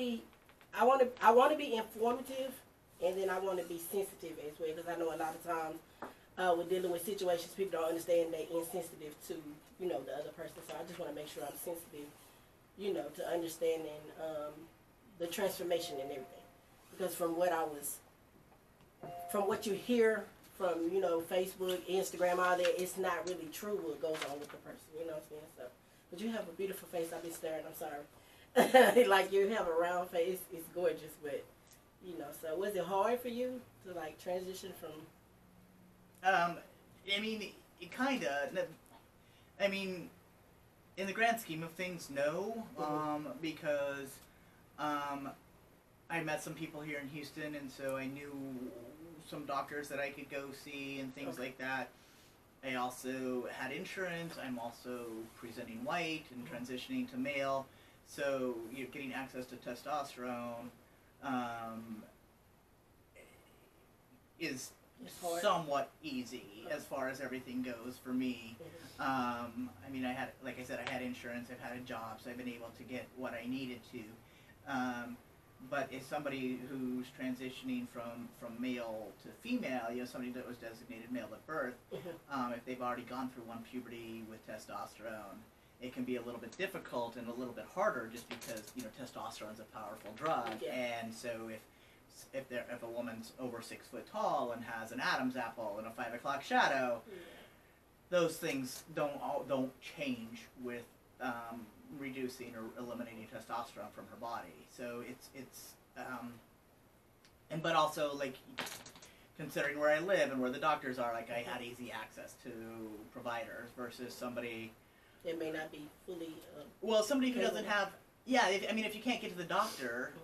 be, I want to be informative, and then I want to be sensitive as well, because I know a lot of times we're dealing with situations people don't understand they're insensitive to, you know, the other person. So I just want to make sure I'm sensitive, you know, to understanding the transformation and everything. Because from what you hear from, you know, Facebook, Instagram, all that, it's not really true what goes on with the person, you know what I'm saying? So, but you have a beautiful face. I've been staring, I'm sorry. Like, you have a round face, it's gorgeous, but, you know, so was it hard for you to, like, transition from... I mean, it kinda, I mean, in the grand scheme of things, no, because, I met some people here in Houston, and so I knew some doctors that I could go see and things like that. I also had insurance. I'm also presenting white and transitioning to male, so you're getting access to testosterone is somewhat easy as far as everything goes for me. I mean, I had, like I said, I had insurance. I've had a job, so I've been able to get what I needed to. But as somebody who's transitioning from male to female, you know, somebody that was designated male at birth, if they've already gone through one puberty with testosterone, it can be a little bit difficult and a little bit harder just because, you know, testosterone's a powerful drug. And so if a woman's over 6 foot tall and has an Adam's apple and a 5 o'clock shadow, those things don't change with reducing or eliminating testosterone from her body. So it's but also, like, considering where I live and where the doctors are, like, I had easy access to providers versus somebody that may not be fully well, somebody who doesn't have, I mean, if you can't get to the doctor,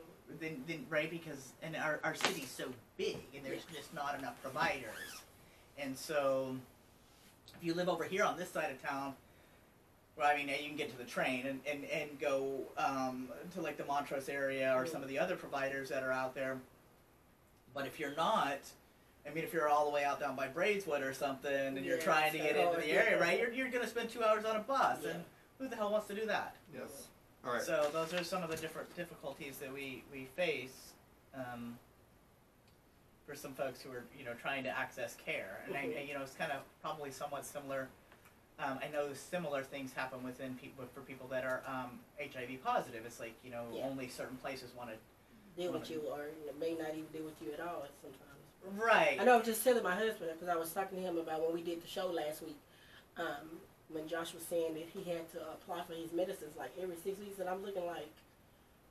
then right, because our city's so big and there's just not enough providers. And so if you live over here on this side of town, well, I mean, you can get to the train and go to, like, the Montrose area or some of the other providers that are out there. But if you're not, I mean, if you're all the way out down by Braideswood or something and you're trying to get into the area, right, you're going to spend 2 hours on a bus. And who the hell wants to do that? Yes. All right. So those are some of the different difficulties that we face for some folks who are, you know, trying to access care. And, you know, it's kind of probably somewhat similar. I know similar things happen within people for people that are HIV positive. It's like, you know, only certain places want to deal with you, or may not even deal with you at all sometimes. Right. I know. I was just telling my husband, because I was talking to him about when we did the show last week. When Josh was saying that he had to apply for his medicines like every 6 weeks, and I'm looking like,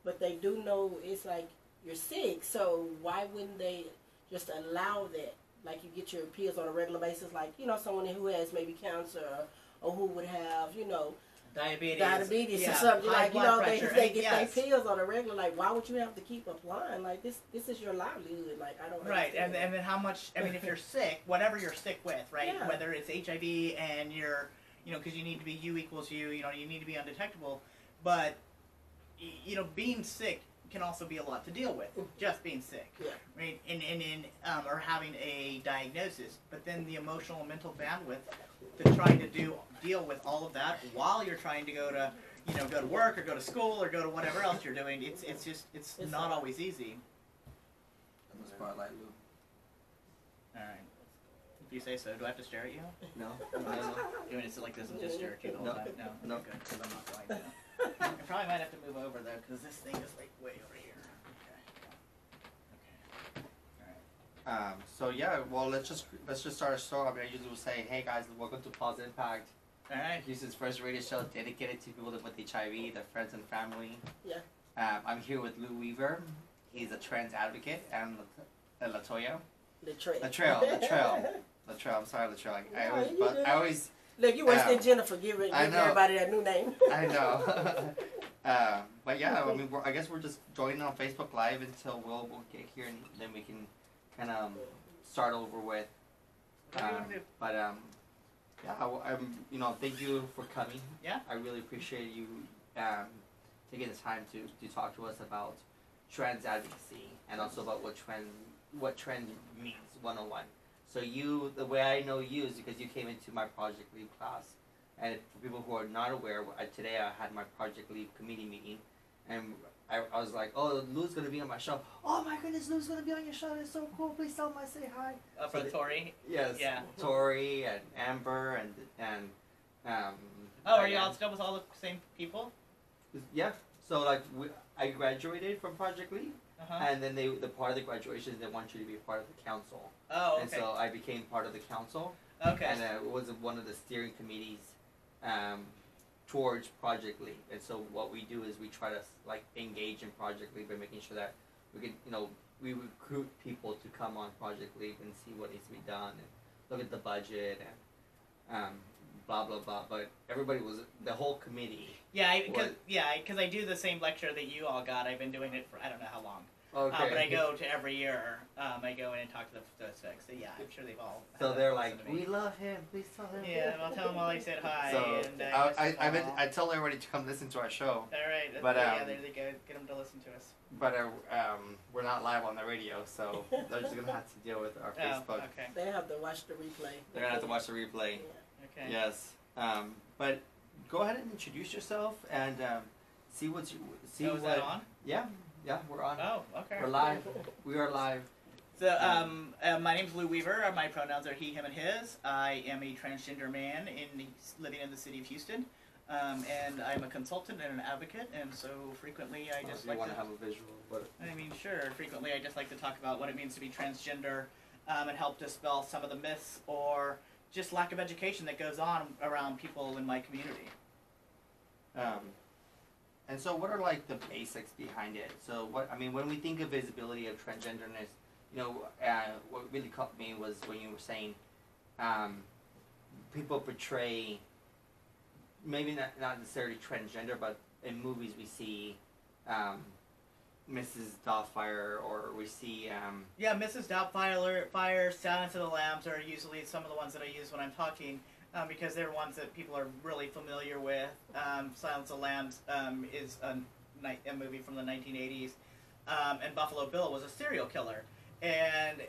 but they do know it's like you're sick, so why wouldn't they just allow that? Like, you get your pills on a regular basis, like, you know, someone who has maybe cancer or who would have, you know, diabetes or something, like, you know, they get their pills on a regular. Like, why would you have to keep applying? Like, this is your livelihood. Like, I don't understand. And then how much, I mean, if you're sick, whatever you're sick with, right, whether it's HIV and you're, you know, because you need to be U equals U, you know, you need to be undetectable, but, you know, being sick can also be a lot to deal with, just being sick, right, or having a diagnosis, but then the emotional and mental bandwidth to try to deal with all of that while you're trying to go to work or go to school or go to whatever else you're doing, it's not always easy. And the spotlight, Lou. Alright. If you say so. Do I have to stare at you? No. You want to sit like this and just stare at you the whole time? No? Good, because I'm not going to. I probably might have to move over, though, because this thing is, like, way over here. Okay. Alright. So yeah, well, let's just start a show. I mean, I usually will say, hey guys, welcome to POZ Impact. Alright. Houston's first radio show dedicated to people with HIV, their friends and family. Yeah. I'm here with Lou Weaver. He's a trans advocate, and Latoya. Latrell. I'm sorry, Latrell. I always. Look, you worse than Jennifer giving everybody that new name. I know. But yeah, I mean, I guess we're just joining on Facebook Live until we'll get here, and then we can kind of start over with. Yeah, you know, thank you for coming. Yeah. I really appreciate you taking the time to talk to us about trans advocacy and also about what trans means 101. So the way I know you is because you came into my Project Leave class. And for people who are not aware, today I had my Project Leave committee meeting, and I was like, oh, Lou's gonna be on my show. Oh my goodness, Lou's gonna be on your show. It's so cool. Please tell him I say hi. For Tori? Yes. Yeah. Tori and Amber and Oh, are you all still with all the same people? Yeah. So like I graduated from Project Lead, Uh-huh. and then the part of the graduation is they want you to be part of the council. Oh, okay. And so I became part of the council. Okay. And it was one of the steering committees towards Project Lead. And so what we do is we try to like engage in Project Lead by making sure that we can, we recruit people to come on Project Lead and see what needs to be done and look at the budget and blah blah blah. But everybody was the whole committee. Yeah, because I do the same lecture that you all got. I've been doing it for I don't know how long. Okay. But I go to every year. I go in and talk to the folks. So yeah, I'm sure they've all. So they're like, we love him. Please tell him. Yeah, I'll tell them all I said hi. So and, I tell everybody to come listen to our show. All right. But yeah, there they go. Get them to listen to us. But we're not live on the radio, so they're just gonna have to deal with our Facebook. Okay. They have to watch the replay. They're gonna have to watch the replay. Yeah. Okay. Yes. But go ahead and introduce yourself and see what you see. Oh, is that on? Yeah. Yeah, we're on. Oh, okay. We're live. We are live. So, my name's Lou Weaver. My pronouns are he, him, and his. I am a transgender man living in the city of Houston, and I'm a consultant and an advocate. And so frequently, I just like want to have a visual, but I mean, sure. Frequently, I just like to talk about what it means to be transgender, and help dispel some of the myths or just lack of education that goes on around people in my community. And so, what are like the basics behind it? So, when we think of visibility of transgenderness, what really caught me was when you were saying, people portray, maybe not necessarily transgender, but in movies we see, Mrs. Doubtfire, or we see, Yeah, Mrs. Doubtfire, Silence of the Lambs are usually some of the ones that I use when I'm talking. Because they're ones that people are really familiar with. Silence of the Lambs is a movie from the 1980s, and Buffalo Bill was a serial killer. And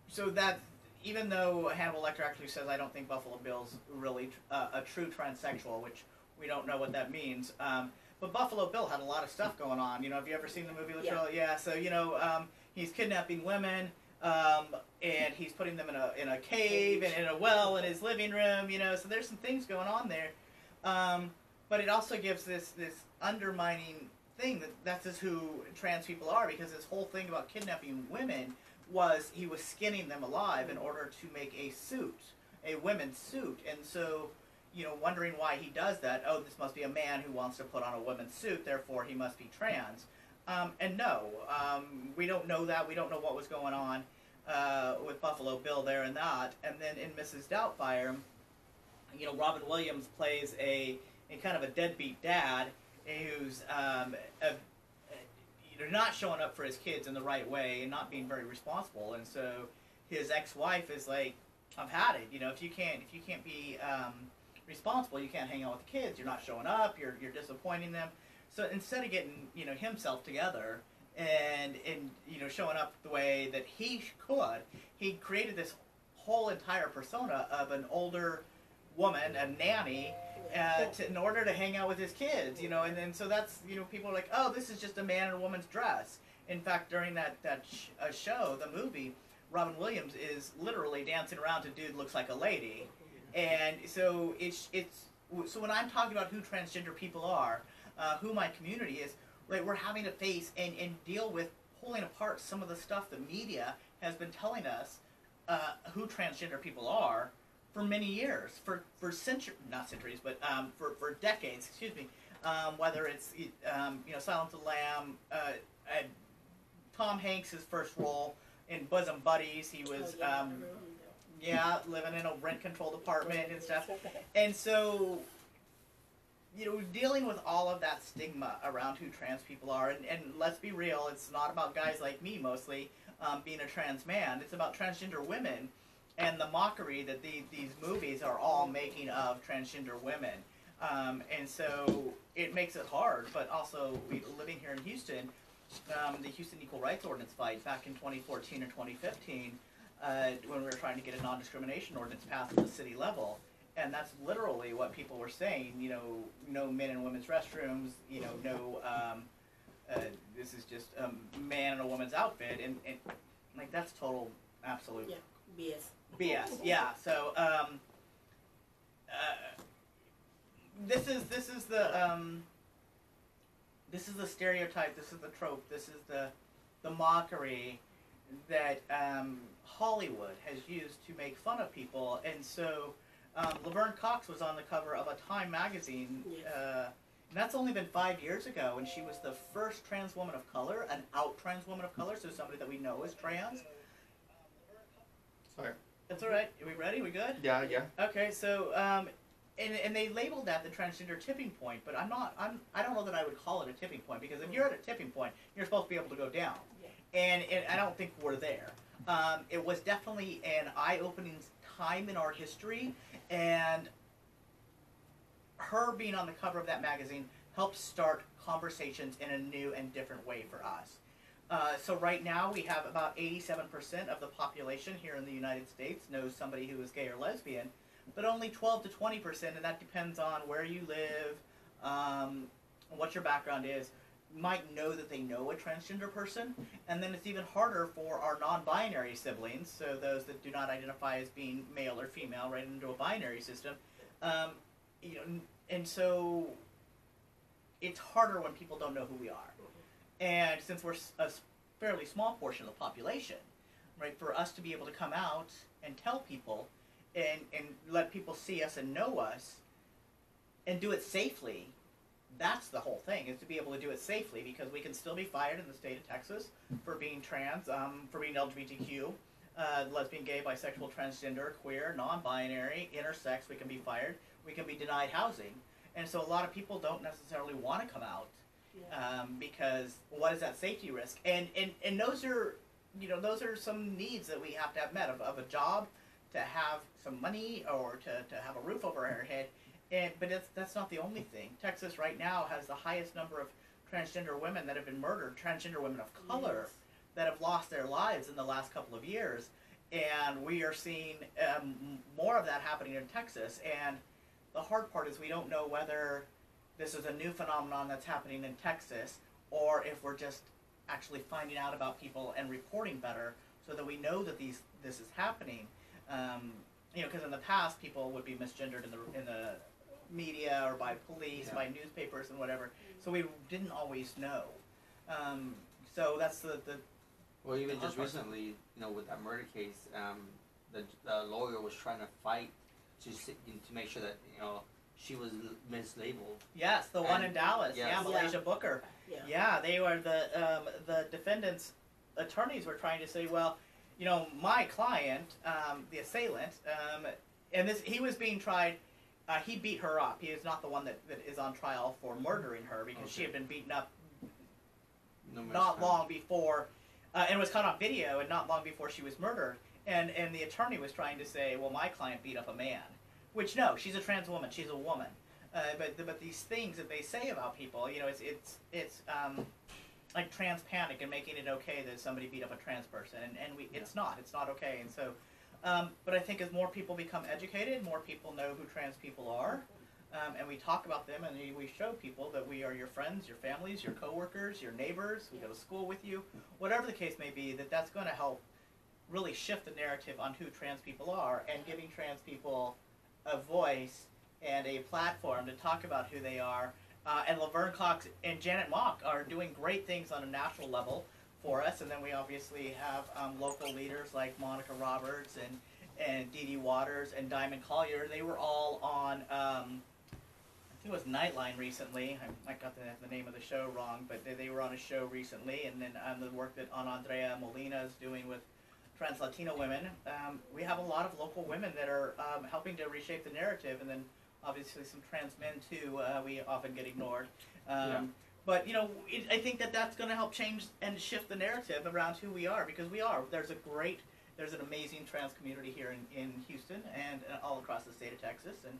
so that, even though Hannibal Lecter actually says, I don't think Buffalo Bill's really a true transsexual, which we don't know what that means. But Buffalo Bill had a lot of stuff going on. Have you ever seen the movie Latrell? Yeah. So he's kidnapping women. And he's putting them in a cave and in a well in his living room, so there's some things going on there. But it also gives this undermining thing that's just who trans people are, because this whole thing about kidnapping women was he was skinning them alive in order to make a women's suit. And so, wondering why he does that. Oh, this must be a man who wants to put on a women's suit, therefore he must be trans. And no, we don't know that. We don't know what was going on with Buffalo Bill there and that. And then in Mrs. Doubtfire, Robin Williams plays a kind of a deadbeat dad who's not showing up for his kids in the right way and not being very responsible. And so his ex-wife is like, I've had it. If you can't be responsible, you can't hang out with the kids. You're not showing up. You're disappointing them. So instead of getting himself together and showing up the way that he could, he created this whole entire persona of an older woman, a nanny, in order to hang out with his kids. And then so that's people are like, oh, this is just a man in a woman's dress. In fact, during that show, the movie, Robin Williams is literally dancing around to Dude Looks Like a Lady, and so so when I'm talking about who transgender people are. Who my community is, right? We're having to face and deal with pulling apart some of the stuff the media has been telling us who transgender people are for many years, for not centuries, but for decades. Excuse me. Whether it's Silence of the Lamb, Tom Hanks' first role in Bosom Buddies, he was living in a rent-controlled apartment and stuff, and so. Dealing with all of that stigma around who trans people are, and let's be real, it's not about guys like me mostly being a trans man. It's about transgender women and the mockery that these movies are all making of transgender women. And so it makes it hard, but also living here in Houston, the Houston Equal Rights Ordinance fight back in 2014 or 2015, when we were trying to get a non-discrimination ordinance passed at the city level. And that's literally what people were saying, no men in women's restrooms, no this is just a man in a woman's outfit, and like that's total absolute BS. BS. Yeah. So this is the stereotype. This is the trope. This is the mockery that Hollywood has used to make fun of people. And so Laverne Cox was on the cover of a Time magazine. And that's only been 5 years ago, and she was the first trans woman of color, an out trans woman of color, so somebody that we know is trans. Sorry. That's all right. Are we ready? We good? Yeah. Okay, so and they labeled that the transgender tipping point, but I don't know that I would call it a tipping point, because if you're at a tipping point, you're supposed to be able to go down, and I don't think we're there. It was definitely an eye-opening time in our history, and her being on the cover of that magazine helped start conversations in a new and different way for us. So right now we have about 87% of the population here in the United States knows somebody who is gay or lesbian, but only 12 to 20%, and that depends on where you live, what your background is, might know that they know a transgender person. And then it's even harder for our non-binary siblings, so those that do not identify as being male or female, right into a binary system. And so it's harder when people don't know who we are. And since we're a fairly small portion of the population, right, for us to be able to come out and tell people and let people see us and know us and do it safely, that's the whole thing, is to be able to do it safely, because we can still be fired in the state of Texas for being trans, for being LGBTQ, lesbian, gay, bisexual, transgender, queer, non-binary, intersex. We can be fired. We can be denied housing. And so a lot of people don't necessarily want to come out, because what is that safety risk? And those are, those are some needs that we have to have met, of a job, to have some money, or to have a roof over our head. But that's not the only thing. Texas right now has the highest number of transgender women that have been murdered, transgender women of color that have lost their lives in the last couple of years. And we are seeing more of that happening in Texas. And the hard part is we don't know whether this is a new phenomenon that's happening in Texas, or if we're just actually finding out about people and reporting better, so that we know that this is happening. Because in the past people would be misgendered in the media, or by police, by newspapers and whatever. So we didn't always know. So that's the well, even just recently, with that murder case, the lawyer was trying to fight to make sure that she was mislabeled. Yes, the one in Dallas. Yes. Yeah, Malaysia Booker. Yeah, they were the defendant's attorneys were trying to say, well, my client, the assailant, and he was being tried. He beat her up. He is not the one that is on trial for murdering her, because she had been beaten up not long before, and was caught on video, and not long before she was murdered. And the attorney was trying to say, well, my client beat up a man, which no, she's a trans woman. She's a woman. But these things that they say about people, it's like trans panic and making it okay that somebody beat up a trans person, and it's not okay. And so. But I think as more people become educated, more people know who trans people are, and we talk about them, and we show people that we are your friends, your families, your coworkers, your neighbors, we go to school with you, whatever the case may be, that's going to help really shift the narrative on who trans people are, and giving trans people a voice and a platform to talk about who they are. And Laverne Cox and Janet Mock are doing great things on a national level for us, and then we obviously have local leaders like Monica Roberts and Dee Dee Waters and Diamond Collier. They were all on, I think it was Nightline recently. I got the name of the show wrong, but they were on a show recently. And then the work that Andrea Molina is doing with trans Latino women. We have a lot of local women that are helping to reshape the narrative, and then obviously some trans men too. We often get ignored. But I think that's going to help change and shift the narrative around who we are, because we are. There's an amazing trans community here in Houston and all across the state of Texas, and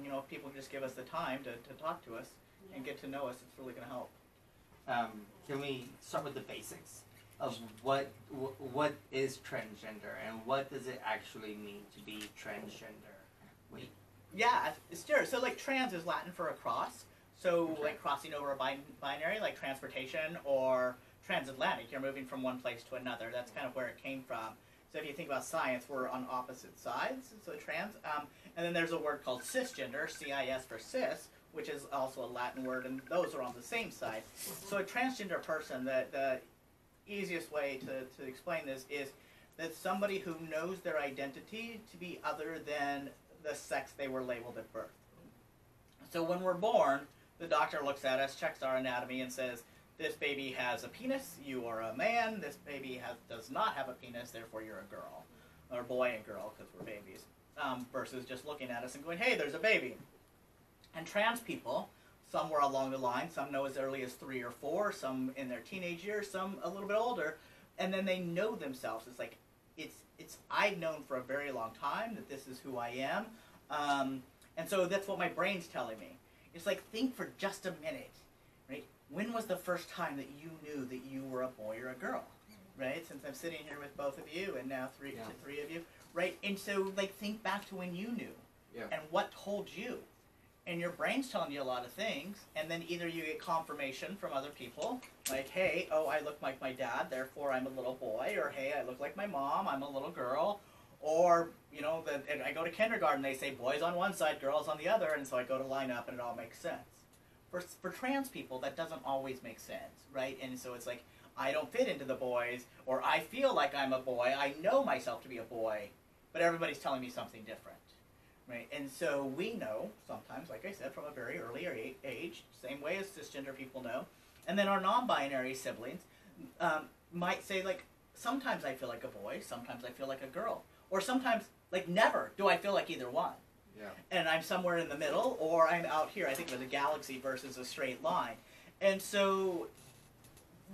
if people just give us the time to talk to us and get to know us, it's really going to help. Can we start with the basics of what is transgender, and what does it actually mean to be transgender? Yeah, sure. So like trans is Latin for across. So, Okay. like crossing over a binary, like transportation or transatlantic, you're moving from one place to another. That's kind of where it came from. So if you think about science, we're on opposite sides, so trans. And then there's a word called cisgender, C-I-S for cis, which is also a Latin word, and those are on the same side. So a transgender person, the easiest way to explain this is that somebody who knows their identity to be other than the sex they were labeled at birth. So when we're born, the doctor looks at us, checks our anatomy, and says, this baby has a penis, you are a man. This baby does not have a penis, therefore you're a girl. Or boy and girl, because we're babies. Versus just looking at us and going, hey, there's a baby. And trans people, somewhere along the line, some know as early as 3 or 4, some in their teenage years, some a little bit older, and then they know themselves. It's like, I've known for a very long time that this is who I am. And so that's what my brain's telling me. It's like, think for just a minute, right? When was the first time that you knew that you were a boy or a girl, right? Since I'm sitting here with both of you and now three of you, right? And so, like, think back to when you knew, and what told you. And your brain's telling you a lot of things, and then either you get confirmation from other people, like, hey, oh, I look like my dad, therefore I'm a little boy, or hey, I look like my mom, I'm a little girl, or, you know, and I go to kindergarten, they say boys on one side, girls on the other, and so I go to line up, and it all makes sense. For trans people, that doesn't always make sense, right? And so it's like, I don't fit into the boys, or I feel like I'm a boy, I know myself to be a boy, but everybody's telling me something different, right? And so we know, sometimes, like I said, from a very early age, same way as cisgender people know, and then our non-binary siblings might say, like, sometimes I feel like a boy, sometimes I feel like a girl, or sometimes, like, never do I feel like either one. Yeah. And I'm somewhere in the middle, or I'm out here. I think it was a galaxy versus a straight line. And so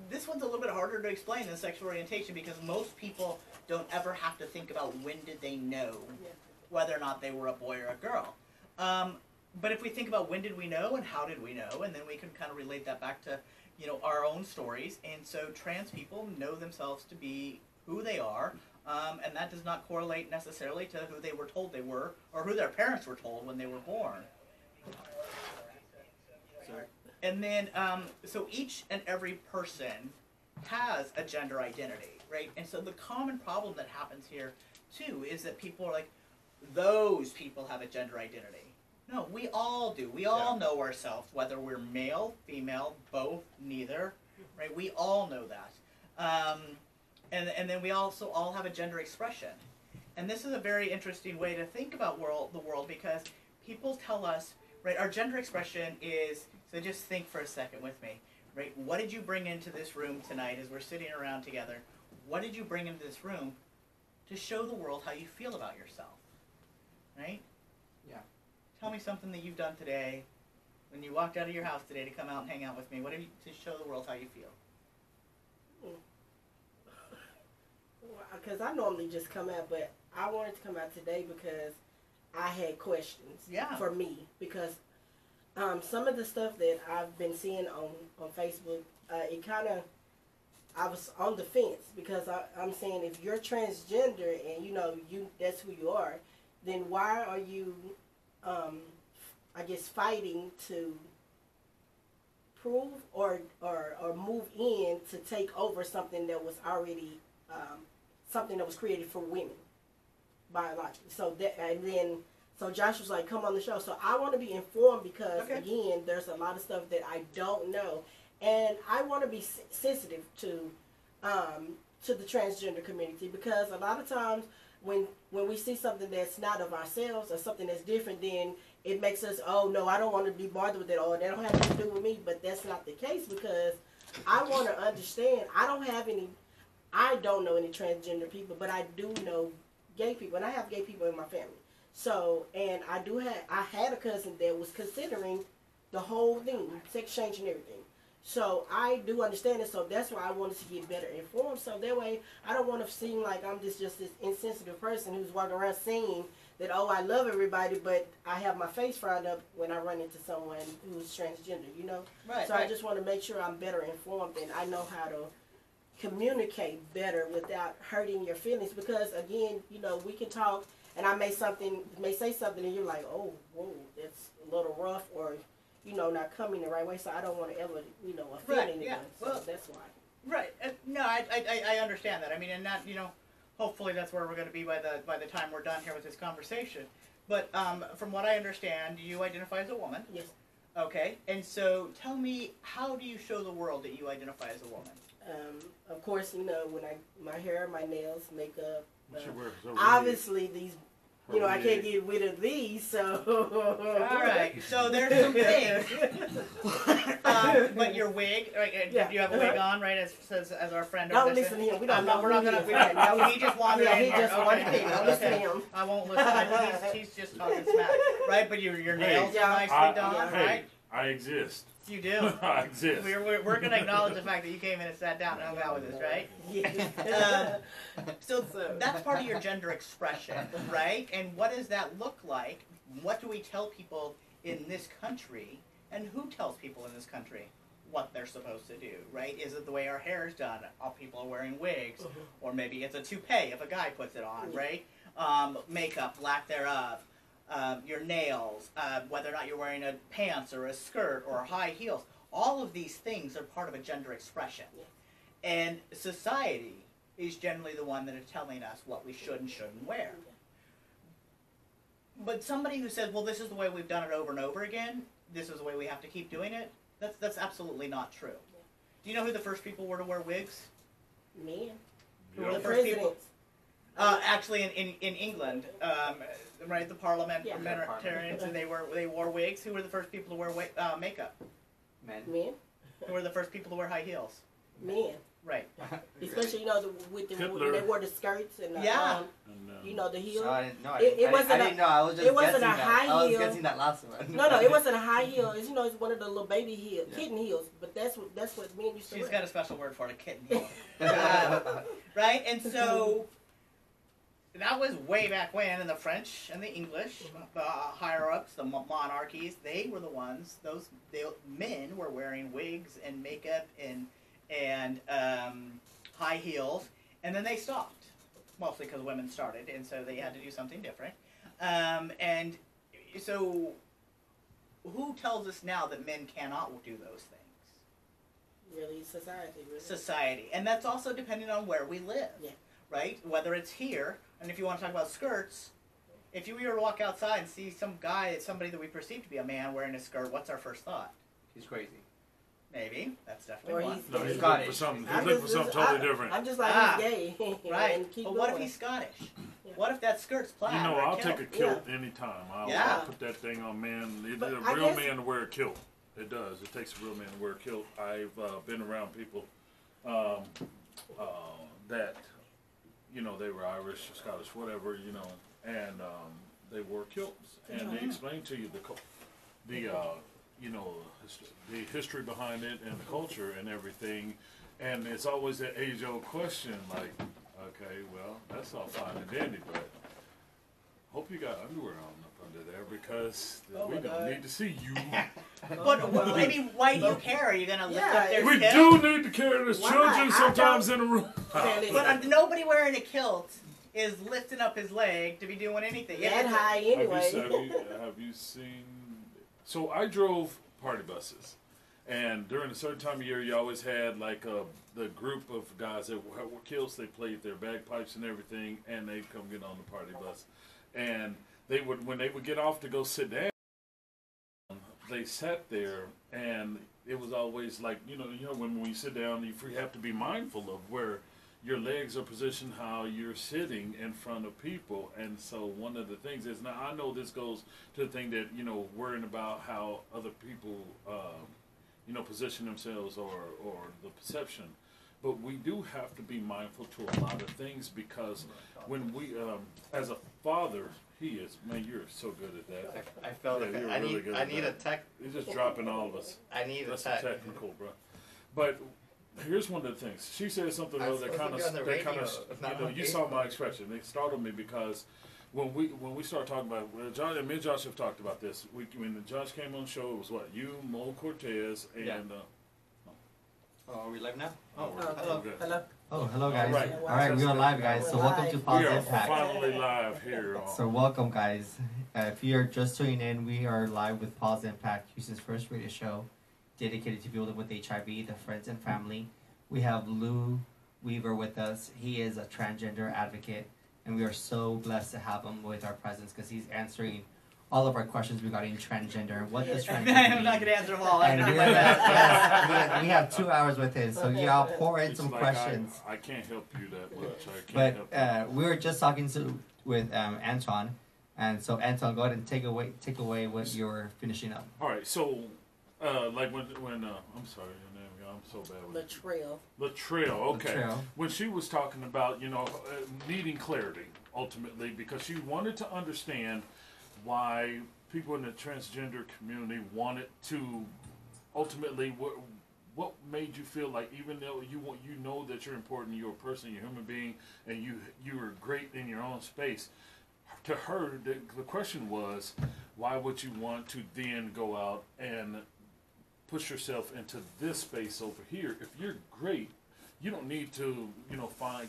this one's a little bit harder to explain than sexual orientation, because most people don't ever have to think about when did they know whether or not they were a boy or a girl. But if we think about when did we know and how did we know, and then we can kind of relate that back to, you know, our own stories. And so trans people know themselves to be who they are. And that does not correlate necessarily to who they were told they were, or who their parents were told when they were born. And then, so each and every person has a gender identity, right? And so the common problem that happens here, too, is that people are like, those people have a gender identity. No, we all do. We all know ourselves, whether we're male, female, both, neither, right? We all know that. And then we also all have a gender expression. And this is a very interesting way to think about the world, because people tell us, right, our gender expression is, so just think for a second with me, right? What did you bring into this room tonight as we're sitting around together? What did you bring into this room to show the world how you feel about yourself, right? Yeah. Tell me something that you've done today, when you walked out of your house today to come out and hang out with me. What did you, to show the world how you feel? Because I normally just come out, but I wanted to come out today because I had questions for me. Because some of the stuff that I've been seeing on Facebook, it kind of, I was on the fence, because I'm saying, if you're transgender and you know that's who you are, then why are you, I guess, fighting to prove or move in to take over something that was already something that was created for women biologically. So Josh was like, come on the show. So I want to be informed, because again, there's a lot of stuff that I don't know, and I want to be sensitive to the transgender community, because a lot of times when we see something that's not of ourselves or something that's different, then it makes us, oh no, I don't want to be bothered with it, or that don't have anything to do with me. But that's not the case, because I want to understand. I don't know any transgender people, but I do know gay people, and I have gay people in my family. So, and I had a cousin that was considering the whole thing, sex change and everything. So I do understand it. So that's why I wanted to get better informed. So that way, I don't want to seem like I'm just this insensitive person who's walking around saying that, oh, I love everybody, but I have my face frowned up when I run into someone who's transgender, you know? Right. So I just want to make sure I'm better informed, and I know how to communicate better without hurting your feelings. Because again, you know, we can talk, and I may say something, and you're like, oh, whoa, that's a little rough, or not coming the right way. So I don't want to ever, offend Right, anyone. yeah. So Well, that's why. Right. No, I understand that. I mean, and that, hopefully that's where we're going to be by the time we're done here with this conversation. But from what I understand, you identify as a woman. Yes. Okay. And so tell me, how do you show the world that you identify as a woman? Of course, when my hair, my nails, makeup. She wears over Obviously, these. Her I can't wig. get rid of these, so. All right. So there's some things. But your wig, right? Yeah. You have a wig on, right? As our friend. Don't over there listen said. to him. We don't know We're not who gonna. he is. No, he just wandered Yeah, in he here. just wandered Okay. in. Don't listen to him. I won't listen. He's just talking smack, right? But your nails Yeah. are nicely done, Hey, right? I exist. You do. I exist. We're going to acknowledge the fact that you came in and sat down and hung out with us, right? Yeah. So that's part of your gender expression, right? And what does that look like? What do we tell people in this country? And who tells people in this country what they're supposed to do, right? Is it the way our hair is done? All people are wearing wigs. Or maybe it's a toupee if a guy puts it on, right? Makeup, lack thereof. Your nails, whether or not you're wearing a pants or a skirt or high heels. All of these things are part of a gender expression. Yeah. And society is generally the one that is telling us what we should and shouldn't wear. But somebody who says, well, this is the way we've done it over and over again, this is the way we have to keep doing it, that's absolutely not true. Yeah. Do you know who the first people were to wear wigs? Men. Who were The the first people? presidents. Actually, in England, right, the parliamentarians, and they wore wigs. Who were the first people to wear makeup? Men. Men. Who were the first people to wear high heels? Men. Right. Especially, with the, Hitler. when they wore the skirts and the, Yeah. And, the heels. So I didn't know. It wasn't I didn't know. I was just it wasn't guessing a that. high I was heel. guessing that last one. No, it wasn't a high heel. It's one of the little baby heels, Yeah. kitten heels. But that's what men used to She's wear. got a special word for it, a kitten heel. Right? And so that was way back when, and the French and the English, the higher-ups, the monarchies, they were the ones, the men were wearing wigs and makeup and high heels, and then they stopped, mostly because women started, and so they had to do something different. And so who tells us now that men cannot do those things? Really, society. Really. Society. And that's also depending on where we live. Yeah. Right? Whether it's here, and if you want to talk about skirts, if you were to walk outside and see somebody that we perceive to be a man wearing a skirt, what's our first thought? He's crazy. Maybe. That's Or definitely one. he's no, gay. he's Scottish. looking for something. I'm He's looking for just- something totally different. I'm just like, Ah, he's gay. Right. And keep But what if going. he's Scottish? Yeah. What if that skirt's plaid? You know, or I'll kilt? take a kilt anytime. I'll Yeah. put that thing on, man. It's But a I real guess- man to wear a kilt. It does. It takes a real man to wear a kilt. I've been around people that, they were Irish, Scottish, whatever, and they wore kilts. And they explain to you the history behind it and the culture and everything. And it's always that age-old question, like, okay, well, that's all fine and dandy, but hope you got underwear on up under there because we don't need to see you. But I mean, why do you care? Are you going to lift up their We kilt? do need to carry the Why children not? sometimes in a room. But nobody wearing a kilt is lifting up his leg to be doing anything. that high anyway. Have you seen? So I drove party buses, and during a certain time of year, you always had like the group of guys that were kilts. They played their bagpipes and everything, and they'd come get on the party bus, and they would when they would get off to go sit down, they sat there, and it was always like when you sit down, you have to be mindful of where your legs are positioned, how you're sitting in front of people. And so one of the things is, now I know this goes to the thing that, worrying about how other people, position themselves or the perception. But we do have to be mindful to a lot of things because when we, as a father, he is, man, you're so good at that. I felt Yeah, it. you're I really need. good I at need a that. tech. He's just dropping all of us. I need a That's tech. technical, bro. But here's one of the things. She said something I'm though that supposed to kind be on the of, radio, not you on saw my Facebook. expression. It startled me because when we start talking about, John and me and Josh have talked about this. When Josh came on the show, it was what you, Mo Cortez, and Yeah. Oh, are we live now? Oh, Hello. okay. Hello. Oh, hello guys. All right. All right, we're on live, guys. So welcome to We POZ are Impact. finally live here. So welcome, guys. If you're just tuning in, we are live with POZ Impact, Houston's first radio show dedicated to people with HIV, their friends and family. We have Lou Weaver with us. He is a transgender advocate, and we are so blessed to have him with our presence because he's answering all of our questions regarding transgender and what does transgender mean. I'm not going to answer them all. I'm And going to we do my best. have, we have 2 hours with him, so y'all pour in It's some like questions. I can't help you that much. I can't help But we were just talking with Anton, and so Anton, go ahead and take away what you're finishing up. you. All right, so like when I'm sorry, your name, y'all, I'm so bad with it. Latrell, okay. Latrell. When she was talking about needing clarity ultimately because she wanted to understand why people in the transgender community wanted to ultimately what made you feel like even though you know that you're important, you're a person, you're a human being, and you are great in your own space. To her, the question was, why would you want to then go out and push yourself into this space over here? If you're great, you don't need to,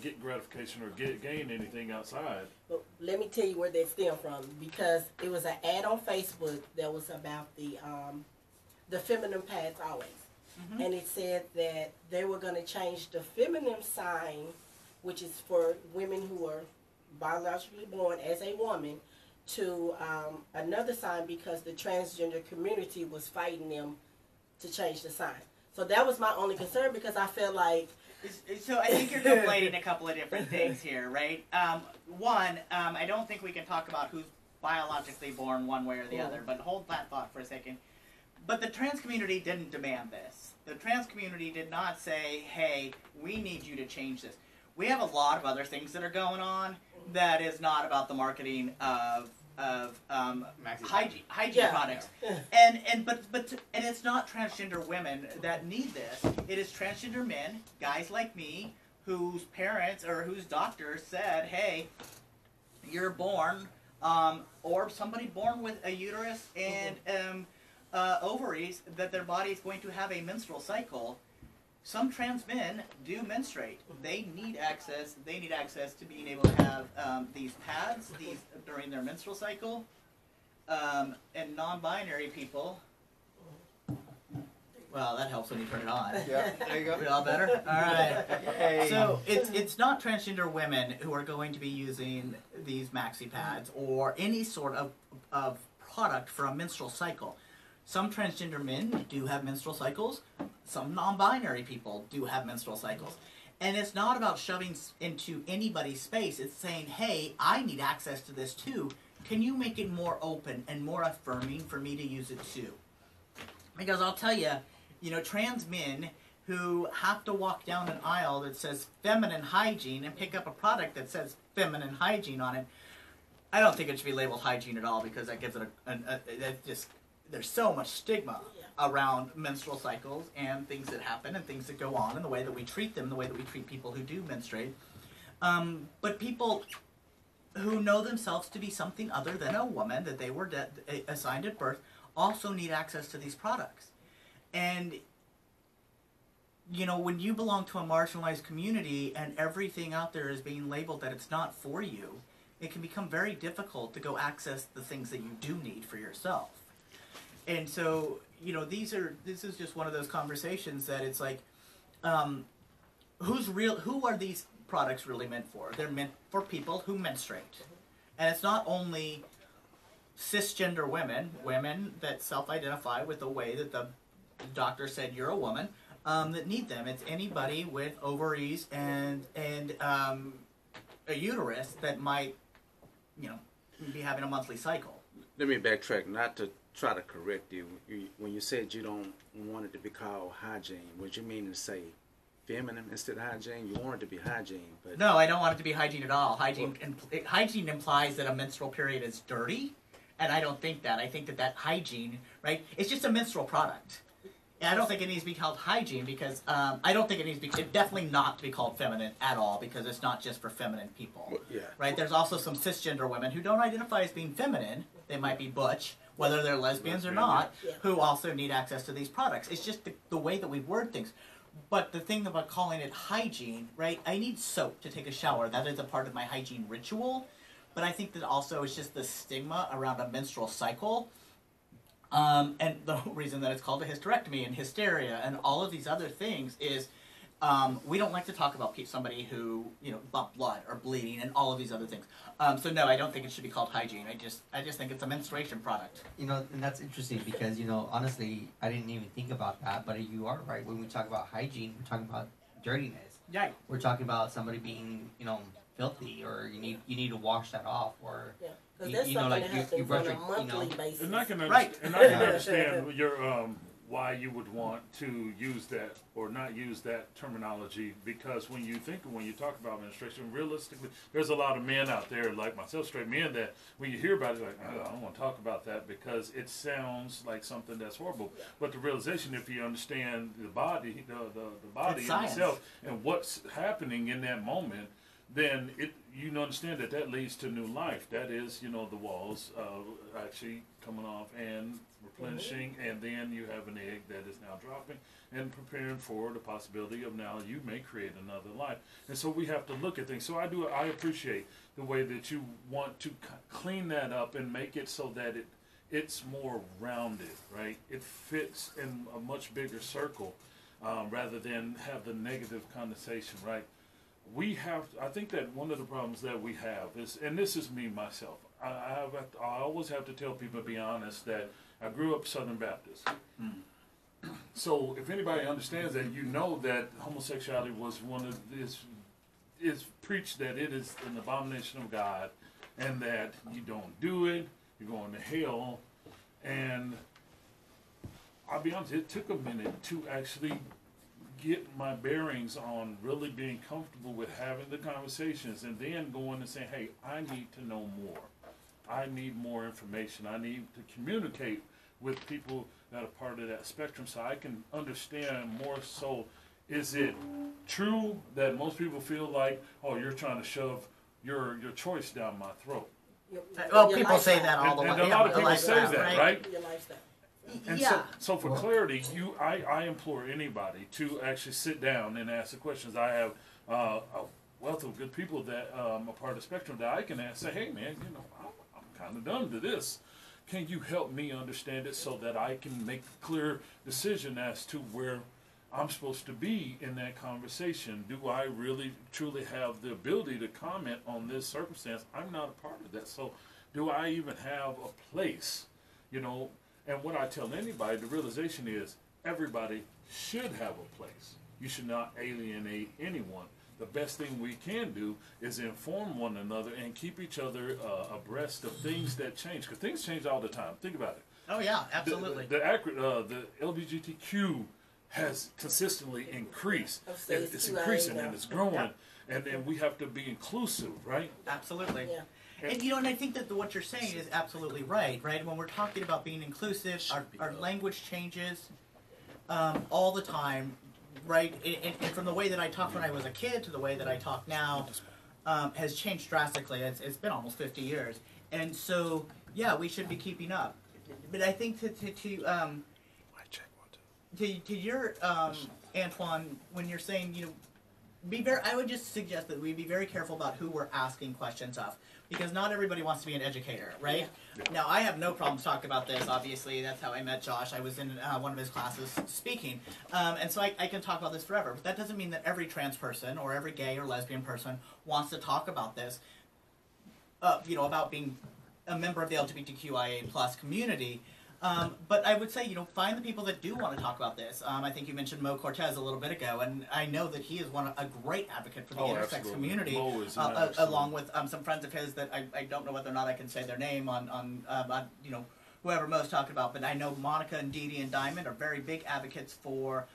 get gratification or gain anything outside. But let me tell you where that stemmed from, because it was an ad on Facebook that was about the feminine pads always. Mm-hmm. And it said that they were going to change the feminine sign, which is for women who are biologically born as a woman, to another sign because the transgender community was fighting them to change the sign. So that was my only concern because I felt like... So I think you're conflating a couple of different things here, right? One, I don't think we can talk about who's biologically born one way or the other, but hold that thought for a second. But the trans community didn't demand this. The trans community did not say, hey, we need you to change this. We have a lot of other things that are going on that is not about the marketing of hygiene products, and it's not transgender women that need this. It is transgender men, guys like me, whose parents or whose doctors said, "Hey, you're born, or somebody born with a uterus and ovaries, that their body is going to have a menstrual cycle." Some trans men do menstruate. They need access. They need access to being able to have these pads during their menstrual cycle. And non-binary people. Well, that helps when you turn it on. Yeah, there you go. We all better? All right. Yay. So it's not transgender women who are going to be using these maxi pads or any sort of product for a menstrual cycle. Some transgender men do have menstrual cycles. Some non-binary people do have menstrual cycles. And it's not about shoving into anybody's space. It's saying, hey, I need access to this too. Can you make it more open and more affirming for me to use it too? Because I'll tell you, trans men who have to walk down an aisle that says feminine hygiene and pick up a product that says feminine hygiene on it, I don't think it should be labeled hygiene at all because that gives it there's so much stigma around menstrual cycles and things that happen and things that go on and the way that we treat them, the way that we treat people who do menstruate. But people who know themselves to be something other than a woman that they were assigned at birth also need access to these products. And, when you belong to a marginalized community and everything out there is being labeled that it's not for you, it can become very difficult to go access the things that you do need for yourself. And so, this is just one of those conversations that it's like, who are these products really meant for? They're meant for people who menstruate. And it's not only cisgender women that self-identify with the way that the doctor said you're a woman, that need them. It's anybody with ovaries and a uterus that might, be having a monthly cycle. Let me backtrack, not to try to correct you. When you said you don't want it to be called hygiene, what you mean to say feminine instead of hygiene? You want it to be hygiene, but... No, I don't want it to be hygiene at all. Hygiene implies that a menstrual period is dirty, and I don't think that. I think that hygiene, right, it's just a menstrual product. And I don't think it needs to be called hygiene because I don't think it needs to be, definitely not to be called feminine at all because it's not just for feminine people. Well, yeah. Right? There's also some cisgender women who don't identify as being feminine. They might be butch, whether they're lesbians or not, who also need access to these products. It's just the way that we word things. But the thing about calling it hygiene, right? I need soap to take a shower. That is a part of my hygiene ritual. But I think that also it's just the stigma around a menstrual cycle. And the reason that it's called a hysterectomy and hysteria and all of these other things is we don't like to talk about somebody who, bumped blood or bleeding and all of these other things. So no, I don't think it should be called hygiene. I just think it's a menstruation product. And that's interesting because, honestly, I didn't even think about that, but you are right. When we talk about hygiene, we're talking about dirtiness. Yeah. We're talking about somebody being, filthy, or you need to wash that off, or Yeah. Because that's something that happens on a monthly basis. And I can Right. and I can understand your why you would want to use that or not use that terminology, because when you talk about menstruation, realistically, there's a lot of men out there like myself, straight men, that when you hear about it, like, I don't want to talk about that because it sounds like something that's horrible. Yeah. But the realization, if you understand the body, the body It's science. itself and what's happening in that moment, then you understand that leads to new life. That is, the walls actually coming off and replenishing, and then you have an egg that is now dropping and preparing for the possibility of now you may create another life. And so we have to look at things. So I appreciate the way that you want to clean that up and make it so that it's more rounded, right? It fits in a much bigger circle rather than have the negative connotation, right? I think that one of the problems that we have is, and this is me myself, I always have to tell people, to be honest, that I grew up Southern Baptist. So if anybody understands that, that homosexuality was is preached that it is an abomination of God, and that you don't do it, you're going to hell. And I'll be honest, it took a minute to actually get my bearings on really being comfortable with having the conversations, and then going and saying, hey, I need to know more. I need more information. I need to communicate with people that are part of that spectrum so I can understand more. So is it true that most people feel like, oh, you're trying to shove your choice down my throat? Well, people say that all the way. And a lot of people say that, right? Your lifestyle. And Yeah. so for clarity, I implore anybody to actually sit down and ask the questions. I have a wealth of good people that are part of the spectrum that I can ask. Say, hey man, I'm kind of done to this. Can you help me understand it so that I can make a clear decision as to where I'm supposed to be in that conversation? Do I really truly have the ability to comment on this circumstance? I'm not a part of that. So do I even have a place, And what I tell anybody, the realization is everybody should have a place. You should not alienate anyone. The best thing we can do is inform one another and keep each other abreast of things that change. Because things change all the time. Think about it. Oh yeah, absolutely. The LGBTQ has consistently increased. It's increasing and it's growing. Yeah. And then we have to be inclusive, right? Absolutely. Yeah. And I think that what you're saying is absolutely right? When we're talking about being inclusive, our language changes all the time, right? And from the way that I talked when I was a kid to the way that I talk now has changed drastically. It's been almost 50 years. And so, yeah, we should be keeping up. But I think to your, Antoine, when you're saying, I would just suggest that we be very careful about who we're asking questions of, because not everybody wants to be an educator, right? Yeah. Now, I have no problems talking about this. Obviously, that's how I met Josh. I was in one of his classes speaking, and so I can talk about this forever. But that doesn't mean that every trans person or every gay or lesbian person wants to talk about this. About being a member of the LGBTQIA+ community. But I would say, find the people that do want to talk about this. I think you mentioned Mo Cortez a little bit ago, and I know that he is a great advocate for the intersex absolutely. community, Mo is along with some friends of his that I don't know whether or not I can say their name on whoever Mo's talking about, but I know Monica and Dee Dee and Diamond are very big advocates for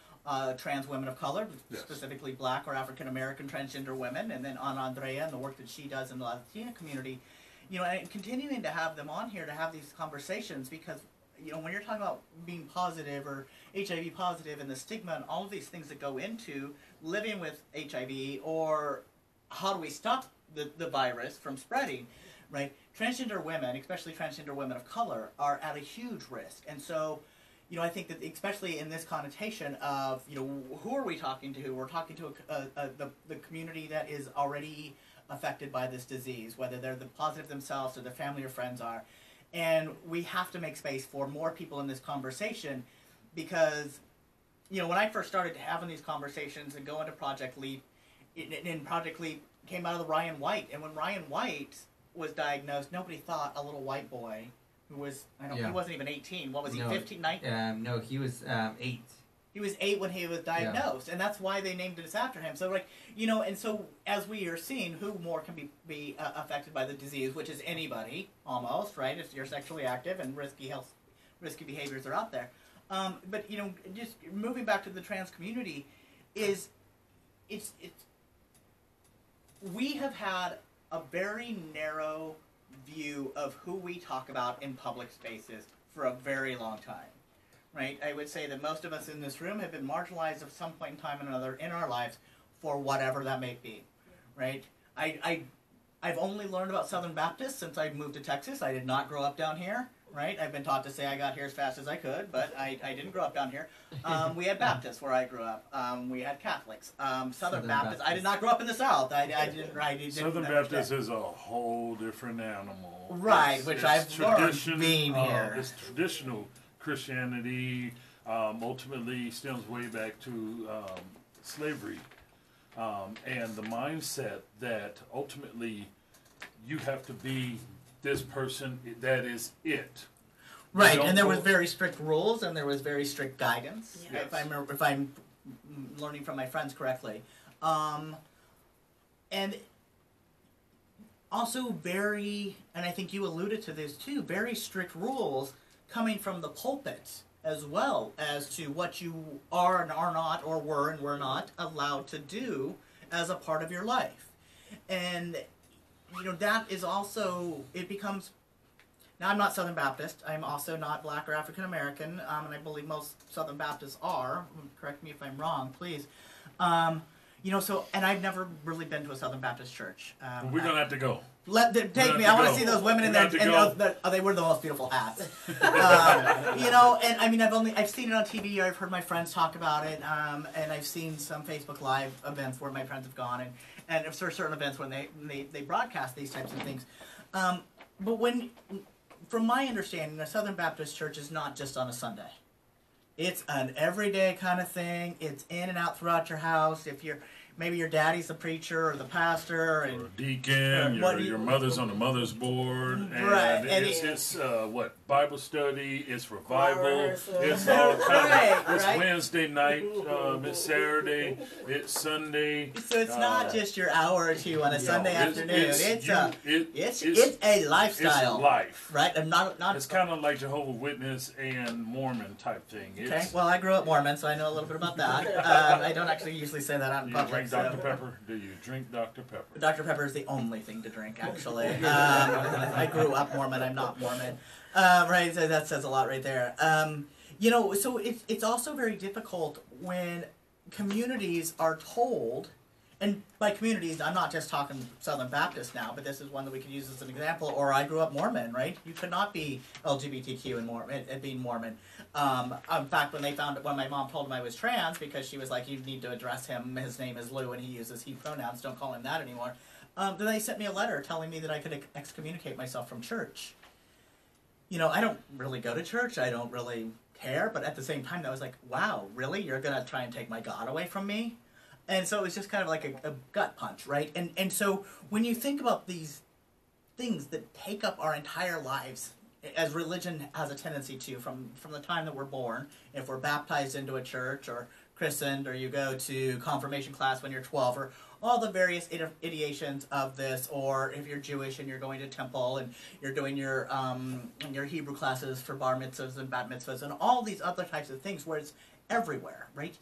trans women of color, Yes. specifically Black or African American transgender women, and then Andrea and the work that she does in the Latina community. And continuing to have them on here to have these conversations, because when you're talking about being positive or HIV positive and the stigma and all of these things that go into living with HIV, or how do we stop the virus from spreading, right? Transgender women, especially transgender women of color, are at a huge risk. And so, I think that especially in this connotation of, who are we talking to? We're talking to the community that is already affected by this disease, whether they're the positive themselves or their family or friends are. And we have to make space for more people in this conversation because, when I first started having these conversations and going to Project Leap, and Project Leap came out of the Ryan White. And when Ryan White was diagnosed, nobody thought a little white boy who was, he wasn't even 18. What was he, 15, 19? No, he was 8. He was 8 when he was diagnosed, and that's why they named it after him. So, and so as we are seeing, who more can be affected by the disease, which is anybody, almost, right? If you're sexually active and risky behaviors are out there. But, just moving back to the trans community, we have had a very narrow view of who we talk about in public spaces for a very long time. Right? I would say that most of us in this room have been marginalized at some point in time or another in our lives for whatever that may be. Right? I've only learned about Southern Baptists since I moved to Texas. I did not grow up down here. Right? I've been taught to say I got here as fast as I could, but I didn't grow up down here. We had Baptists where I grew up. We had Catholics. Southern Baptists. I did not grow up in the South. I didn't Southern Baptist is a whole different animal. Right, which I've learned being here. It's traditional Christianity, ultimately stems way back to slavery, and the mindset that ultimately you have to be this person, that is it. Right, and there was very strict rules and there was very strict guidance, yes. if I'm learning from my friends correctly. And also very, and I think you alluded to this too, very strict rules coming from the pulpit as well as to what you are and are not, or were and were not allowed to do as a part of your life. And, that is also, it becomes, now I'm not Southern Baptist, I'm also not Black or African American, and I believe most Southern Baptists are, correct me if I'm wrong, please. So, and I've never really been to a Southern Baptist church. We're going to have to go. Take me. I want to see those women in there. And they wear the most beautiful hats. And I mean, I've seen it on TV. I've heard my friends talk about it, and I've seen some Facebook Live events where my friends have gone, and there are certain events when they broadcast these types of things. But from my understanding, a Southern Baptist church is not just on a Sunday. It's an everyday kind of thing. It's in and out throughout your house. Maybe your daddy's the preacher or the pastor, and or a deacon, your mother's on the mother's board, and right. it's Bible study, it's revival, it's all kind of, it's Wednesday night, it's Saturday, it's Sunday. So it's not just your hour or two on a Sunday afternoon. It's a lifestyle. It's life, right? And not. It's kind of like Jehovah's Witness and Mormon type thing. Okay. Well, I grew up Mormon, so I know a little bit about that. I don't actually usually say that out in public. Dr. Pepper? Do you drink Dr. Pepper? Dr. Pepper is the only thing to drink, actually. I grew up Mormon. I'm not Mormon. Right, so that says a lot right there. So it's also very difficult when communities are told, and by communities, I'm not just talking Southern Baptist now, but this is one that we could use as an example, or I grew up Mormon, right? You could not be LGBTQ and being Mormon. In fact, when my mom told him I was trans, because she was like, you need to address him, his name is Lou, and he uses he pronouns, don't call him that anymore. Then they sent me a letter telling me that I could excommunicate myself from church. I don't really go to church, I don't really care, but at the same time, I was like, wow, really? You're going to try and take my God away from me? And so it was just kind of like a gut punch, right? And so when you think about these things that take up our entire lives, as religion has a tendency to, from the time that we're born, if we're baptized into a church or christened, or you go to confirmation class when you're 12, or all the various ideations of this, or if you're Jewish and you're going to temple and you're doing your Hebrew classes for bar mitzvahs and bat mitzvahs and all these other types of things where it's everywhere, right?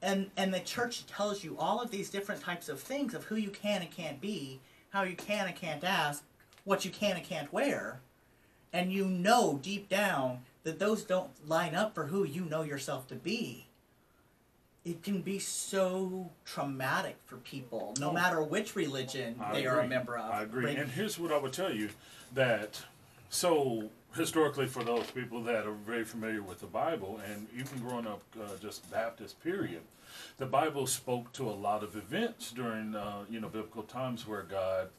And the church tells you all of these different types of things of who you can and can't be, how you can and can't ask, what you can and can't wear, and you know deep down that those don't line up for who you know yourself to be. It can be so traumatic for people, no matter which religion they are a member of. I agree. Right? And here's what I would tell you, that, so historically, for those people that are very familiar with the Bible, and even growing up just Baptist period, the Bible spoke to a lot of events during biblical times where God,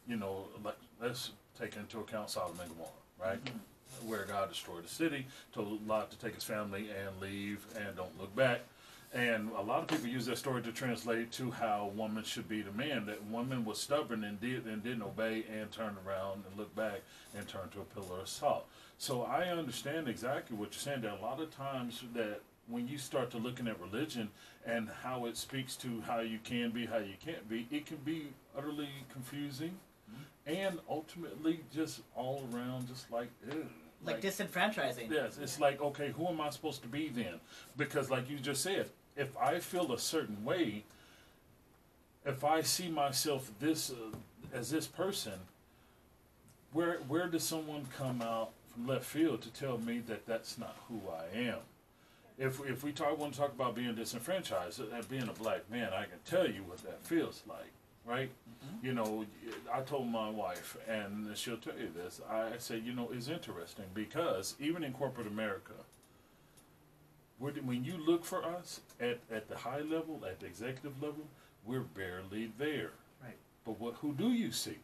like, let's take into account Sodom and Gomorrah, right? Mm-hmm. Where God destroyed the city, told Lot to take his family and leave and don't look back. And a lot of people use that story to translate to how woman should be to man. That woman was stubborn and didn't obey and turned around and looked back and turned to a pillar of salt. So I understand exactly what you're saying. That a lot of times that when you start to looking at religion and how it speaks to how you can be, how you can't be, it can be utterly confusing and ultimately just all around just like, ew. Like disenfranchising. Yes, it's like, okay, who am I supposed to be then? Because like you just said, if I feel a certain way, if I see myself as this person, where does someone come out from left field to tell me that that's not who I am? If we want to talk about being disenfranchised and being a black man, I can tell you what that feels like, right? Mm-hmm. I told my wife, and she'll tell you this, I say, it's interesting because even in corporate America, when you look for us at the high level, at the executive level, we're barely there. Right. But who do you see?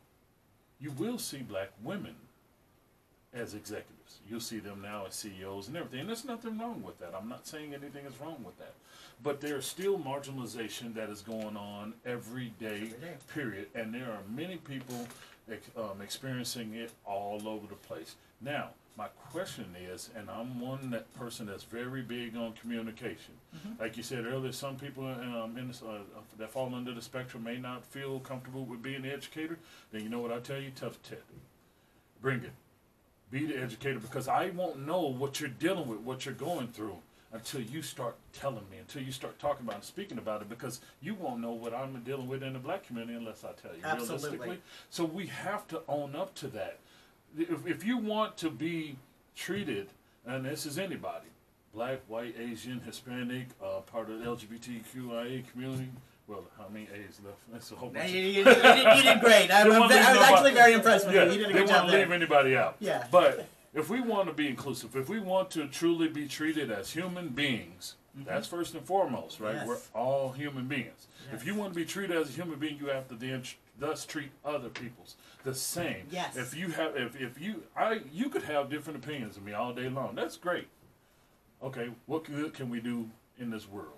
You will see black women as executives. You'll see them now as CEOs and everything. And there's nothing wrong with that. I'm not saying anything is wrong with that. But there's still marginalization that is going on every day, period. And there are many people experiencing it all over the place. Now, my question is, and I'm that person that's very big on communication. Mm-hmm. Like you said earlier, some people that fall under the spectrum may not feel comfortable with being the educator. Then you know what I tell you? Tough Ted. Bring it. Be the educator, because I won't know what you're dealing with, what you're going through, until you start telling me, until you start talking about and speaking about it, because you won't know what I'm dealing with in the black community unless I tell you. Absolutely. Realistically. So we have to own up to that. If you want to be treated, and this is anybody, black, white, Asian, Hispanic, part of the LGBTQIA community, well, how many A's left? That's a whole bunch. You did great. I was actually very impressed with you. You did a good job there. They want to leave anybody out. Yeah. But if we want to be inclusive, if we want to truly be treated as human beings, that's first and foremost, right? Yes. We're all human beings. Yes. If you want to be treated as a human being, you have to then thus treat other people's the same. Yes. If you could have different opinions of me all day long. That's great. Okay, what good can we do in this world?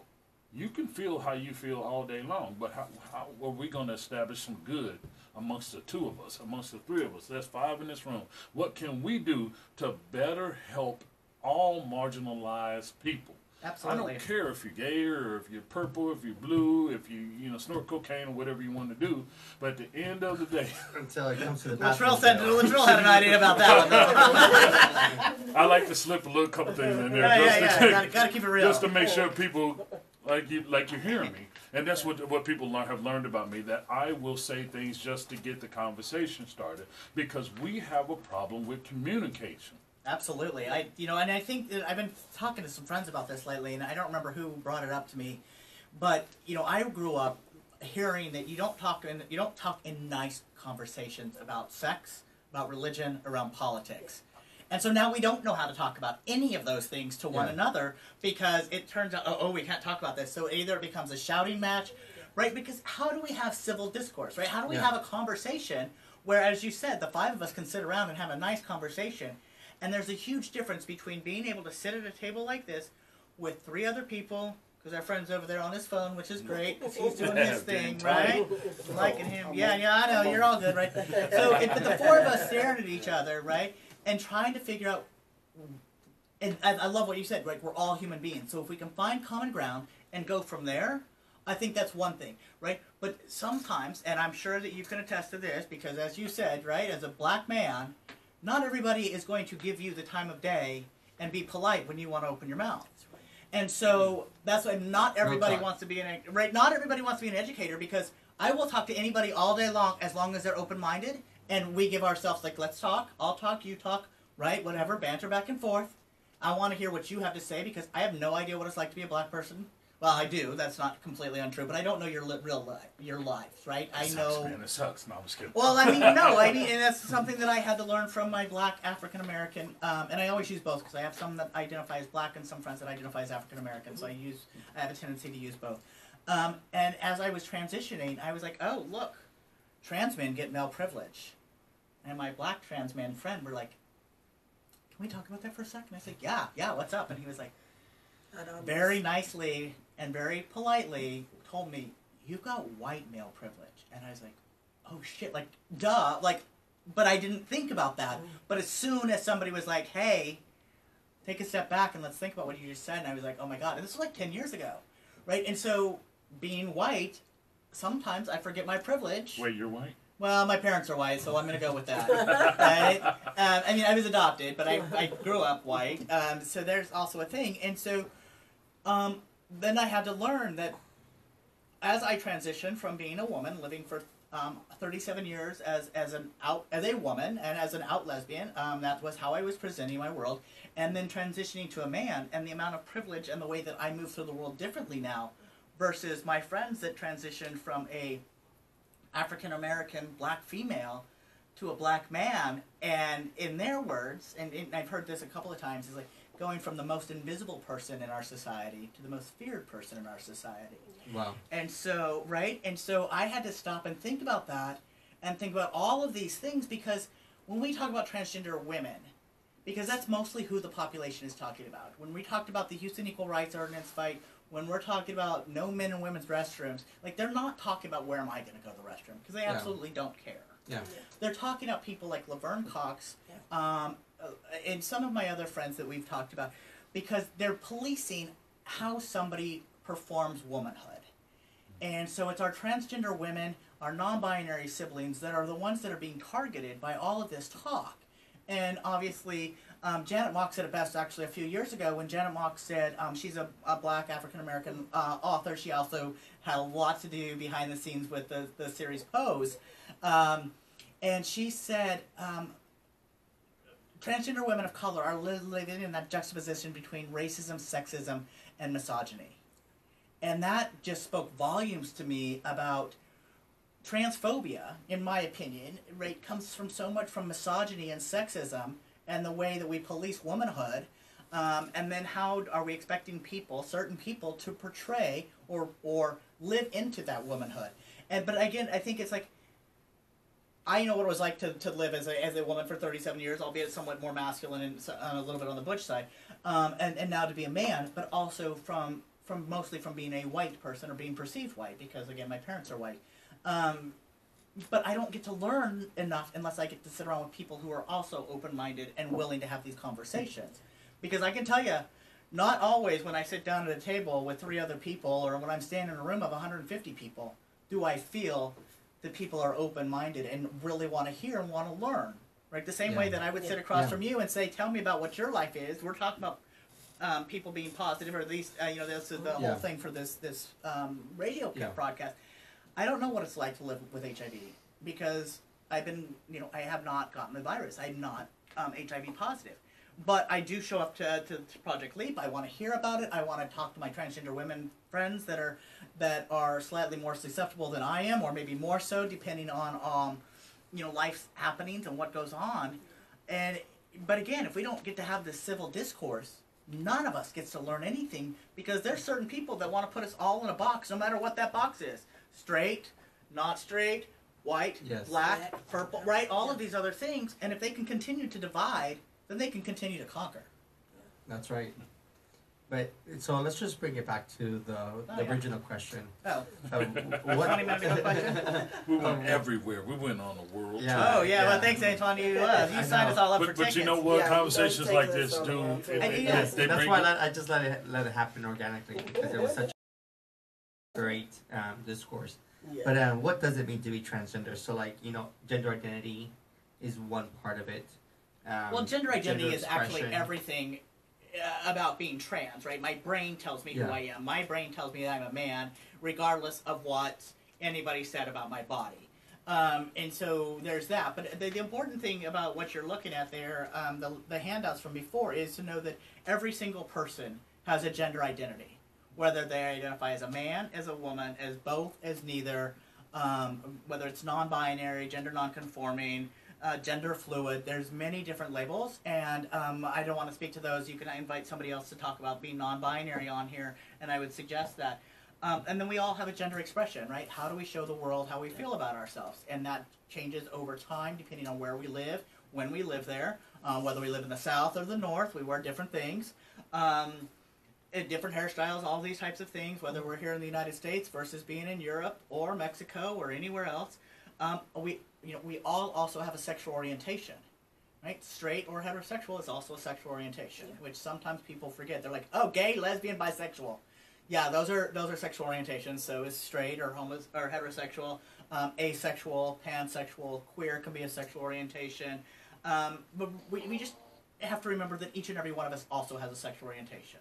You can feel how you feel all day long, but how are we going to establish some good amongst the two of us, amongst the three of us? There's 5 in this room. What can we do to better help all marginalized people? Absolutely. I don't care if you're gay or if you're purple, if you're blue, if you snort cocaine or whatever you want to do. But at the end of the day, until it comes to the Latrell had an idea about that one. I like to slip a couple things in there. Gotta keep it real. Just to make sure people like you're hearing me. And that's what people have learned about me, that I will say things just to get the conversation started, because we have a problem with communication. Absolutely. And I think that I've been talking to some friends about this lately, and I don't remember who brought it up to me, but I grew up hearing that you don't talk in nice conversations about sex, about religion, around politics. And so now we don't know how to talk about any of those things to one another, because it turns out, we can't talk about this. So either it becomes a shouting match, right? Because how do we have civil discourse, right? How do we have a conversation where, as you said, the 5 of us can sit around and have a nice conversation? And there's a huge difference between being able to sit at a table like this with 3 other people, because our friend's over there on his phone, which is great, because he's doing his thing, right? Liking him. Yeah, I know, you're all good, right? So but the 4 of us staring at each other, right? And trying to figure out, and I love what you said, right? We're all human beings. So if we can find common ground and go from there, I think that's one thing, right? But sometimes, and I'm sure that you can attest to this, because as you said, right, as a black man, not everybody is going to give you the time of day and be polite when you want to open your mouth. And so that's why not everybody wants to be not everybody wants to be an educator, because I will talk to anybody all day long as they're open-minded and we give ourselves, like, let's talk, I'll talk, you talk, right, whatever, banter back and forth. I want to hear what you have to say, because I have no idea what it's like to be a black person, Well, I do. That's not completely untrue, but I don't know your your lives, right? I know. Man, it sucks. No, I'm just kidding. Well, I mean, no, and that's something that I had to learn from my Black African American, and I always use both because I have some that identify as Black and some friends that identify as African American. So I have a tendency to use both. And as I was transitioning, I was like, oh, look, trans men get male privilege, and my Black trans man friend were like, can we talk about that for a second? I said, yeah, what's up? And he was like, very nicely and very politely told me, you've got white male privilege. And I was like, oh shit, like, duh, like, but I didn't think about that. But as soon as somebody was like, hey, take a step back and let's think about what you just said, and I was like, oh my God, and this was like 10 years ago, right? And so, being white, sometimes I forget my privilege. Wait, you're white? Well, my parents are white, so I'm going to go with that. Right? I mean, I was adopted, but I grew up white, so there's also a thing. And so, then I had to learn that as I transitioned from being a woman, living for 37 years as a woman and as an out lesbian, that was how I was presenting my world, and then transitioning to a man, and the amount of privilege and the way that I move through the world differently now, versus my friends that transitioned from a African American Black female to a Black man, and in their words, and I've heard this a couple of times, is like going from the most invisible person in our society to the most feared person in our society. Wow. And so, right? And so I had to stop and think about that and think about all of these things, because when we talk about transgender women, because that's mostly who the population is talking about. When we talked about the Houston Equal Rights Ordinance fight, when we're talking about no men in women's restrooms, like, they're not talking about where am I going to go to the restroom, because they absolutely don't care. Yeah. They're talking about people like Laverne Cox, and some of my other friends that we've talked about, because they're policing how somebody performs womanhood. And so it's our transgender women, our non-binary siblings, that are the ones that are being targeted by all of this talk. And obviously, Janet Mock said it best actually a few years ago, when Janet Mock said she's a Black African-American author. She also had a lot to do behind the scenes with the series POZ. And she said, transgender women of color are living in that juxtaposition between racism, sexism, and misogyny. And that just spoke volumes to me about transphobia, in my opinion. Right, comes from so much from misogyny and sexism and the way that we police womanhood. And then how are we expecting people, certain people, to portray or live into that womanhood? But again, I think it's like, I know what it was like to live as a woman for 37 years, albeit somewhat more masculine and a little bit on the butch side, and now to be a man, but also from mostly from being a white person or being perceived white, because again, my parents are white. But I don't get to learn enough unless I get to sit around with people who are also open-minded and willing to have these conversations. Because I can tell you, not always when I sit down at a table with 3 other people, or when I'm standing in a room of 150 people, do I feel that people are open-minded and really want to hear and want to learn. Right? The same way that I would sit across from you and say, tell me about what your life is. We're talking about people being positive, or at least, this is the whole thing for this radio broadcast. I don't know what it's like to live with HIV, because I've been, I have not gotten the virus. I'm not HIV positive. But I do show up to Project Leap. I want to hear about it. I want to talk to my transgender women friends that are slightly more susceptible than I am, or maybe more so, depending on life's happenings and what goes on. But again, if we don't get to have this civil discourse, none of us gets to learn anything, because there's certain people that want to put us all in a box, no matter what that box is. Straight, not straight, white, black, purple, right? All of these other things. And if they can continue to divide, then they can continue to conquer. That's right. But so let's just bring it back to the original question. Oh. What? 20-minute question? We went everywhere. We went on a world Yeah. tour. Oh, yeah. Well, thanks, Antoine. You signed us all up for But tickets. you know what? Yeah, Conversations don't like take this this do. on. Yes, They that's bring why I just let it happen organically, because it was such a great discourse. Yeah. But what does it mean to be transgender? So gender identity is one part of it. Well, gender identity is actually expression. everything about being trans, right? My brain tells me who I am. My brain tells me that I'm a man, regardless of what anybody said about my body. And so there's that. But the important thing about what you're looking at there, the handouts from before, is to know that every single person has a gender identity. whether they identify as a man, as a woman, as both, as neither, whether it's non-binary, gender non-conforming, gender fluid. There's many different labels, and I don't want to speak to those. You can invite somebody else to talk about being non-binary on here, and I would suggest that. And then we all have a gender expression, right? How do we show the world how we feel about ourselves? And that changes over time depending on where we live, when we live there, whether we live in the South or the North. We wear different things, different hairstyles, all these types of things, whether we're here in the United States versus being in Europe or Mexico or anywhere else. We all also have a sexual orientation, right? Straight or heterosexual is also a sexual orientation, which sometimes people forget. They're like, oh, gay, lesbian, bisexual. Yeah, those are sexual orientations. So is straight or heterosexual, asexual, pansexual, queer can be a sexual orientation. But we just have to remember that each and every one of us also has a sexual orientation.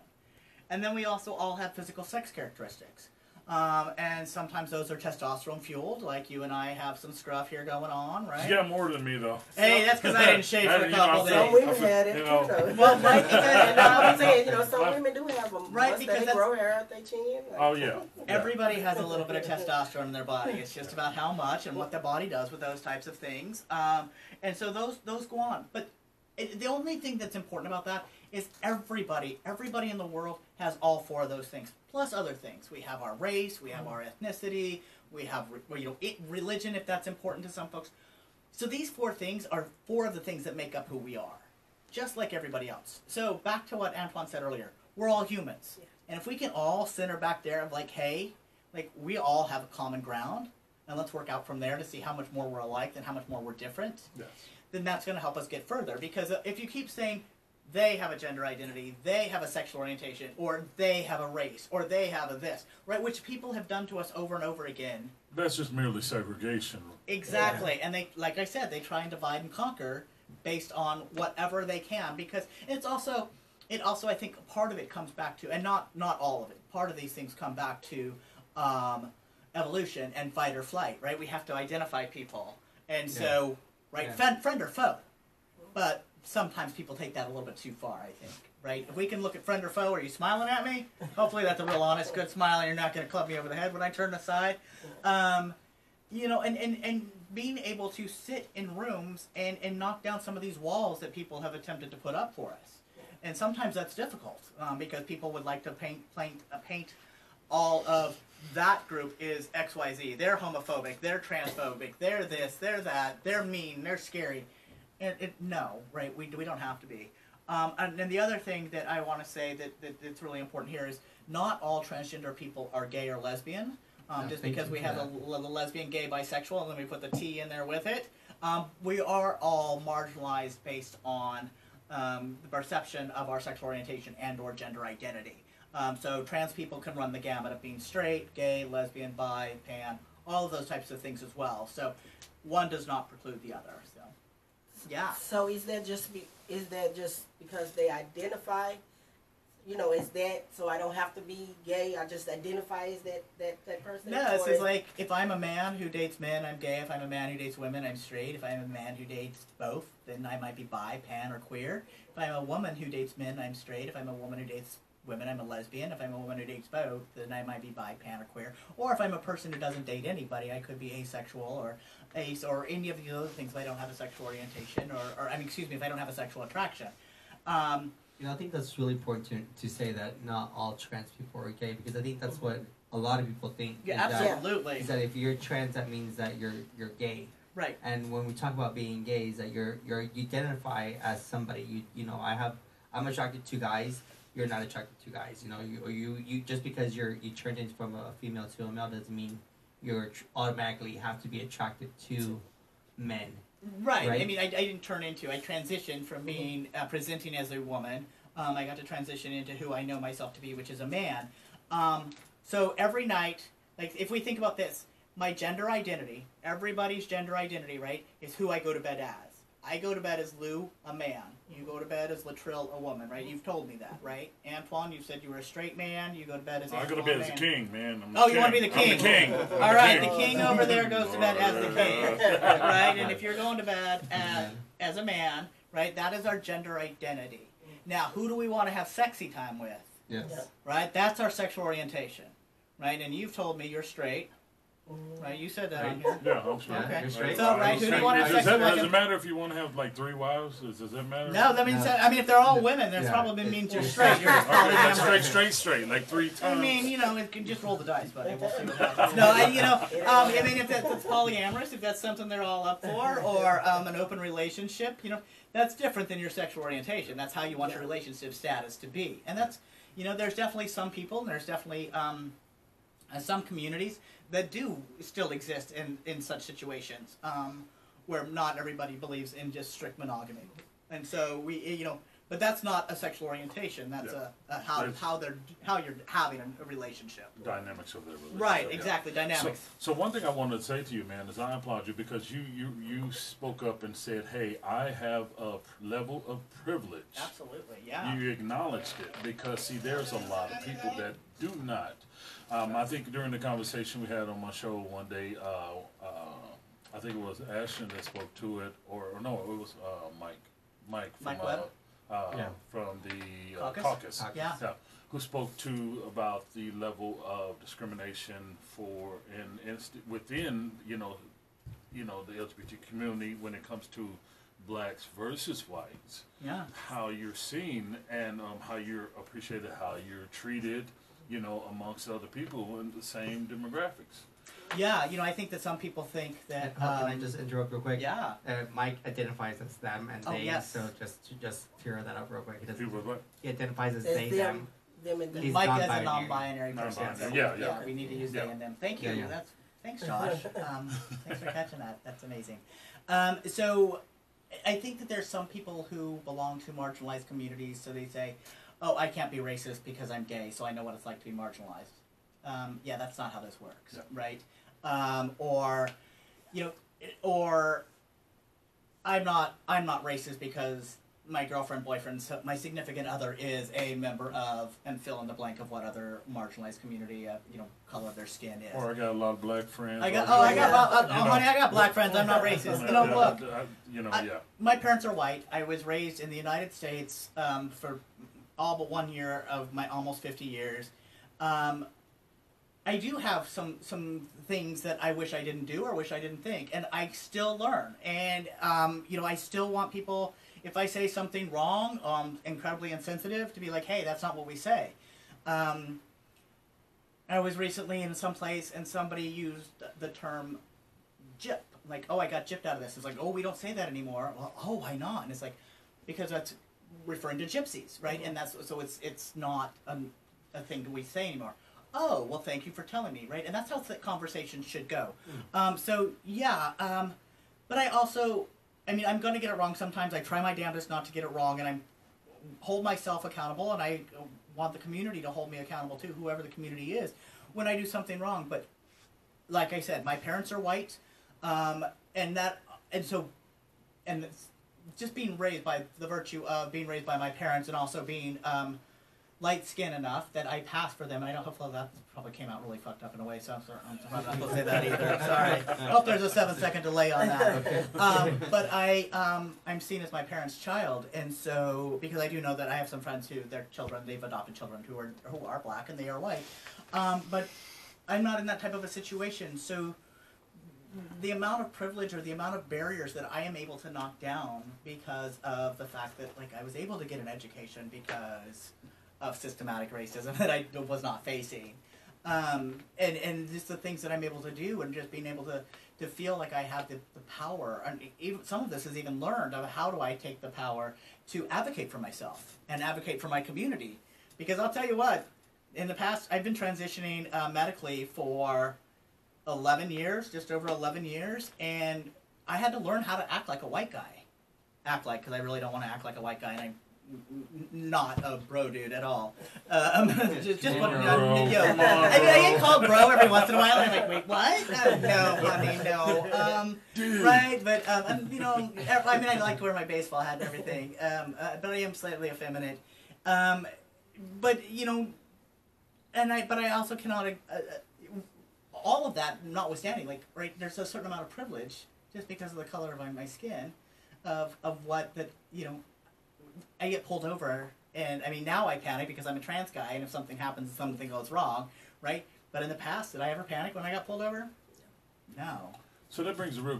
And then we also all have physical sex characteristics. And sometimes those are testosterone fueled, like you and I have some scruff here going on, right? You got more than me, though. Hey, that's because I didn't shave for a couple days. Some women had it, too, though. Well, right, And I'm saying, some women do have them. Right, Once because they grow hair out their chin. Oh, yeah. Everybody has a little bit of testosterone in their body. It's just about how much and what the body does with those types of things. And so those go on. But the only thing that's important about that is everybody in the world has all four of those things, plus other things. We have our race, we have our ethnicity, we have religion, if that's important to some folks. So these four things are four of the things that make up who we are, just like everybody else. So back to what Antoine said earlier, we're all humans. Yeah. And if we can all center back there of like, hey, like we all have a common ground, and let's work out from there to see how much more we're alike and how much more we're different, Yes. then that's going to help us get further. Because if you keep saying, they have a gender identity, they have a sexual orientation, or they have a race, or they have a this, right? Which people have done to us over and over again. That's just merely segregation. Exactly. Yeah. And they, like I said, they try and divide and conquer based on whatever they can, because it also, I think part of it comes back to, and not all of it, part of these things come back to evolution and fight or flight, right? We have to identify people. And so, right, friend or foe. But sometimes people take that a little bit too far, I think, right? If we can look at friend or foe, are you smiling at me? Hopefully that's a real honest, good smile, and you're not going to club me over the head when I turn aside. And being able to sit in rooms and knock down some of these walls that people have attempted to put up for us. And sometimes that's difficult because people would like to paint all of that group is XYZ. They're homophobic, they're transphobic, they're this, they're that, they're mean, they're scary. No, right? We don't have to be. And then the other thing that I want to say that's really important here is not all transgender people are gay or lesbian. Just because we have the lesbian, gay, bisexual, and then we put the T in there with it. We are all marginalized based on the perception of our sexual orientation and or gender identity. So trans people can run the gamut of being straight, gay, lesbian, bi, pan, all of those types of things as well. So one does not preclude the other. So. Yeah. So is that just because they identify, is that so I don't have to be gay? I just identify as that person? No, this is like if I'm a man who dates men, I'm gay. If I'm a man who dates women, I'm straight. If I'm a man who dates both, then I might be bi, pan, or queer. If I'm a woman who dates men, I'm straight. If I'm a woman who dates women, I'm a lesbian. If I'm a woman who dates both, then I might be bi, pan, or queer. Or if I'm a person who doesn't date anybody, I could be asexual or ace or any of the other things if I don't have a sexual orientation if I don't have a sexual attraction. I think that's really important to say that not all trans people are gay, because I think that's what a lot of people think. Yeah, absolutely. Is that if you're trans, that means that you're gay. Right. And when we talk about being gay, is that you identify as somebody. I'm attracted to guys. You're not attracted to guys. You just because you turned into from a female to a male doesn't mean you automatically have to be attracted to men. Right. I mean, I didn't turn into. I transitioned from being presenting as a woman. I got to transition into who I know myself to be, which is a man. So every night, like if we think about this, my gender identity, everybody's gender identity, right, is who I go to bed as. I go to bed as Lou, a man. You go to bed as Latrell, a woman, right? You've told me that, right? Antoine, you said you were a straight man. You go to bed as I go to bed as a king, man. You want to be the king? I'm the king. All right, the king over there goes to bed as the king, right? And if you're going to bed as a man, right, that is our gender identity. Now, who do we want to have sexy time with? Yes. Yeah. right? That's our sexual orientation, right? And you've told me you're straight, right? You said that on here. Yeah, I'm straight. Yeah, Okay. you're straight. So, right, who do you want to have sex with? Does it matter if you want to have like 3 wives? Does that matter? No, that means I mean if they're all women, that Yeah. probably means you're straight. You're just Okay, that's polyamorous. straight, like 3 times. I mean, you know, it can just roll the dice, buddy. We'll see what happens. No, I mean, if that's polyamorous, if that's something they're all up for, or an open relationship, you know, that's different than your sexual orientation. That's how you want your relationship status to be, and that's, you know, there's definitely some people, and there's definitely some communities that do still exist in such situations, where not everybody believes in just strict monogamy, and so but that's not a sexual orientation. That's how you're having a relationship. Dynamics of their relationship. Right, yeah. exactly, dynamics. So one thing I wanted to say to you, man, is I applaud you because you spoke up and said, hey, I have a level of privilege. Absolutely, yeah. You acknowledged it because, see, there's a lot of people that do not. I think during the conversation we had on my show one day, I think it was Ashton that spoke to it, or no, it was Mike from, Mike Webb? from the Caucus? caucus, Yeah. who spoke to about the level of discrimination within the LGBT community when it comes to blacks versus whites. Yeah. How you're seen and how you're appreciated, how you're treated, amongst other people in the same demographics. Yeah, I think that some people think that. Can I just interrupt real quick? Yeah. Mike identifies as them and they. Yes. So just clear that up real quick. He identifies as It's they them. them and them. He's Mike as a non-binary. non-binary person. Non-binary. So Yeah. we need to use they and them. Thank you. Yeah. Thanks, Josh. Thanks for catching that. That's amazing. So I think that there's some people who belong to marginalized communities, so they say, "Oh, I can't be racist because I'm gay, so I know what it's like to be marginalized." Yeah, that's not how this works, right? Or I'm not racist because my girlfriend, boyfriend, my significant other is a member of, and fill in the blank of what other marginalized community, color of their skin is. Or I got a lot of black friends. Honey, I got black friends. I'm not racist. Look, my parents are white. I was raised in the United States for all but 1 year of my almost 50 years. I do have some things that I wish I didn't do or wish I didn't think, and I still learn. And I still want people, if I say something wrong, incredibly insensitive, to be like, hey, that's not what we say. I was recently in some place and somebody used the term gyp, like, oh, I got gypped out of this. It's like, oh, we don't say that anymore. Well, oh, why not? And it's like, because that's referring to gypsies, right? And that's so it's not a thing that we say anymore. Oh, well, thank you for telling me, right? And that's how the conversation should go. But I also, I'm going to get it wrong sometimes. I try my damnedest not to get it wrong, and I hold myself accountable, and I want the community to hold me accountable too, whoever the community is, when I do something wrong. But like I said, my parents are white, and it's just being raised by the virtue of being raised by my parents and also being light skin enough that I pass for them. And I know hopefully that probably came out really fucked up in a way, so I'm not going to say that either. I'm sorry. I hope there's a 7-second delay on that. But I'm seen as my parents' child, and so because I do know that I have some friends who their children, they've adopted children who are black and they are white, but I'm not in that type of a situation. So the amount of privilege or the amount of barriers that I am able to knock down because of the fact that I was able to get an education because of systematic racism that I was not facing, and just the things that I'm able to do, and just being able to feel like I have the power, and even some of this is even learned of how do I take the power to advocate for myself and advocate for my community, because I'll tell you what, in the past I've been transitioning medically for 11 years, just over 11 years, and I had to learn how to act like a white guy, because I really don't want to act like a white guy, and I'm not a bro dude at all. Just I get called bro every once in a while, and I'm like, wait, what? No, honey, no. Right, but I like to wear my baseball hat and everything, but I am slightly effeminate. But I also cannot. All of that notwithstanding, there's a certain amount of privilege just because of the color of my skin, of what that I get pulled over And I mean, now I panic because I'm a trans guy, and if something happens, something goes wrong, right? But in the past, did I ever panic when I got pulled over? No. So that brings a real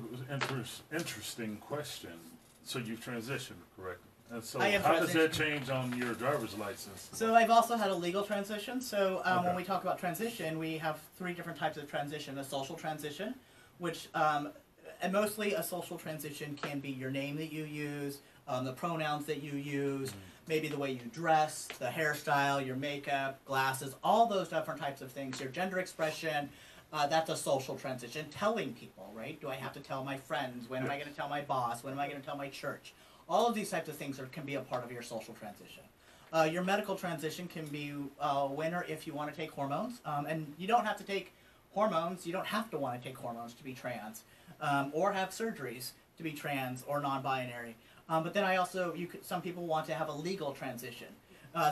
interesting question. So you've transitioned, correct? And so I have how does that transitioned. change on your driver's license? So I've also had a legal transition. So Okay. when we talk about transition, we have 3 different types of transition. A social transition, which and mostly a social transition can be your name that you use, the pronouns that you use, maybe the way you dress, the hairstyle, your makeup, glasses, all those different types of things, your gender expression. That's a social transition. Telling people, right? Do I have to tell my friends? When am I going to tell my boss? When am I going to tell my church? All of these types of things can be a part of your social transition. Your medical transition can be when or if you want to take hormones. And you don't have to take hormones. You don't have to want to take hormones to be trans or have surgeries to be trans or non-binary. But then some people want to have a legal transition.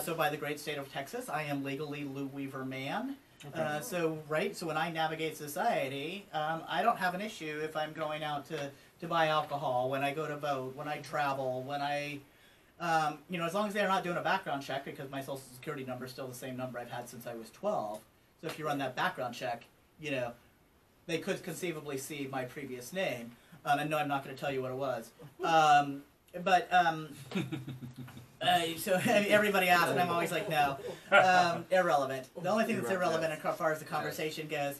So by the great state of Texas, I am legally Lou Weaver man. Okay. So when I navigate society, I don't have an issue if I'm going out to buy alcohol, when I go to vote, when I travel, when I, as long as they're not doing a background check, because my social security number is still the same number I've had since I was 12. So if you run that background check, they could conceivably see my previous name. And no, I'm not going to tell you what it was. So I mean, everybody asks, and I'm always like, no, irrelevant. The only thing that's irrelevant as far as the conversation goes,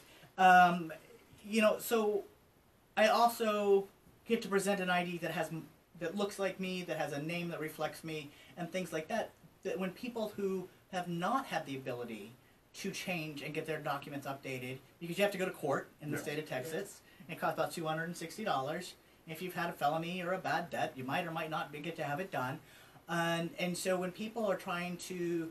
so I also get to present an ID that looks like me, that has a name that reflects me, and things like that. That when people who have not had the ability to change and get their documents updated, because you have to go to court in the state of Texas, and it costs about $260. If you've had a felony or a bad debt, you might or might not get to have it done. And so when people are trying to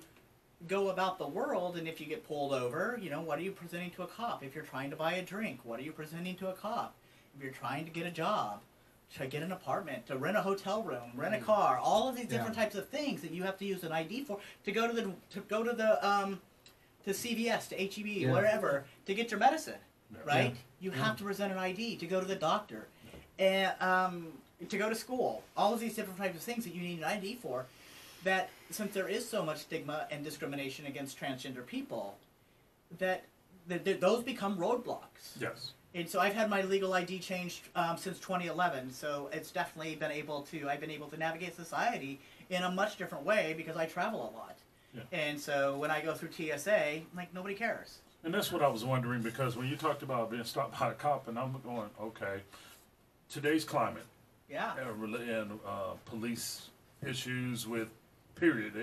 go about the world, and if you get pulled over, what are you presenting to a cop? If you're trying to buy a drink, what are you presenting to a cop? If you're trying to get a job, to get an apartment, to rent a hotel room, rent a car, all of these different types of things that you have to use an ID for, to go to CVS, to HEB, wherever, to get your medicine, right? You have to present an ID to go to the doctor, and to go to school. All of these different types of things that you need an ID for. That since there is so much stigma and discrimination against transgender people, that those become roadblocks. Yes. And so I've had my legal ID changed since 2011. So it's definitely been I've been able to navigate society in a much different way because I travel a lot. Yeah. And so when I go through TSA, like, nobody cares. And that's what I was wondering, because when you talked about being stopped by a cop, and I'm going, okay, today's climate, Yeah. and police issues with, period.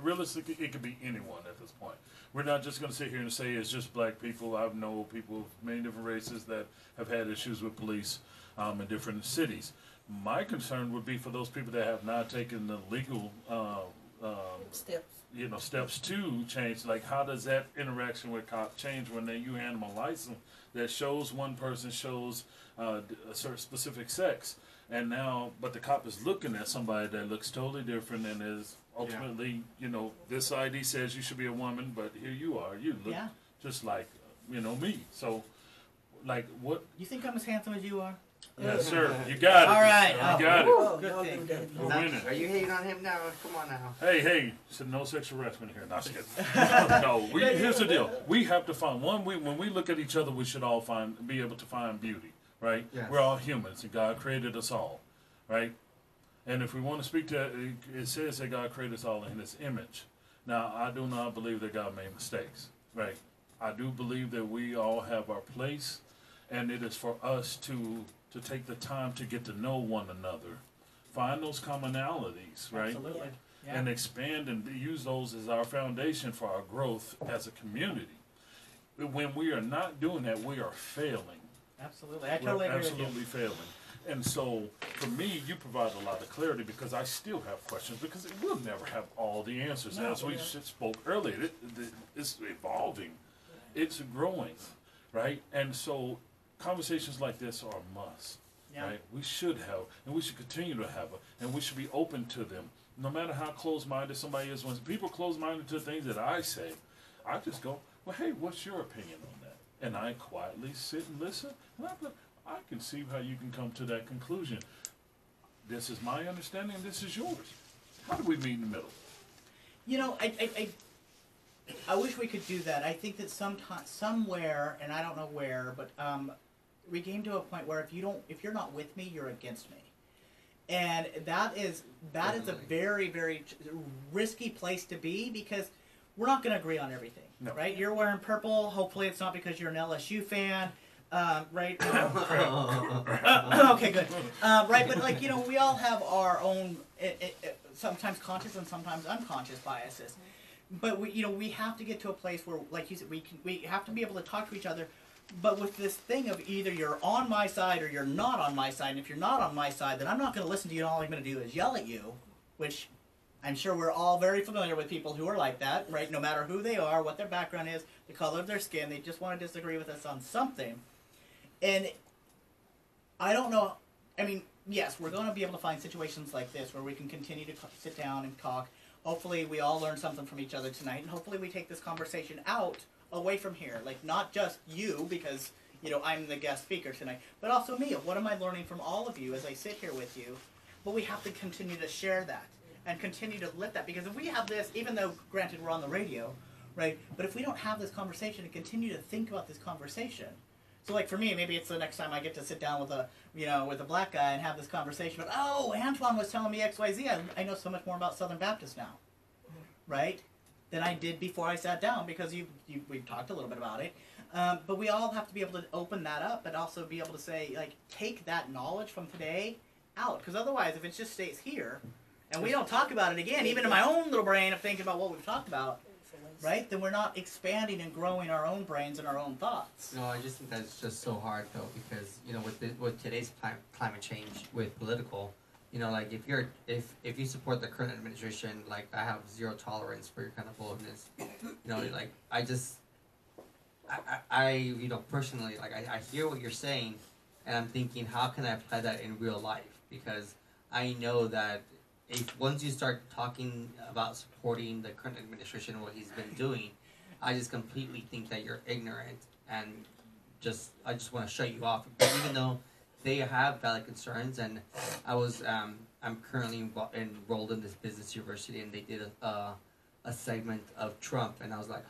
Realistically, it could be anyone at this point. We're not just going to sit here and say it's just black people. I know people of many different races that have had issues with police in different cities. My concern would be for those people that have not taken the legal steps to change. Like, how does that interaction with cop change when you hand them a license that shows one person shows a certain specific sex, and now, but the cop is looking at somebody that looks totally different and is ultimately, this ID says you should be a woman, but here you are, you look just like, me. So, like, what? You think I'm as handsome as you are? Yes, sir. You got it. All right. You got it. Oh, Good don't thing. do that. We're winning. Are you hating on him now? Come on now. Hey, so no sexual harassment here. Not kidding. No, here's the deal. We have to find when we look at each other, we should all be able to find beauty, right? Yes. We're all humans, and God created us all, right? And if we want to speak to it says that God created us all in His image. Now, I do not believe that God made mistakes, right? I do believe that we all have our place, and it is for us to take the time to get to know one another, find those commonalities, right? Absolutely. Yeah. And expand and use those as our foundation for our growth as a community. When we are not doing that, we are failing. Absolutely. I totally agree with you. Absolutely failing. And so, for me, you provide a lot of clarity because I still have questions because we'll never have all the answers. No, As we spoke earlier, it's evolving. It's growing, right? And so, conversations like this are a must, right? We should have, and we should continue to have, and we should be open to them. No matter how close-minded somebody is, when people close-minded to things that I say, I just go, well, hey, what's your opinion on that? And I quietly sit and listen, and I can see how you can come to that conclusion. This is my understanding, this is yours. How do we meet in the middle? You know, I wish we could do that. I think that somewhere, and I don't know where, but we came to a point where if you're not with me, you're against me, and that is a very, very risky place to be, because we're not going to agree on everything, right? You're wearing purple. Hopefully, it's not because you're an LSU fan. Right? Okay, good. Right, but like, you know, we all have our own, sometimes conscious and sometimes unconscious biases. But we have to get to a place where, like you said, we have to be able to talk to each other. But with this thing of either you're on my side or you're not on my side, and if you're not on my side, then I'm not going to listen to you, and all I'm going to do is yell at you, which I'm sure we're all very familiar with people who are like that, right? No matter who they are, what their background is, the color of their skin, they just want to disagree with us on something. And I don't know, I mean, yes, we're going to be able to find situations like this where we can continue to sit down and talk. Hopefully we all learn something from each other tonight, and hopefully we take this conversation out, away from here. Like, not just you, because, you know, I'm the guest speaker tonight, but also me. What am I learning from all of you as I sit here with you? But we have to continue to share that and continue to lift that, because if we have this, even though, granted, we're on the radio, right, but if we don't have this conversation and continue to think about this conversation. So, like, for me, maybe it's the next time I get to sit down with a black guy and have this conversation. But, oh, Antoine was telling me XYZ. I know so much more about Southern Baptist now, right, than I did before I sat down, because we've talked a little bit about it. But we all have to be able to open that up, but also be able to say, like, take that knowledge from today out. Because otherwise, if it just stays here and we don't talk about it again, even in my own little brain of thinking about what we've talked about, right, then we're not expanding and growing our own brains and our own thoughts. No, I just think that's just so hard, though, because, you know, with today's climate change, with political, you know, like, if you support the current administration, like, I have zero tolerance for your kind of boldness. You know, like, I you know, personally, like, I hear what you're saying, and I'm thinking, how can I apply that in real life? Because I know that once you start talking about supporting the current administration and what he's been doing, I just completely think that you're ignorant, and I just want to shut you off. But even though they have valid concerns, and I'm currently enrolled in this business university, and they did a segment of Trump, and I was like,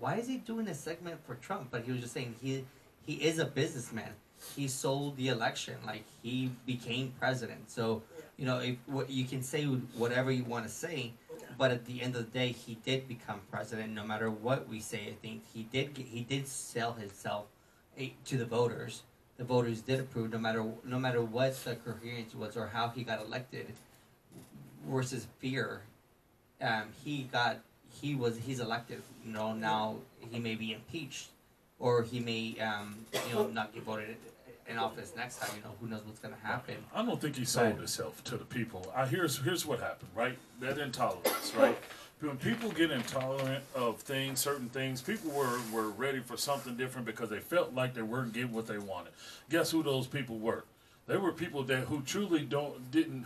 why is he doing a segment for Trump? But he was just saying he is a businessman. He sold the election, like, he became president. So, you know, you can say whatever you want to say, but at the end of the day, he did become president. No matter what we say, I think he did sell himself to the voters. The voters did approve, no matter what the coherence was or how he got elected. Versus fear, he's elected. You know, now he may be impeached, or he may not get voted in office next time. You know, who knows what's going to happen. I don't think he sold himself to the people. Here's what happened, right? That intolerance, right? When people get intolerant of certain things, people were ready for something different because they felt like they weren't getting what they wanted. Guess who those people were? They were people who truly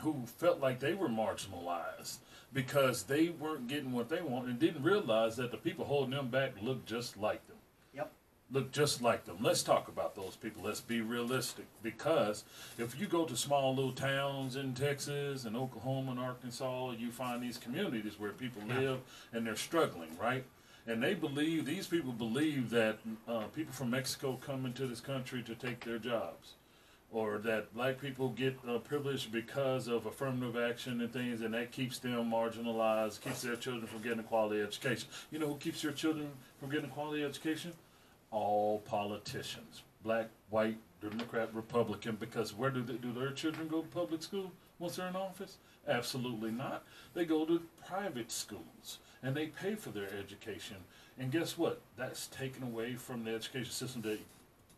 who felt like they were marginalized because they weren't getting what they wanted and didn't realize that the people holding them back looked just like them. Look just like them. Let's talk about those people. Let's be realistic. Because if you go to small little towns in Texas and Oklahoma and Arkansas, you find these communities where people live and they're struggling, right? And these people believe that people from Mexico come into this country to take their jobs. Or that black people get privileged because of affirmative action and things, and that keeps them marginalized, keeps their children from getting a quality education. You know who keeps your children from getting a quality education? All politicians, black, white, Democrat, Republican, because where do their children go to public school once they're in office? Absolutely not. They go to private schools, and they pay for their education. And guess what? That's taken away from the education system that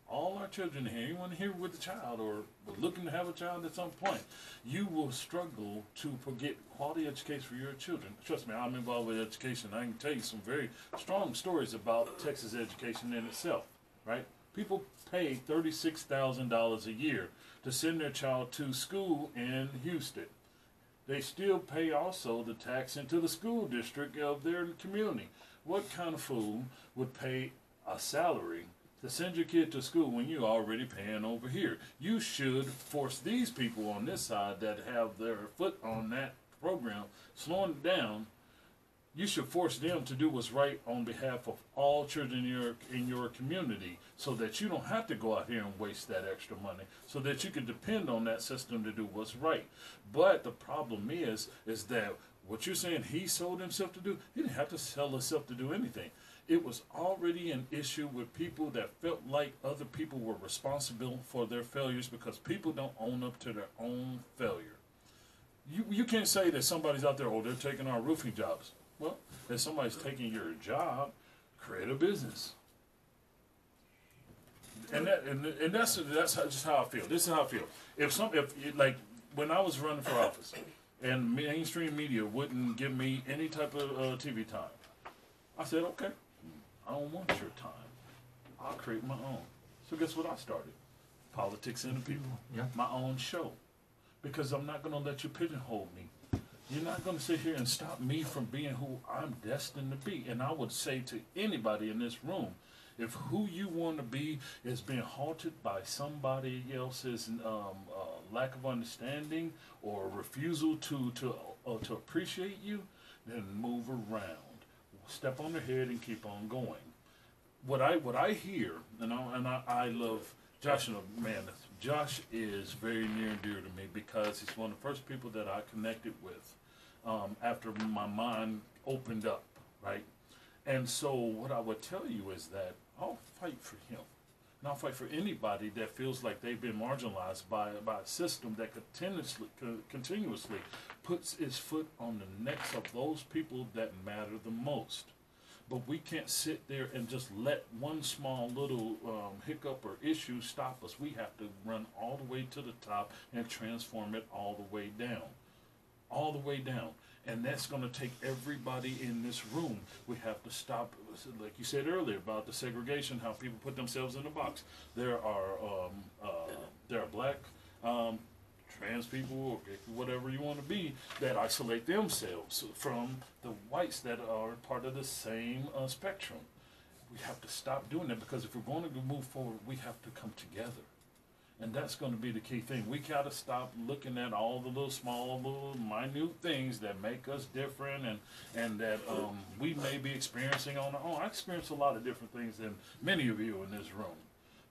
all our children here, anyone here with a child or looking to have a child at some point, you will struggle to get quality education for your children. Trust me, I'm involved with education. I can tell you some very strong stories about Texas education in itself, right? People pay $36,000 a year to send their child to school in Houston. They still pay also the tax into the school district of their community. What kind of fool would pay a salary to send your kid to school when you're already paying over here? You should force these people on this side that have their foot on that program, slowing it down, you should force them to do what's right on behalf of all children in your community, so that you don't have to go out here and waste that extra money, so that you can depend on that system to do what's right. But the problem is that what you're saying he sold himself to do, he didn't have to sell himself to do anything. It was already an issue with people that felt like other people were responsible for their failures, because people don't own up to their own failure. You can't say that somebody's out there, oh, they're taking our roofing jobs. Well, if somebody's taking your job, create a business. And that's just how I feel. This is how I feel. If like when I was running for office, and mainstream media wouldn't give me any type of TV time, I said, okay, I don't want your time. I'll create my own. So guess what I started? Politics and the People. Yeah. My own show. Because I'm not going to let you pigeonhole me. You're not going to sit here and stop me from being who I'm destined to be. And I would say to anybody in this room, if who you want to be is being halted by somebody else's lack of understanding or refusal to appreciate you, then move around, step on their head, and keep on going. What I hear, and I love Josh. Man, Josh is very near and dear to me, because he's one of the first people that I connected with after my mind opened up, right? And so what I would tell you is that I'll fight for him. And I'll fight for anybody that feels like they've been marginalized by a system that continuously puts its foot on the necks of those people that matter the most. But we can't sit there and just let one small little hiccup or issue stop us. We have to run all the way to the top and transform it all the way down. All the way down. And that's going to take everybody in this room. We have to stop, like you said earlier, about the segregation, how people put themselves in a box. There are black, trans people, or whatever you want to be, that isolate themselves from the whites that are part of the same spectrum. We have to stop doing that, because if we're going to move forward, we have to come together. And that's going to be the key thing. We got to stop looking at all the little small, little minute things that make us different, and that we may be experiencing on our own. I experience a lot of different things than many of you in this room,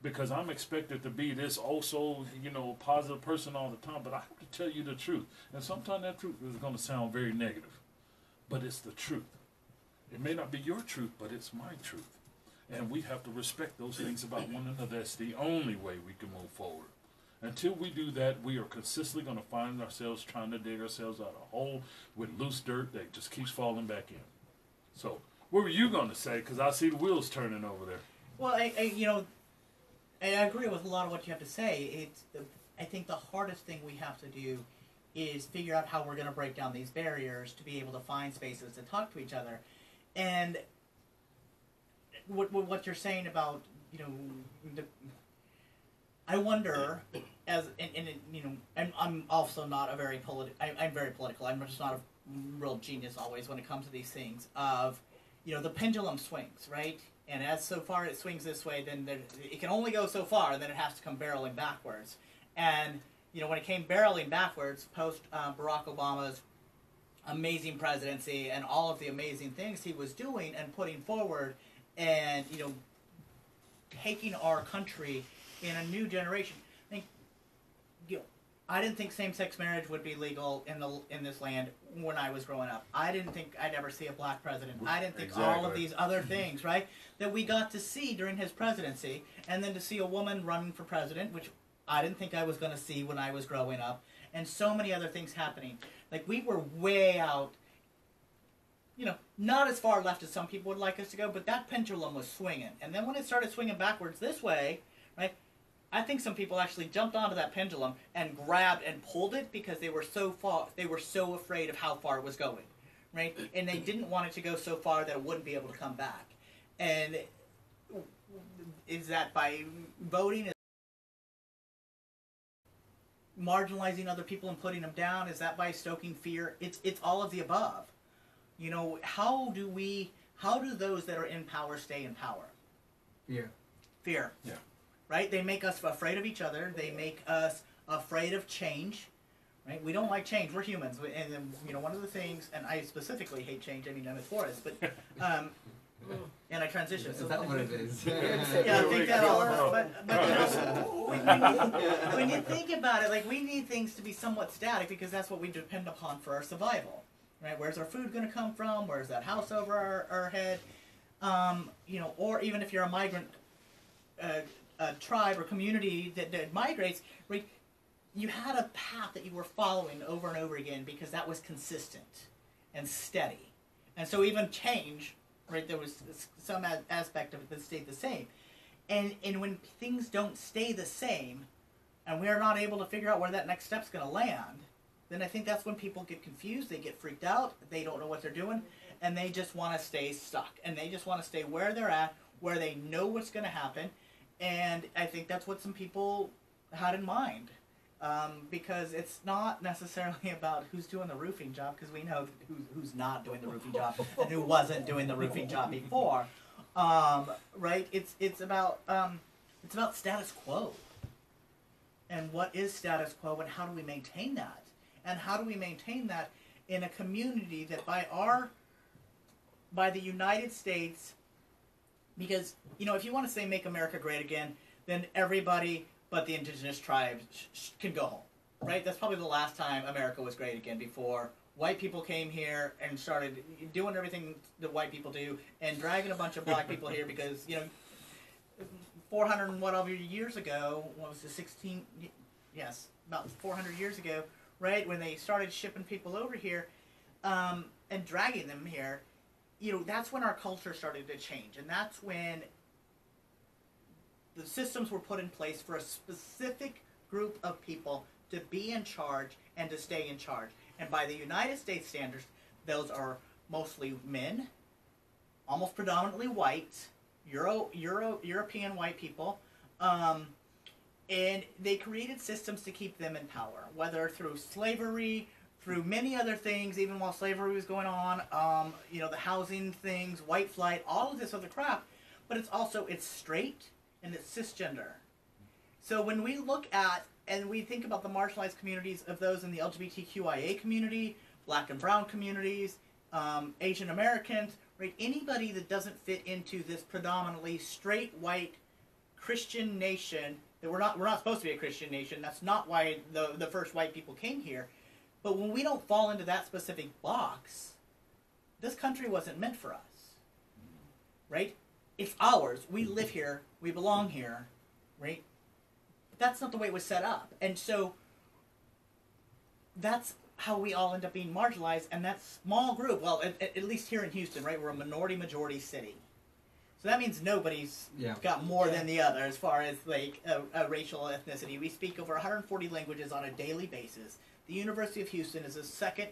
because I'm expected to be this also, positive person all the time. But I have to tell you the truth. And sometimes that truth is going to sound very negative, but it's the truth. It may not be your truth, but it's my truth. And we have to respect those things about one another. That's the only way we can move forward. Until we do that, we are consistently going to find ourselves trying to dig ourselves out of a hole with loose dirt that just keeps falling back in. So, what were you going to say? Because I see the wheels turning over there. Well, I agree with a lot of what you have to say. I think the hardest thing we have to do is figure out how we're going to break down these barriers to be able to find spaces to talk to each other. And what you're saying about, I wonder, I'm also not a very I'm very political. I'm just not a real genius always when it comes to these things of, the pendulum swings, right? And as so far it swings this way, then it can only go so far, and then it has to come barreling backwards. And, when it came barreling backwards, post Barack Obama's amazing presidency and all of the amazing things he was doing and putting forward, and taking our country in a new generation. I didn't think same-sex marriage would be legal in this land when I was growing up. I didn't think I'd ever see a black president. I didn't think all of these other things, right, that we got to see during his presidency, and then to see a woman running for president, which I didn't think I was going to see when I was growing up, and so many other things happening. Like, we were way out. Not as far left as some people would like us to go, but that pendulum was swinging. And then when it started swinging backwards this way, right, I think some people actually jumped onto that pendulum and grabbed and pulled it because they were so afraid of how far it was going, right? And they didn't want it to go so far that it wouldn't be able to come back. And is that by voting? Marginalizing other people and putting them down? Is that by stoking fear? It's all of the above. How do those that are in power stay in power? Fear. Yeah. Right? They make us afraid of each other. They make us afraid of change. right? We don't like change. We're humans, and then, you know, one of the things, and I specifically hate change. I mean, I'm a Taurus, but and I transition. Is that what it is? Yeah, I think that all of us. But you know, when you think about it, like, we need things to be somewhat static because that's what we depend upon for our survival, right? Where's our food going to come from? Where's that house over our head? You know, or even if you're a migrant tribe or community that migrates, right? You had a path that you were following over and over again because that was consistent and steady. And so even change, right, there was some aspect of it that stayed the same. And when things don't stay the same, and we're not able to figure out where that next step's going to land, then I think that's when people get confused, they get freaked out, they don't know what they're doing, and they just want to stay stuck. And they just want to stay where they're at, where they know what's going to happen. And I think that's what some people had in mind. Because it's not necessarily about who's doing the roofing job, because we know who's not doing the roofing job and who wasn't doing the roofing job before, right? It's about status quo, and what is status quo, and how do we maintain that, and how do we maintain that in a community that by the United States, because, you know, if you want to say make America great again, then everybody but the indigenous tribes can go home, right? That's probably the last time America was great again, before white people came here and started doing everything that white people do and dragging a bunch of black people here because, you know, 400 and whatever years ago, what was it, about 400 years ago, right, when they started shipping people over here and dragging them here, you know, that's when our culture started to change, and that's when the systems were put in place for a specific group of people to be in charge and to stay in charge. And by the United States standards, those are mostly men, almost predominantly white, European white people, and they created systems to keep them in power, whether through slavery, through many other things, even while slavery was going on, you know, the housing things, white flight, all of this other crap, but it's straight, and it's cisgender. So when we look at and we think about the marginalized communities of those in the LGBTQIA community, black and brown communities, Asian Americans, right? Anybody that doesn't fit into this predominantly straight white Christian nation, that we're not supposed to be a Christian nation. That's not why the first white people came here. But when we don't fall into that specific box, this country wasn't meant for us, right? It's ours. We live here. We belong here, right? But that's not the way it was set up. And so that's how we all end up being marginalized. And that small group, well, at least here in Houston, right, we're a minority-majority city. So that means nobody's got more than the other as far as, like, a racial ethnicity. We speak over 140 languages on a daily basis. The University of Houston is the second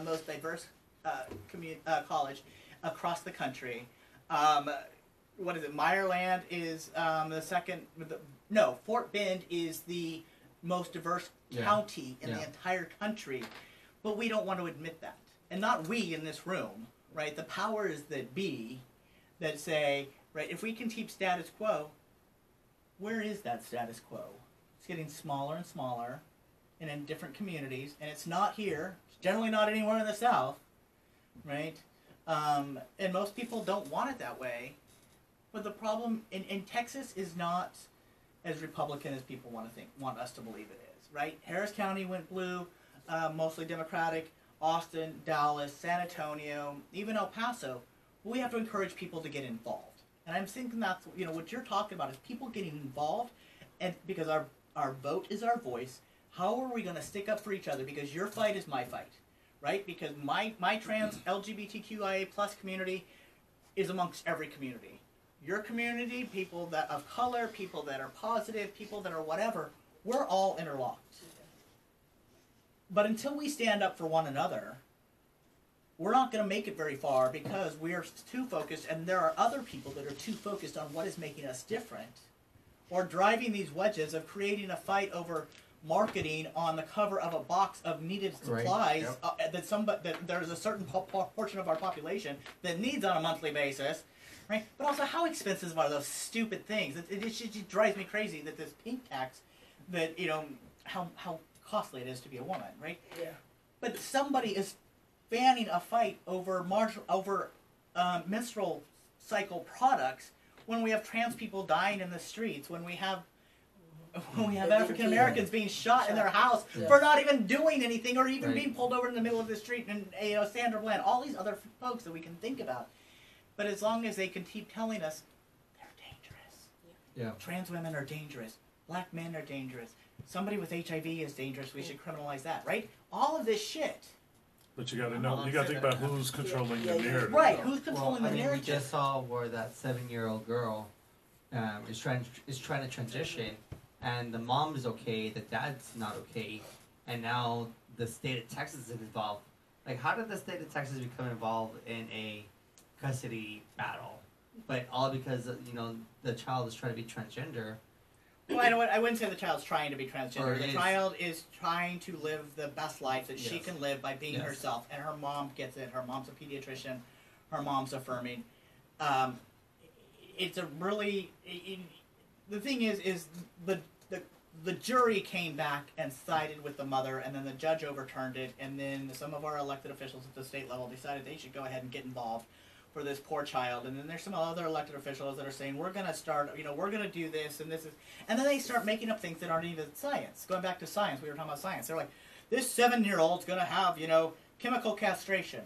most diverse college across the country. What is it? Meyerland is the second. Fort Bend is the most diverse county in the entire country. But we don't want to admit that. And not we in this room, right? The powers that be that say, right, if we can keep status quo, where is that status quo? It's getting smaller and smaller and in different communities. And it's not here. It's generally not anywhere in the South, right? And most people don't want it that way. But the problem in Texas is not as Republican as people want us to believe it is, right? Harris County went blue, mostly Democratic. Austin, Dallas, San Antonio, even El Paso. We have to encourage people to get involved. And I'm thinking that's, you know, what you're talking about is people getting involved, and because our vote is our voice. How are we going to stick up for each other? Because your fight is my fight, right? Because my trans LGBTQIA plus community is amongst every community. Your community, people that of color, people that are positive, people that are whatever, we're all interlocked. But until we stand up for one another, we're not going to make it very far because we are too focused, and there are other people that are too focused on what is making us different, or driving these wedges of creating a fight over marketing on the cover of a box of needed supplies that there's a certain portion of our population that needs on a monthly basis. Right? But also, how expensive are those stupid things? It just drives me crazy that this pink tax, that, you know, how costly it is to be a woman, right? Yeah. But somebody is fanning a fight over menstrual cycle products when we have trans people dying in the streets, when we have African Americans being shot in their house for not even doing anything, or even being pulled over in the middle of the street, and Sandra Bland, all these other folks that we can think about. But as long as they can keep telling us they're dangerous, trans women are dangerous, black men are dangerous, somebody with HIV is dangerous, we should criminalize that, right? All of this shit. But you got to know. You got to think about who's controlling the narrative. Right? Who's controlling the We narrative? just saw where that 7-year-old girl is trying to transition, and the mom is okay, the dad's not okay, and now the state of Texas is involved. Like, how did the state of Texas become involved in a custody battle? But all because the child is trying to be transgender. Well, I wouldn't say the child's trying to be transgender. The child is trying to live the best life that she can live by being herself, and her mom gets it. Her mom's a pediatrician. Her mom's affirming. It's a really the thing is the jury came back and sided with the mother, and then the judge overturned it, and then some of our elected officials at the state level decided they should go ahead and get involved for this poor child. And then there's some other elected officials that are saying, we're going to start, we're going to do this, and this is, and then they start making up things that aren't even science. Going back to science, we were talking about science. They're like, this 7-year-old's going to have, chemical castration.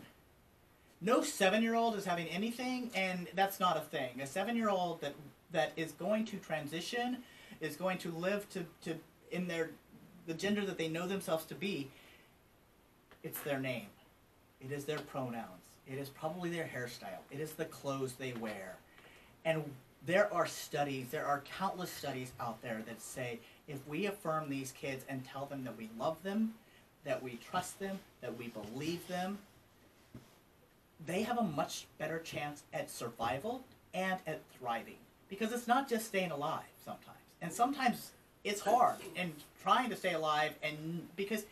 No 7-year-old is having anything, and that's not a thing. A 7-year-old that is going to transition, is going to live to in the gender that they know themselves to be, it's their name. It is their pronouns. It is probably their hairstyle. It is the clothes they wear. And there are countless studies out there that say if we affirm these kids and tell them that we love them, that we trust them, that we believe them, they have a much better chance at survival and at thriving. Because it's not just staying alive sometimes. And sometimes it's hard and trying to stay alive, and because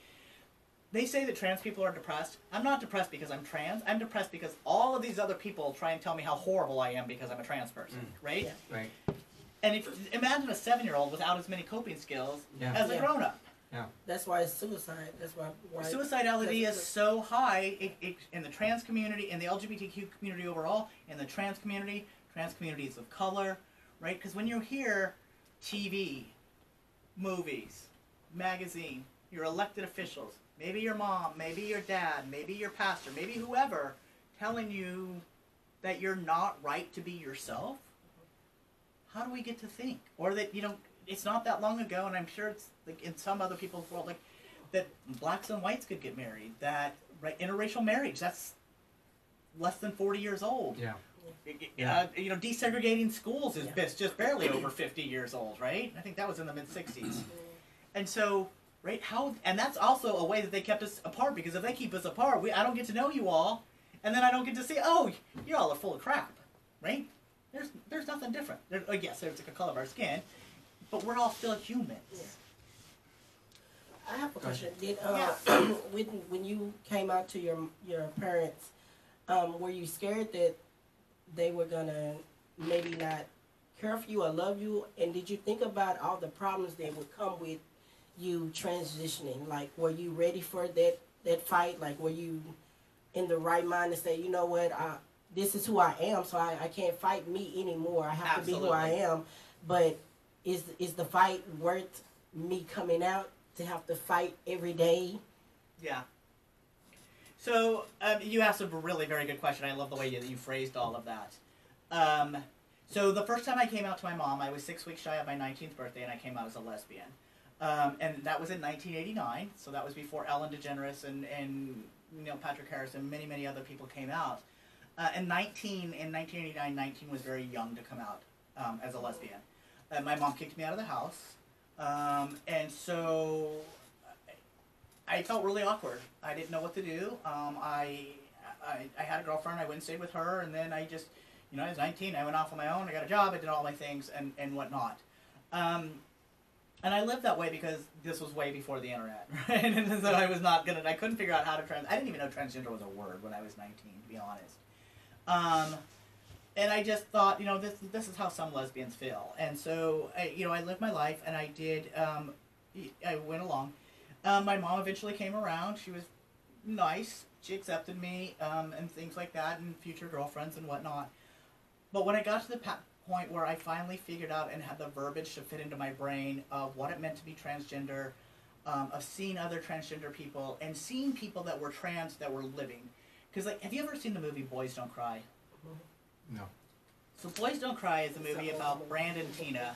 they say that trans people are depressed. I'm not depressed because I'm trans. I'm depressed because all of these other people try and tell me how horrible I am because I'm a trans person, right? Yeah. Right. And imagine a 7-year-old without as many coping skills as a grown-up. Yeah. That's why it's suicide. That's why suicidality is so high in the trans community, in the LGBTQ community overall, in the trans communities of color, right? Because when you hear TV, movies, magazine, your elected officials, maybe your mom, maybe your dad, maybe your pastor, maybe whoever, telling you that you're not right to be yourself, how do we get to think? Or that, it's not that long ago, and I'm sure it's like in some other people's world, like that blacks and whites could get married, that interracial marriage, that's less than 40 years old. Yeah. Desegregating schools is just barely over 50 years old, right? I think that was in the mid-60s. And so, right, and that's also a way that they kept us apart, because if they keep us apart, I don't get to know you all, and then I don't get to see, you all are full of crap, right? There's nothing different. Yes, there's like a color of our skin, but we're all still humans. Yeah. I have a question. Did when you came out to your parents, were you scared that they were gonna maybe not care for you or love you? And did you think about all the problems that would come with you transitioning? Like, were you ready for that fight? Like, were you in the right mind to say, you know what, this is who I am, so I can't fight me anymore. I have to be who I am. But is the fight worth me coming out to have to fight every day? Yeah. So you asked a really very good question. I love the way you phrased all of that. So the first time I came out to my mom, I was 6 weeks shy of my 19th birthday, and I came out as a lesbian. And that was in 1989, so that was before Ellen DeGeneres and Neil Patrick Harris and many, many other people came out. In 1989, 19 was very young to come out as a lesbian. My mom kicked me out of the house, and so I felt really awkward. I didn't know what to do. I had a girlfriend. I went and stayed with her, and then I just, I was 19. I went off on my own. I got a job. I did all my things and whatnot. And I lived that way because this was way before the internet, right? And so I couldn't figure out how to I didn't even know transgender was a word when I was 19, to be honest. And I just thought, this is how some lesbians feel. And so, I lived my life, and I did, I went along. My mom eventually came around. She was nice. She accepted me and things like that, and future girlfriends and whatnot. But when I got to the point where I finally figured out and had the verbiage to fit into my brain of what it meant to be transgender, of seeing other transgender people, and seeing people that were trans that were living. Because, like, have you ever seen the movie Boys Don't Cry? No. So Boys Don't Cry is a movie about Brandon Tina,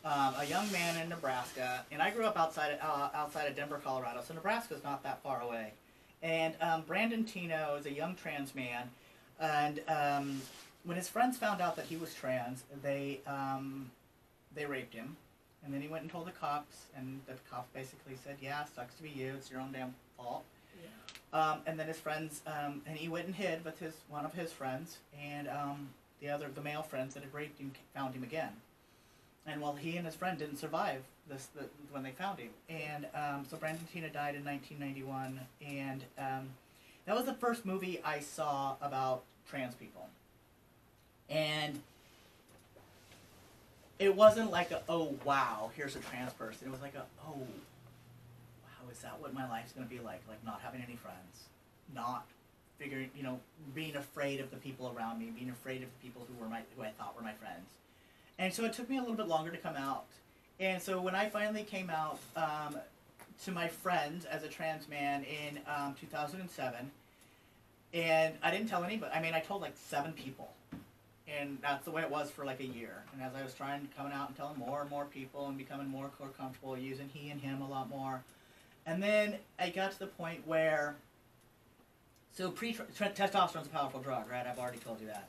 a young man in Nebraska, and I grew up outside of Denver, Colorado, so Nebraska's not that far away. And Brandon Tina is a young trans man, and when his friends found out that he was trans, they raped him, and then he went and told the cops, and the cops basically said, "Yeah, sucks to be you. It's your own damn fault." Yeah. And then his friends, and he went and hid with one of his friends, and the male friends that had raped him found him again. And well, he and his friend didn't survive when they found him. And so Brandon Tina died in 1991, and that was the first movie I saw about trans people. And it wasn't like oh wow, here's a trans person. It was like oh wow, is that what my life's going to be like? Like not having any friends, not figuring, being afraid of the people around me, being afraid of the people who I thought were my friends. And so it took me a little bit longer to come out. And so when I finally came out to my friends as a trans man in 2007, and I didn't tell anybody. I mean, I told like 7 people. And that's the way it was for like a year. And as I was coming out and telling more and more people and becoming more comfortable using he and him a lot more. And then I got to the point where, so testosterone's a powerful drug, right? I've already told you that.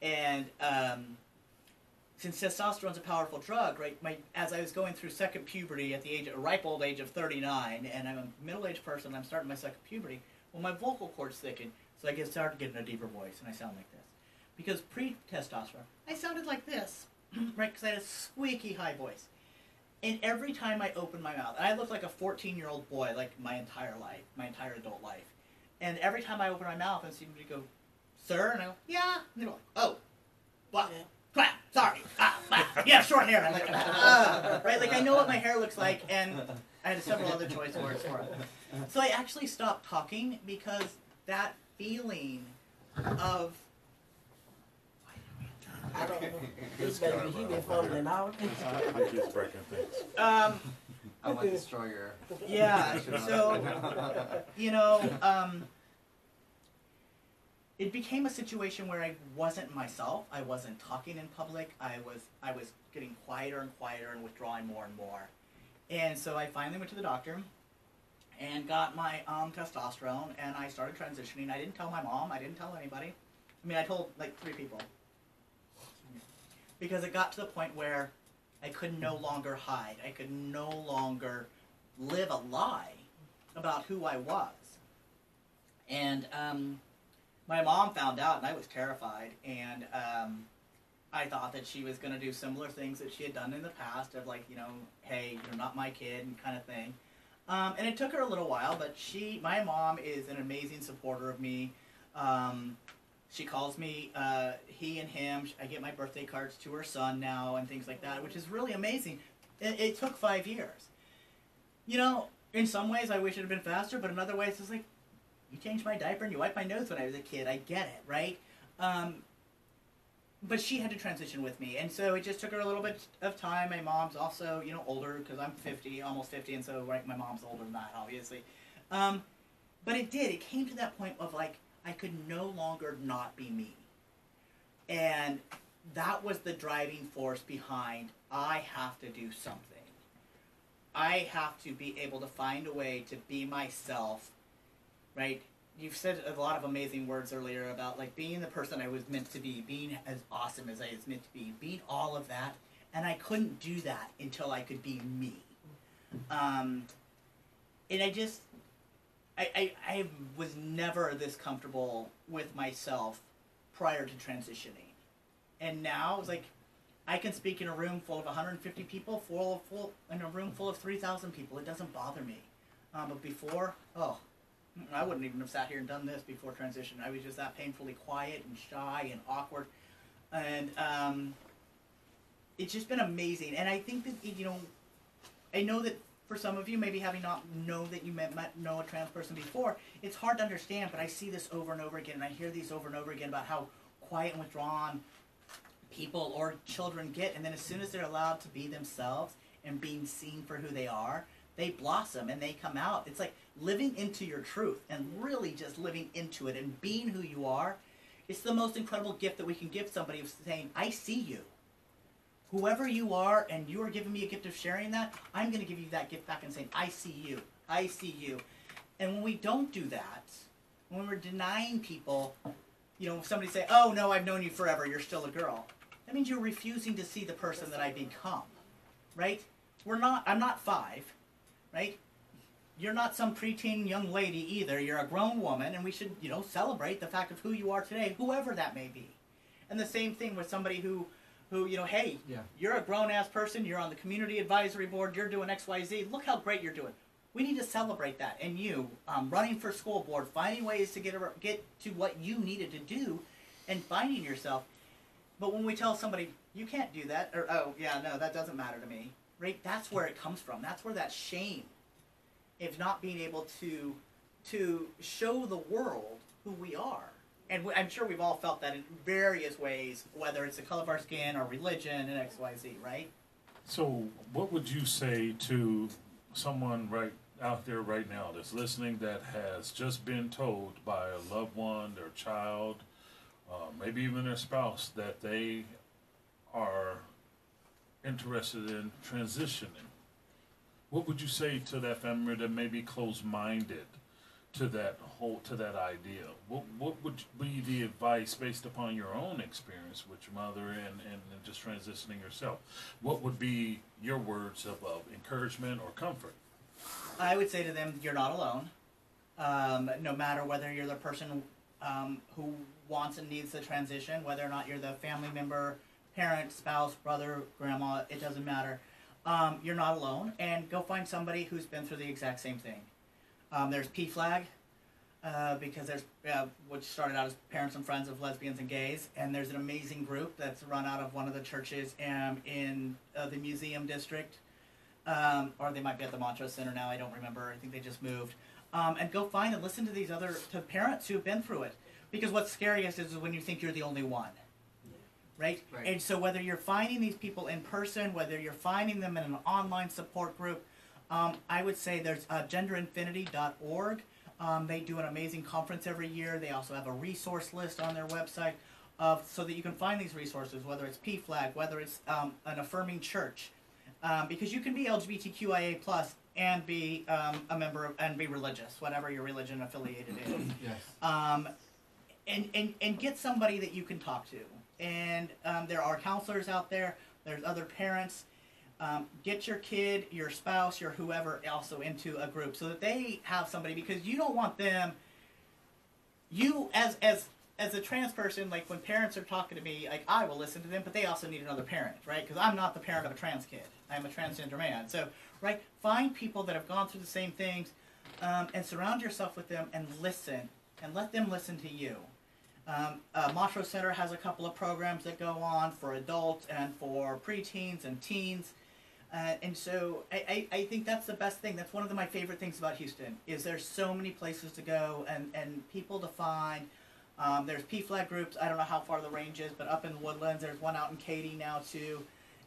And since testosterone's a powerful drug, right, as I was going through second puberty at the ripe old age of 39, and I'm a middle-aged person, I'm starting my second puberty, well, my vocal cords thickened, so I started getting a deeper voice, and I sound like this. Because pre-testosterone, I sounded like this, right, because I had a squeaky high voice. And every time I opened my mouth, I looked like a 14-year-old boy, like my entire life, my entire adult life. And every time I opened my mouth, and somebody go, "Sir?" And I go, "Yeah." And they go, "Oh, what? Crap, sorry. You have short hair." And I'm like, right? Like, I know what my hair looks like, and I had several other choice words for it. So I actually stopped talking because that feeling of... I don't know. This baby, he been fumbling out. My kid's breaking things. I want to destroy your. Yeah, so, it became a situation where I wasn't myself. I wasn't talking in public. I was getting quieter and quieter and withdrawing more and more. And so I finally went to the doctor and got my testosterone, and I started transitioning. I didn't tell my mom. I didn't tell anybody. I mean, I told like 3 people. Because it got to the point where I could no longer hide. I could no longer live a lie about who I was. And my mom found out, and I was terrified. And I thought that she was going to do similar things that she had done in the past, of like, hey, you're not my kid, and kind of thing. And it took her a little while, but my mom is an amazing supporter of me. She calls me he and him. I get my birthday cards to her son now and things like that, which is really amazing. It took 5 years. In some ways I wish it had been faster, but in other ways it's like, you changed my diaper and you wiped my nose when I was a kid. I get it, right? But she had to transition with me, and so it just took her a little bit of time. My mom's also, older, because I'm 50, almost 50, and so right, my mom's older than that, obviously. But it came to that point of like, I could no longer not be me. And that was the driving force behind, I have to do something. I have to be able to find a way to be myself, right? You've said a lot of amazing words earlier about like being the person I was meant to be, being as awesome as I was meant to be, being all of that. And I couldn't do that until I could be me. And I was never this comfortable with myself prior to transitioning. And now it's like, I can speak in a room full of 150 people, in a room full of 3,000 people. It doesn't bother me. But before, I wouldn't even have sat here and done this before transition. I was just that painfully quiet and shy and awkward. And it's just been amazing. And I think that, I know that for some of you, maybe having not known that you met know a trans person before, it's hard to understand, but I see this over and over again, and I hear these over and over again about how quiet and withdrawn people or children get, and then as soon as they're allowed to be themselves and being seen for who they are, they blossom and they come out. It's like living into your truth and really just living into it and being who you are. It's the most incredible gift that we can give somebody, of saying, I see you. Whoever you are, and you are giving me a gift of sharing that, I'm going to give you that gift back and saying, I see you. I see you. And when we don't do that, when we're denying people, you know, if somebody say, oh, no, I've known you forever, you're still a girl, that means you're refusing to see the person that I become, right? I'm not 5, right? You're not some preteen young lady either. You're a grown woman, and we should, you know, celebrate the fact of who you are today, whoever that may be. And the same thing with somebody who you know, hey, you're a grown-ass person, you're on the community advisory board, you're doing XYZ, look how great you're doing. We need to celebrate that. And you, running for school board, finding ways to get to what you needed to do, and finding yourself. But when we tell somebody, you can't do that, or, oh, yeah, no, that doesn't matter to me, right? That's where it comes from. That's where that shame of not being able to show the world who we are. And I'm sure we've all felt that in various ways, whether it's the color of our skin or religion and XYZ, right? So what would you say to someone right out there right now that's listening that has just been told by a loved one, their child, maybe even their spouse, that they are interested in transitioning? What would you say to that family member that may be closed-minded to that idea? What would be the advice based upon your own experience with your mother and just transitioning yourself? What would be your words of encouragement or comfort? I would say to them, you're not alone. No matter whether you're the person who wants and needs the transition, whether or not you're the family member, parent, spouse, brother, grandma, it doesn't matter. You're not alone, and go find somebody who's been through the exact same thing. There's PFLAG, because there's which started out as Parents and Friends of Lesbians and Gays, and there's an amazing group that's run out of one of the churches in the museum district, or they might be at the Montrose Center now, I don't remember, I think they just moved. And go find and listen to these to parents who've been through it, because what's scariest is when you think you're the only one. Right? And so whether you're finding these people in person, whether you're finding them in an online support group, I would say there's genderinfinity.org. They do an amazing conference every year. They also have a resource list on their website so that you can find these resources, whether it's PFLAG, whether it's an affirming church. Because you can be LGBTQIA+ and be a member of, and be religious, whatever your religion affiliated is. Yes. And get somebody that you can talk to. And there are counselors out there. There's other parents. Get your kid, your spouse, your whoever also into a group so that they have somebody, because you don't want them. You as a trans person, like when parents are talking to me, like I will listen to them, but they also need another parent, right? Because I'm not the parent of a trans kid. I'm a transgender man. So, right, find people that have gone through the same things, and surround yourself with them and listen, and let them listen to you. Montrose Center has a couple of programs that go on for adults and for preteens and teens. And so I think that's the best thing. That's one of my favorite things about Houston, is there's so many places to go and people to find. There's PFLAG groups. I don't know how far the range is, but up in the Woodlands, there's one out in Katy now too.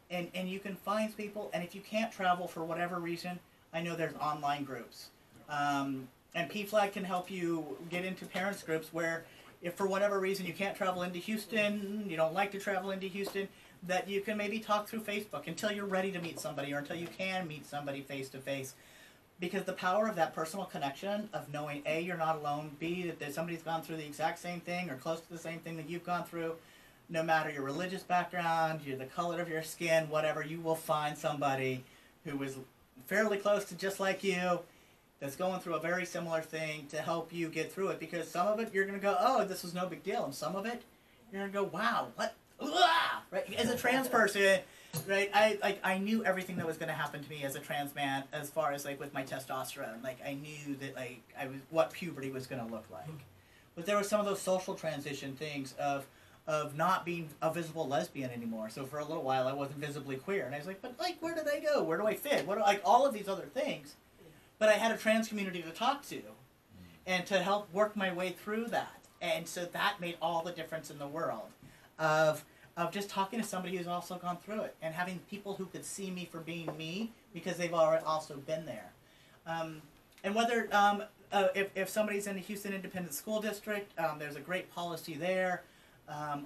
And you can find people, and if you can't travel for whatever reason, I know there's online groups. And PFLAG can help you get into parents groups where if for whatever reason you can't travel into Houston, you don't like to travel into Houston, that you can maybe talk through Facebook until you're ready to meet somebody, or until you can meet somebody face to face. Because the power of that personal connection, of knowing A, you're not alone, B, that somebody's gone through the exact same thing or close to the same thing that you've gone through, no matter your religious background, the color of your skin, whatever, you will find somebody who is fairly close to just like you, that's going through a very similar thing to help you get through it. Because some of it you're going to go, oh, this was no big deal. And some of it you're going to go, wow, what? Right? As a trans person, right, I knew everything that was going to happen to me as a trans man, as far as like with my testosterone. Like I knew that like what puberty was going to look like. But there were some of those social transition things of of not being a visible lesbian anymore. So for a little while I wasn't visibly queer, and I was like, but like, where did I go? Where do I fit? What do, like all of these other things, but I had a trans community to talk to, and to help work my way through that, and so that made all the difference in the world, of just talking to somebody who's also gone through it, and having people who could see me for being me because they've already also been there, and whether if somebody's in the Houston Independent School District, there's a great policy there.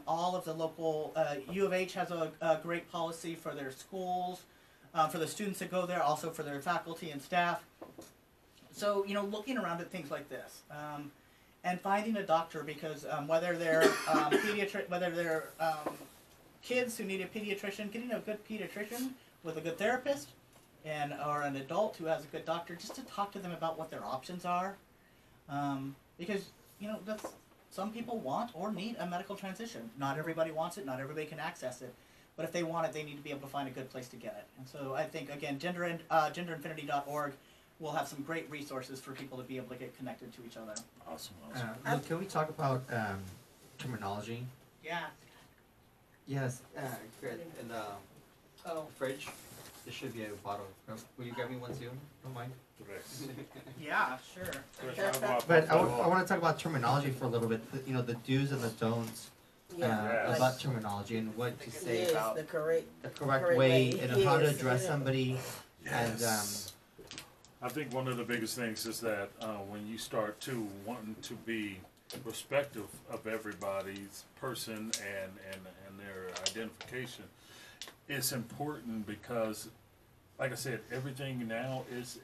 All of the local, U of H has a great policy for their schools, for the students that go there, also for their faculty and staff. So, you know, looking around at things like this, and finding a doctor, because whether they're whether they're kids who need a pediatrician, getting a good pediatrician with a good therapist, and or an adult who has a good doctor, just to talk to them about what their options are, because you know that's. Some people want or need a medical transition. Not everybody wants it, not everybody can access it. But if they want it, they need to be able to find a good place to get it. And so I think, again, genderinfinity.org will have some great resources for people to be able to get connected to each other. Awesome. Luke, can we talk about terminology? Yeah. Yes, good. In the Oh. fridge, there should be a bottle. Will you grab me one too? Don't mind. Yeah, sure. But I want to talk about terminology for a little bit. You know, the do's and the don'ts Yeah, about terminology and what to say yes, about the correct way and how to yes, address yeah. somebody. Yes. I think one of the biggest things is that when you start to wanting to be respectful of everybody's person and their identification, it's important because, like I said, everything now is,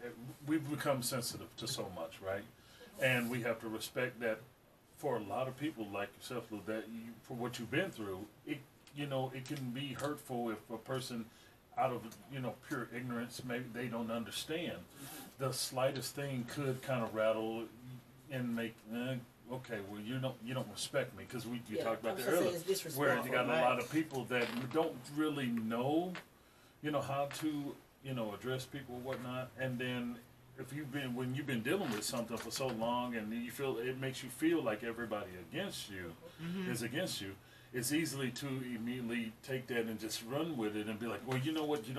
we've become sensitive to so much, right? And we have to respect that for a lot of people like yourself, Lou, that you, for what you've been through, it, you know, it can be hurtful if a person out of, you know, pure ignorance, maybe they don't understand. The slightest thing could kind of rattle and make, okay, well, you don't respect me, because you talked about that earlier, where you got a lot of people that don't really know, you know, how to, you know, address people and whatnot, and then if when you've been dealing with something for so long, and you feel it makes you feel like everybody against you is against you, it's easily to immediately take that and just run with it and be like, well, you know what, you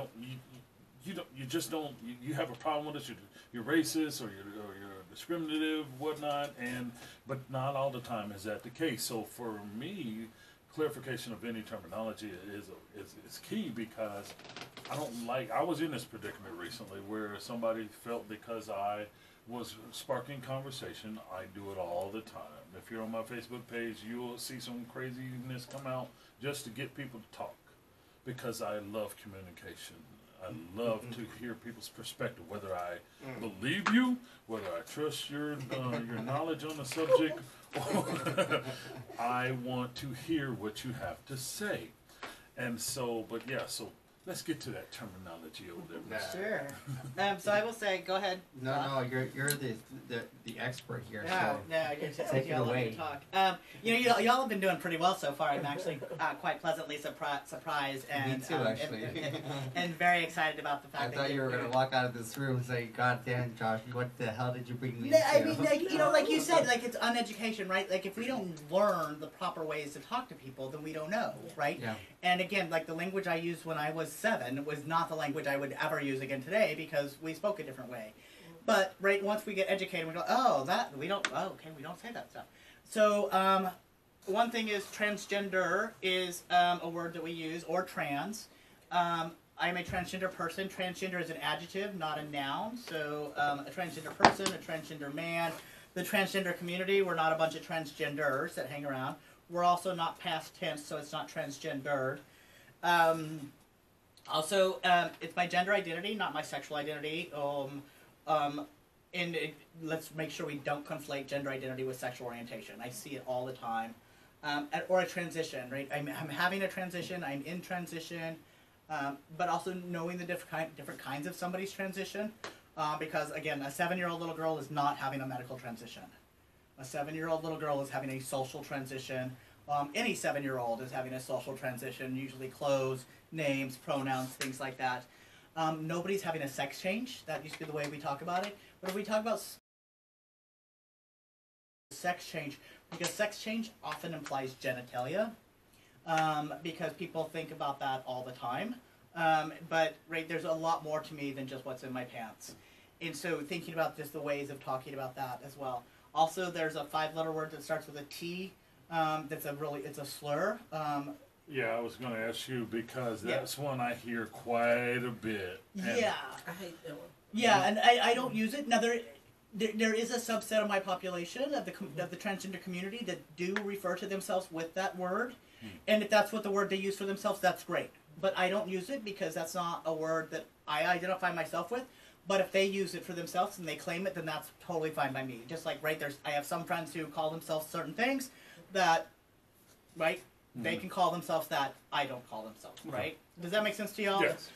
have a problem with it, you're racist or you're discriminative, whatnot, but not all the time is that the case. So for me, clarification of any terminology is key, because I was in this predicament recently where somebody felt because I was sparking conversation, I do it all the time. If you're on my Facebook page, you'll see some craziness come out just to get people to talk, because I love communication. I love to hear people's perspective, whether I believe you, whether I trust your knowledge on the subject, or I want to hear what you have to say. And so, but yeah, so let's get to that terminology over there. Sure. So I will say, go ahead. No, you're the expert here. No, So I get to take it away. Talk. You know, y'all have been doing pretty well so far. I'm actually quite pleasantly surprised and me too, actually. and very excited about the fact I that thought you were gonna walk out of this room and say, "God damn, Josh, what the hell did you bring me?" I mean, like, you know, like you said, like it's uneducation, right? Like if we don't learn the proper ways to talk to people, then we don't know, right? Yeah. And again, like the language I used when I was 7 was not the language I would ever use again today, because we spoke a different way. But right, once we get educated, we go, we don't say that stuff. So one thing is transgender is a word that we use, or trans. I am a transgender person. Transgender is an adjective, not a noun. So a transgender person, a transgender man. The transgender community, we're not a bunch of transgenders that hang around. We're also not past tense, so it's not transgendered. Also, it's my gender identity, not my sexual identity. Let's make sure we don't conflate gender identity with sexual orientation. I see it all the time. Or a transition, right? I'm having a transition, I'm in transition, but also knowing the different kinds of somebody's transition. Because, again, a 7-year-old little girl is not having a medical transition. A 7-year-old little girl is having a social transition. Any 7-year-old is having a social transition, usually clothes, names, pronouns, things like that. Nobody's having a sex change. That used to be the way we talk about it. But if we talk about sex change, because sex change often implies genitalia, because people think about that all the time. But right, there's a lot more to me than just what's in my pants. And so thinking about just the ways of talking about that as well. Also, there's a 5-letter word that starts with a T. It's a slur. Yeah, I was going to ask you because that's one I hear quite a bit. Yeah. I hate that one. Yeah, and I don't use it. Now, there is a subset of my population, of the transgender community, that do refer to themselves with that word. And if that's what the word they use for themselves, that's great. But I don't use it because that's not a word that I identify myself with. But if they use it for themselves and they claim it, then that's totally fine by me. Just like, right, I have some friends who call themselves certain things that, right, they can call themselves that. I don't call themselves, right? Does that make sense to y'all? Yes.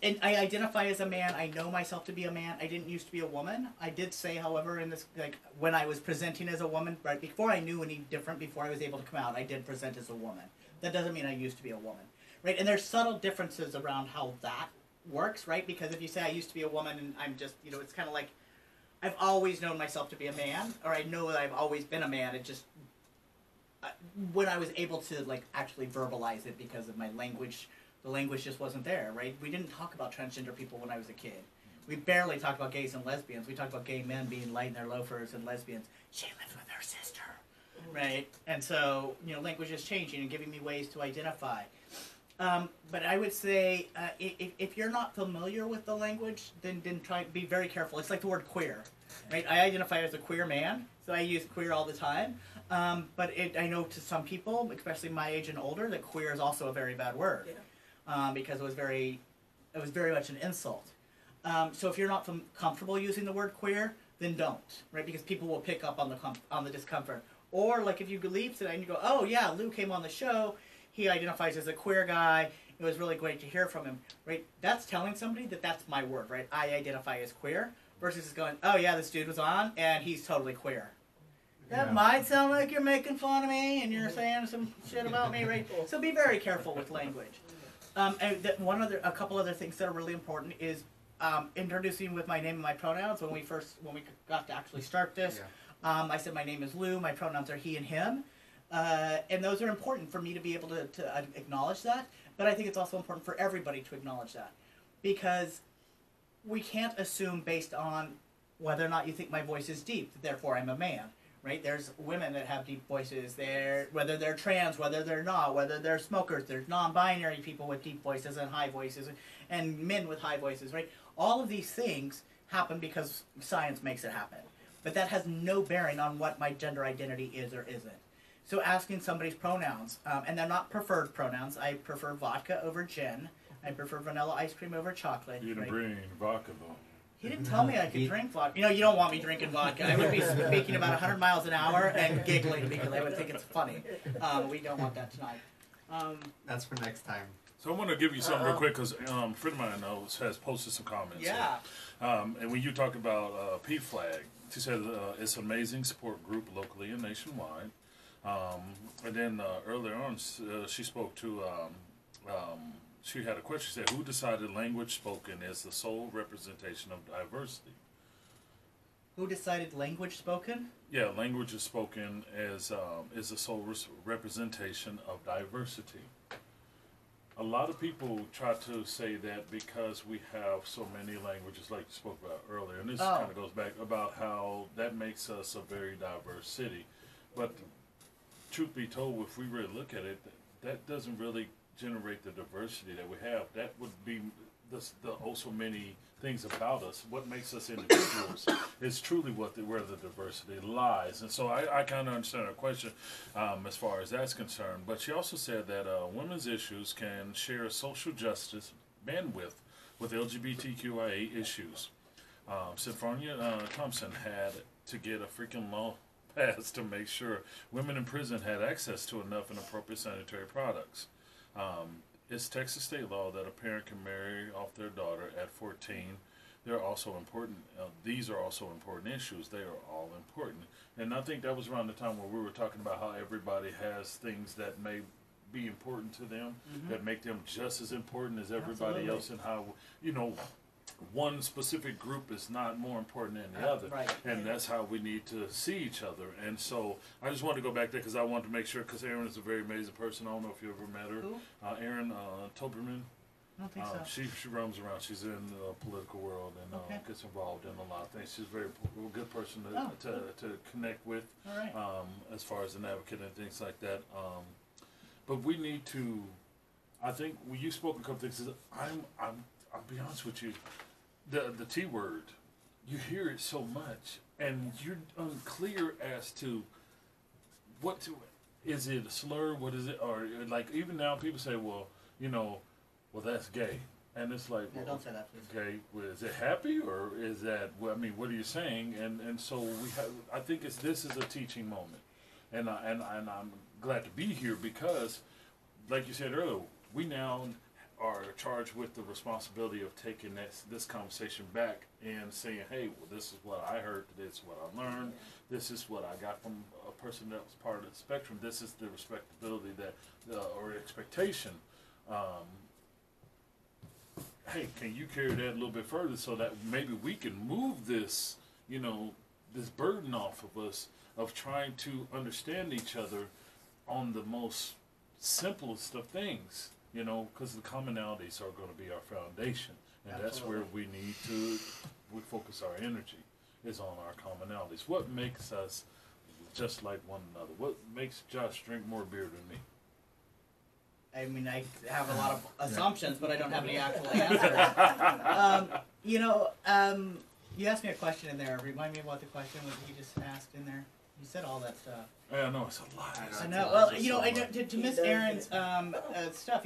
And I identify as a man. I know myself to be a man. I didn't used to be a woman. I did say, however, in this, like, when I was presenting as a woman, right, before I knew any different, before I was able to come out, I did present as a woman. That doesn't mean I used to be a woman, right? And there's subtle differences around how that works, right? Because if you say I used to be a woman and I'm just, it's kind of like I've always known myself to be a man, or I know that I've always been a man. It just when I was able to like actually verbalize it because of my language, the language just wasn't there, right? We didn't talk about transgender people when I was a kid. We barely talked about gays and lesbians. We talked about gay men being light in their loafers and lesbians. She lives with her sister, right? And so language is changing and giving me ways to identify. But I would say if you're not familiar with the language, then try be very careful. It's like the word queer, right? I identify as a queer man, so I use queer all the time. But I know to some people, especially my age and older, that queer is also a very bad word, because it was very much an insult. So if you're not comfortable using the word queer, then don't, right? Because people will pick up on the discomfort. Or like if you leave today and you go, oh yeah, Lou came on the show. He identifies as a queer guy. It was really great to hear from him, right? That's telling somebody that that's my word, right? I identify as queer, versus just going, oh yeah, this dude was on, and he's totally queer. That might sound like you're making fun of me, and you're saying some shit about me, right? So be very careful with language. And a couple other things that are really important is introducing with my name and my pronouns. When we got to actually start this, I said my name is Lou, my pronouns are he and him. And those are important for me to be able to acknowledge that, but I think it's also important for everybody to acknowledge that, because we can't assume based on whether or not you think my voice is deep, therefore I'm a man, right? There's women that have deep voices, whether they're trans, whether they're not, whether they're smokers, there's non-binary people with deep voices and high voices, and men with high voices, right? All of these things happen because science makes it happen, but that has no bearing on what my gender identity is or isn't. So asking somebody's pronouns, and they're not preferred pronouns. I prefer vodka over gin. I prefer vanilla ice cream over chocolate. You didn't bring vodka, though. He didn't tell me I could drink vodka. You don't want me drinking vodka. I would be speaking about 100 miles an hour and giggling because I would think it's funny. We don't want that tonight. That's for next time. So I want to give you something real quick because a friend of mine has posted some comments. Yeah. And when you talk about PFLAG, she said it's an amazing support group locally and nationwide. And then earlier on, she spoke to, she had a question. She said, who decided language spoken is the sole representation of diversity? Who decided language spoken? Yeah, language is spoken as is the sole representation of diversity. A lot of people try to say that because we have so many languages, like you spoke about earlier, and this kind of goes back about how that makes us a very diverse city. But truth be told, if we really look at it, that doesn't really generate the diversity that we have. That would be the also many things about us. What makes us individuals is truly where the diversity lies. And so I kind of understand her question as far as that's concerned. But she also said that women's issues can share social justice bandwidth with LGBTQIA issues. Symphonia Thompson had to get a freaking law passed to make sure women in prison had access to enough and appropriate sanitary products. It's Texas state law that a parent can marry off their daughter at 14. They're also important. These are also important issues. They are all important. And I think that was around the time where we were talking about how everybody has things that may be important to them, that make them just as important as everybody else, and how, one specific group is not more important than the other. Right. And that's how we need to see each other. And so I just wanted to go back there because I wanted to make sure, because Erin is a very amazing person. I don't know if you ever met her. Who? Erin Toberman. I don't think so. She roams around. She's in the political world and Okay. gets involved in a lot of things. She's a very good person Oh, to connect with, All right. as far as an advocate and things like that. But we need to. I think when you spoke a couple things, I'll be honest with you. The T word, you hear it so much, and you're unclear as to what to. Is it a slur? What is it? Or like even now, people say, well, well, that's gay. And it's like, Yeah, well, don't say that, please. okay, well, is it happy or is that, well, I mean, what are you saying? And so we have, I think this is a teaching moment. And I'm glad to be here because, like you said earlier, we now are charged with the responsibility of taking this conversation back and saying, hey, well, this is what I heard, this is what I learned, this is what I got from a person that was part of the spectrum, this is the respectability that, or expectation. Hey, can you carry that a little bit further so that maybe we can move this, this burden off of us of trying to understand each other on the most simplest of things, because the commonalities are going to be our foundation. And that's where we need to focus our energy, is on our commonalities. What makes us just like one another? What makes Josh drink more beer than me? I mean, I have a lot of assumptions, but I don't have any actual answers. You asked me a question in there. Remind me what the question was you just asked in there. You said all that stuff. Yeah, I know, it's a lot. I know. Well, to Miss Erin's stuff,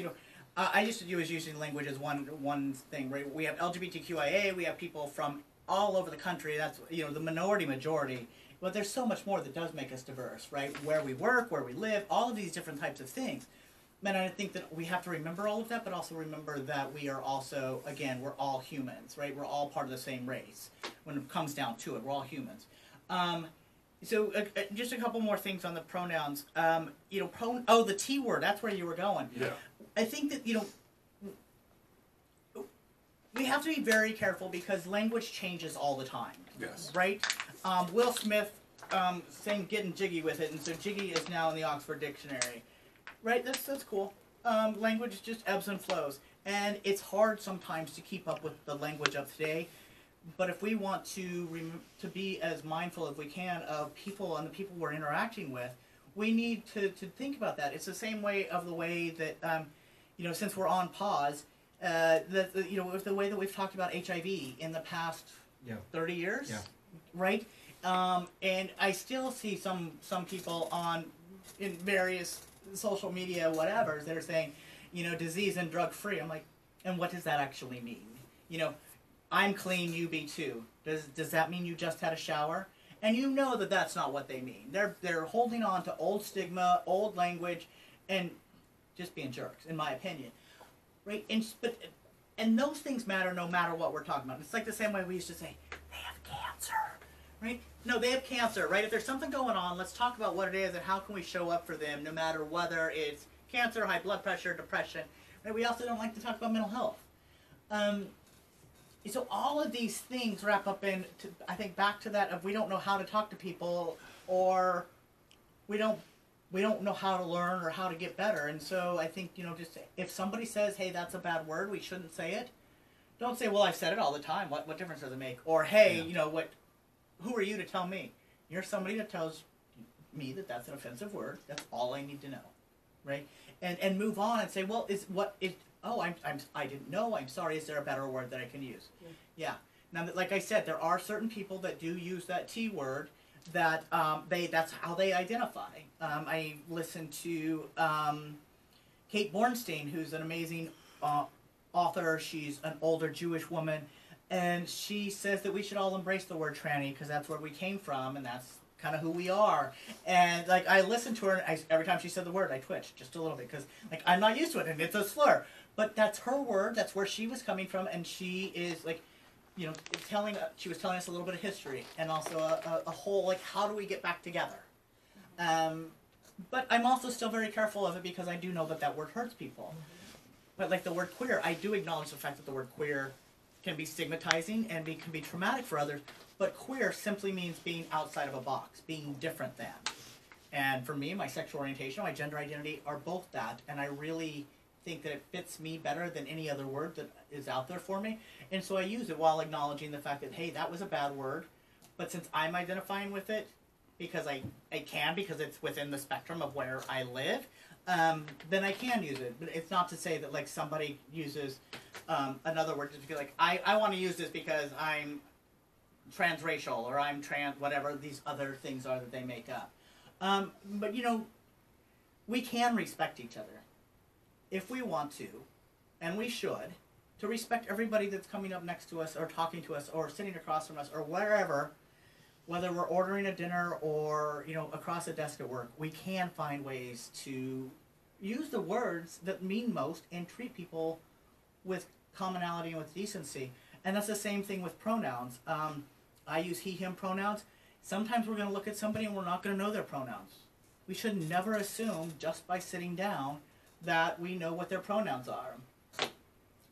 I just was using language as one thing, right? We have LGBTQIA, we have people from all over the country. That's the majority. But there's so much more that does make us diverse, right? Where we work, where we live, all of these different types of things. And I think that we have to remember all of that, but also remember that we are also, again, we're all humans, right? We're all part of the same race. When it comes down to it, we're all humans. So just a couple more things on the pronouns. The T word, that's where you were going. Yeah. I think that, we have to be very careful because language changes all the time. Yes. Right? Will Smith saying getting jiggy with it, and so jiggy is now in the Oxford Dictionary. Right, that's cool. Language just ebbs and flows, and it's hard sometimes to keep up with the language of today. But if we want to be as mindful as we can of people and the people we're interacting with, we need to think about that. It's the same way that since we're on pause, with the way that we've talked about HIV in the past 30 years, right? And I still see some people in various social media, whatever, they're saying, disease and drug free. I'm like, and what does that actually mean? I'm clean, you be too. Does that mean you just had a shower? And that that's not what they mean. They're holding on to old stigma, old language, and just being jerks, in my opinion, right? And those things matter no matter what we're talking about. It's like the same way we used to say they have cancer, right? No, they have cancer, right? If there's something going on, let's talk about what it is and how can we show up for them, no matter whether it's cancer, high blood pressure, depression. Right? We also don't like to talk about mental health. So all of these things wrap up in, I think, back to that of we don't know how to talk to people, or we don't know how to learn or how to get better. And so I think, just if somebody says, hey, that's a bad word, we shouldn't say it. Don't say, well, I've said it all the time. What difference does it make? Or, hey, who are you to tell me? You're somebody that tells me that that's an offensive word. That's all I need to know, right? And move on and say, well, I didn't know. I'm sorry. Is there a better word that I can use? Yeah. Now, like I said, there are certain people that do use that T word. That's how they identify. I listened to Kate Bornstein, who's an amazing author. She's an older Jewish woman. And she says that we should all embrace the word tranny because that's where we came from and that's kind of who we are. And I listened to her, and every time she said the word, I twitched just a little bit because I'm not used to it and it's a slur. But that's her word. That's where she was coming from, and she is she was telling us a little bit of history and also a whole how do we get back together. But I'm also still very careful of it because I do know that word hurts people. But the word queer, I do acknowledge the fact that the word queer can be stigmatizing and can be traumatic for others. But queer simply means being outside of a box, being different than. And for me, my sexual orientation, my gender identity are both that. And I really think that it fits me better than any other word that is out there for me. And so I use it while acknowledging the fact that, hey, that was a bad word. But since I'm identifying with it, because I can, because it's within the spectrum of where I live, then I can use it. But it's not to say that, like, somebody uses another word just to be like, I want to use this because I'm transracial or I'm trans, whatever these other things are that they make up. But, you know, we can respect each other if we want to, and we should, to respect everybody that's coming up next to us or talking to us or sitting across from us or wherever, whether we're ordering a dinner or, you know, across a desk at work. We can find ways to use the words that mean most and treat people with commonality and with decency. And that's the same thing with pronouns. I use he, him pronouns. Sometimes we're going to look at somebody and we're not going to know their pronouns. We should never assume just by sitting down that we know what their pronouns are.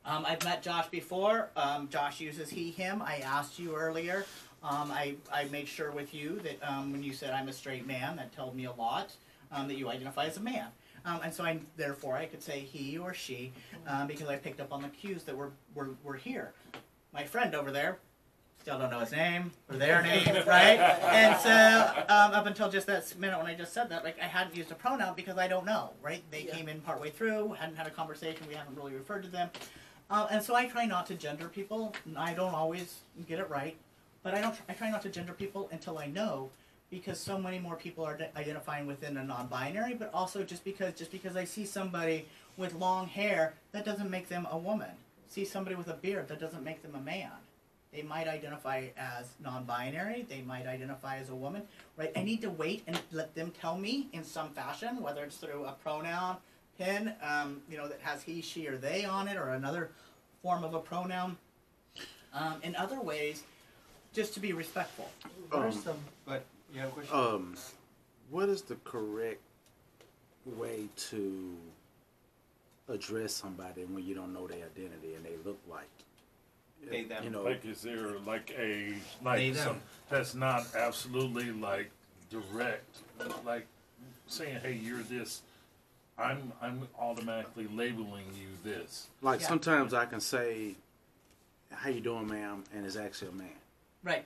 I've met Josh before. Josh uses he, him. I asked you earlier. I made sure with you that when you said I'm a straight man, that told me a lot, that you identify as a man. And so therefore I could say he or she because I picked up on the cues that were here. My friend over there, still don't know his name or their name, right? And so up until just that minute when I just said that, like, I hadn't used a pronoun because I don't know, right? They came in partway through, hadn't had a conversation, we haven't really referred to them. And so I try not to gender people. I don't always get it right, but I try not to gender people until I know, because so many more people are identifying within a non-binary, but also just because I see somebody with long hair, that doesn't make them a woman. See somebody with a beard, that doesn't make them a man. They might identify as non-binary, they might identify as a woman, right? I need to wait and let them tell me in some fashion, whether it's through a pronoun pin, you know, that has he, she, or they on it, or another form of a pronoun. In other ways, just to be respectful. What are some, but you have a question? What is the correct way to address somebody when you don't know their identity and they look like, They, them. you know, Like, is there like They, like them. some that's not absolutely like direct, like saying, hey, you're this. I'm automatically labeling you this. like Yeah. sometimes I can say, "How you doing, ma'am?" and it's actually a man. Right.